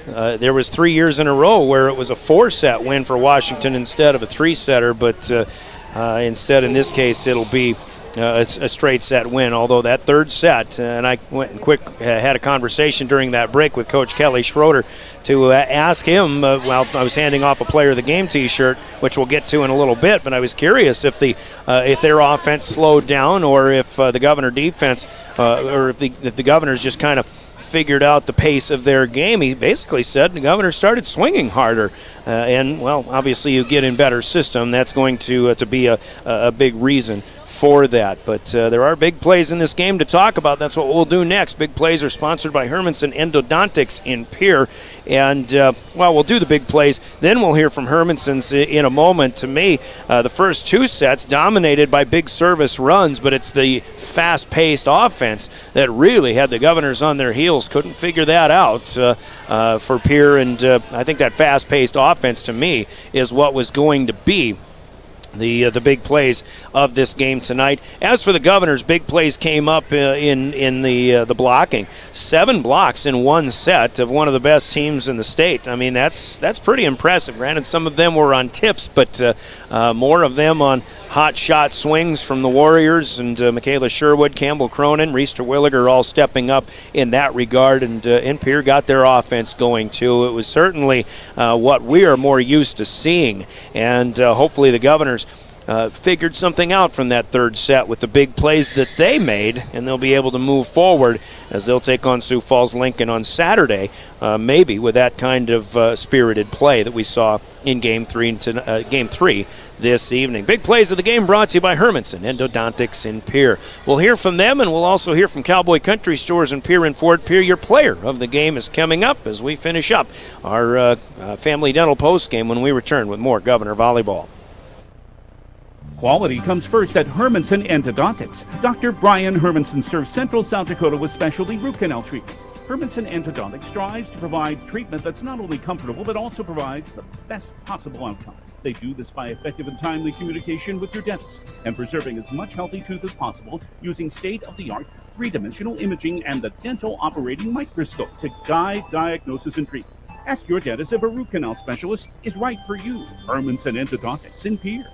there was 3 years in a row where it was a 4-set win for Washington instead of a 3-setter, but instead in this case it'll be a straight set win, although that third set, and I went and had a conversation during that break with Coach Kelly Schroeder to ask him, while I was handing off a Player of the Game t-shirt, which we'll get to in a little bit, but I was curious if their offense slowed down or if the Governor defense, or if the Governors just kind of figured out the pace of their game. He basically said the Governor started swinging harder, and well, obviously you get in better system. That's going to be a big reason for that. But there are big plays in this game to talk about. That's what we'll do next. Big plays are sponsored by Hermanson Endodontics in Pierre, and we'll do the big plays. Then we'll hear from Hermanson's in a moment. To me, the first 2 sets dominated by big service runs, but it's the fast-paced offense that really had the Governors on their heels. Couldn't figure that out for Pierre, and I think that fast-paced offense to me is what was going to be the big plays of this game tonight. As for the Governors, big plays came up in the blocking. 7 blocks in 1 set of one of the best teams in the state. I mean, that's pretty impressive. Granted, some of them were on tips, but more of them on hot shot swings from the Warriors, and Michaela Sherwood, Campbell Cronin, Reese Terwilliger all stepping up in that regard, and Pierre got their offense going too. It was certainly what we are more used to seeing, and hopefully the Governors figured something out from that third set with the big plays that they made, and they'll be able to move forward as they'll take on Sioux Falls Lincoln on Saturday, maybe with that kind of spirited play that we saw in Game 3 this evening. Big plays of the game brought to you by Hermanson Endodontics in Pierre. We'll hear from them, and we'll also hear from Cowboy Country Stores in Pierre and Fort Pierre. Your player of the game is coming up as we finish up our Family Dental post game when we return with more Governor Volleyball. Quality comes first at Hermanson Endodontics. Dr. Brian Hermanson serves Central South Dakota with specialty root canal treatment. Hermanson Endodontics strives to provide treatment that's not only comfortable, but also provides the best possible outcome. They do this by effective and timely communication with your dentist and preserving as much healthy tooth as possible using state-of-the-art 3-dimensional imaging and the dental operating microscope to guide diagnosis and treatment. Ask your dentist if a root canal specialist is right for you. Hermanson Endodontics in Pierre.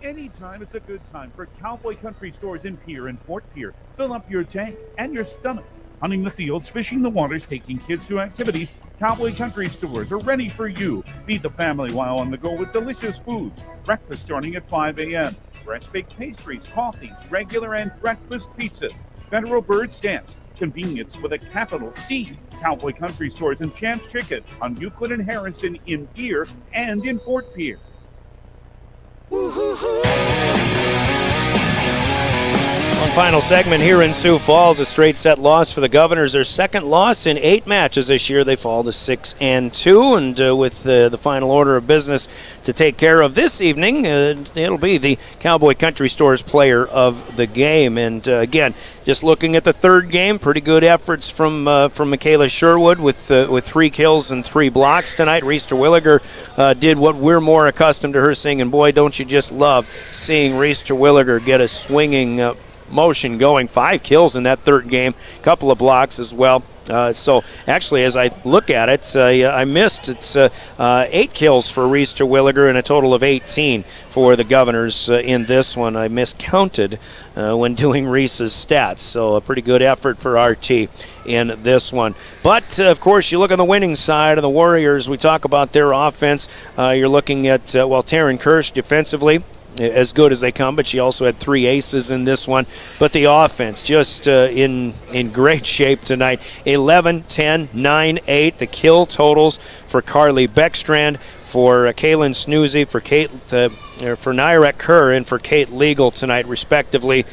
Anytime is a good time for Cowboy Country Stores in Pierre and Fort Pierre. Fill up your tank and your stomach. Hunting the fields, fishing the waters, taking kids to activities, Cowboy Country Stores are ready for you. Feed the family while on the go with delicious foods. Breakfast starting at 5 a.m. Fresh baked pastries, coffees, regular and breakfast pizzas. Federal Bird Stamps. Convenience with a capital C. Cowboy Country Stores and Champs Chicken on Euclid and Harrison in Pierre and in Fort Pierre. One final segment here in Sioux Falls, a straight set loss for the Governors. Their second loss in 8 matches this year. They fall to 6-2, and with the final order of business to take care of this evening, it'll be the Cowboy Country Stores player of the game. And again, just looking at the third game, pretty good efforts from Michaela Sherwood with 3 kills and 3 blocks tonight. Reese Terwilliger did what we're more accustomed to her seeing, and boy, don't you just love seeing Reese Terwilliger get a swinging motion going. 5 kills in that third game, couple of blocks as well. So actually, as I look at it, I missed. It's 8 kills for Reese Terwilliger and a total of 18 for the Governors in this one. I miscounted when doing Reese's stats, so a pretty good effort for RT in this one. But, of course, you look on the winning side of the Warriors. We talk about their offense. You're looking at, Taryn Kirsch defensively, as good as they come, but she also had 3 aces in this one. But the offense just in great shape tonight. 11, 10, 9, 8. The kill totals for Carly Beckstrand, for Kaylin Snoozy, for for Nyrek Kerr, and for Kate Legal tonight, respectively.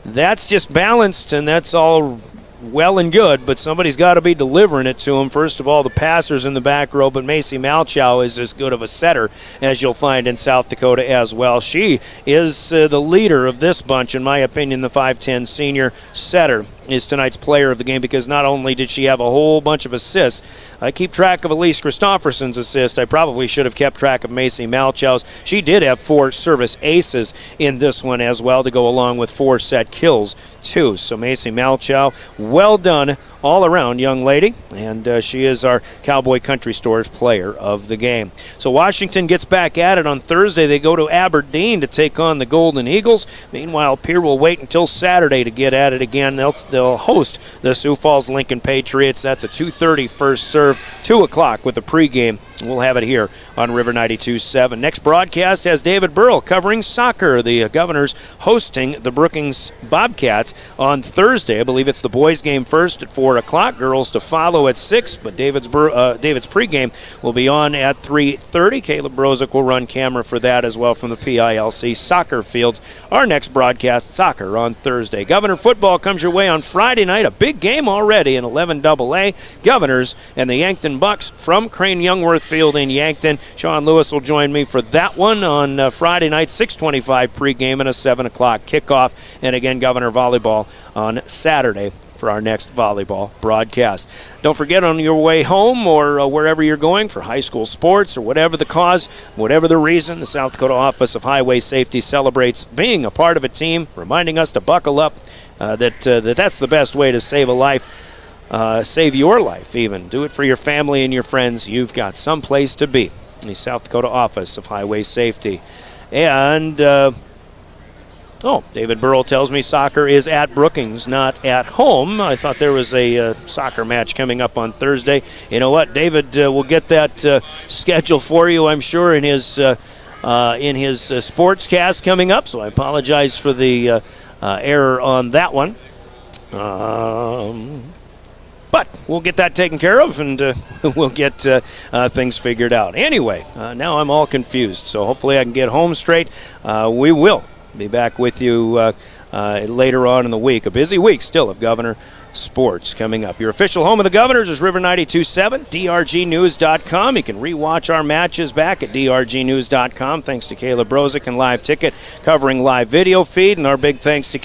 That's just balanced, and that's all well and good, but somebody's got to be delivering it to them. First of all, the passers in the back row, but Macy Malchow is as good of a setter as you'll find in South Dakota as well. She is the leader of this bunch, in my opinion. The 5'10 senior setter is tonight's player of the game, because not only did she have a whole bunch of assists, I keep track of Elise Christofferson's assist. I probably should have kept track of Macy Malchow's. She did have 4 service aces in this one as well, to go along with 4 set kills too. So Macy Malchow, well done all around, young lady, and she is our Cowboy Country Stores player of the game. So Washington gets back at it on Thursday. They go to Aberdeen to take on the Golden Eagles. Meanwhile, Pierre will wait until Saturday to get at it again. They'll host the Sioux Falls Lincoln Patriots. That's a 2:30 first serve, 2 o'clock with the pregame. We'll have it here on River 92.7. Next broadcast has David Burrell covering soccer. The Governors hosting the Brookings Bobcats on Thursday. I believe it's the boys' game first at 4 o'clock, girls to follow at 6, but David's pregame will be on at 3:30. Caleb Brozick will run camera for that as well from the PILC soccer fields. Our next broadcast, soccer, on Thursday. Governor football comes your way on Friday night. A big game already in 11 AA. Governors and the Yankton Bucks from Crane Youngworth Field in Yankton. Sean Lewis will join me for that one on Friday night, 6:25 pregame and a 7 o'clock kickoff. And again, Governor volleyball on Saturday for our next volleyball broadcast. Don't forget, on your way home or wherever you're going for high school sports or whatever the cause, whatever the reason, the South Dakota Office of Highway Safety celebrates being a part of a team, reminding us to buckle up, that's the best way to save a life. Save your life even. Do it for your family and your friends. You've got some place to be. The South Dakota Office of Highway Safety. And, David Burrell tells me soccer is at Brookings, not at home. I thought there was a soccer match coming up on Thursday. You know what? David will get that schedule for you, I'm sure, in his sportscast coming up. So I apologize for the error on that one. But we'll get that taken care of, and we'll get things figured out. Anyway, now I'm all confused, so hopefully I can get home straight. We will be back with you later on in the week. A busy week still of Governor sports coming up. Your official home of the Governors is River 92.7, drgnews.com. You can rewatch our matches back at drgnews.com. Thanks to Caleb Brozick and Live Ticket covering live video feed, and our big thanks to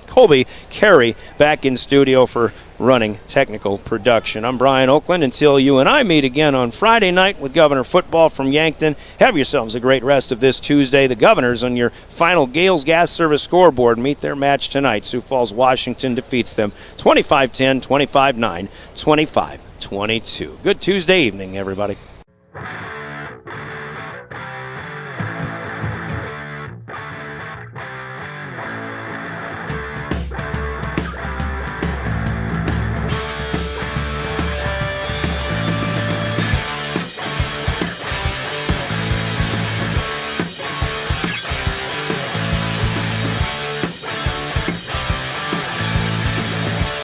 Colby Carey back in studio for running technical production. I'm Brian Oakland. Until you and I meet again on Friday night with Governor football from Yankton, have yourselves a great rest of this Tuesday. The Governors on your final Gales Gas Service scoreboard meet their match tonight. Sioux Falls, Washington defeats them 25-10, 25-9, 25-22. Good Tuesday evening, everybody.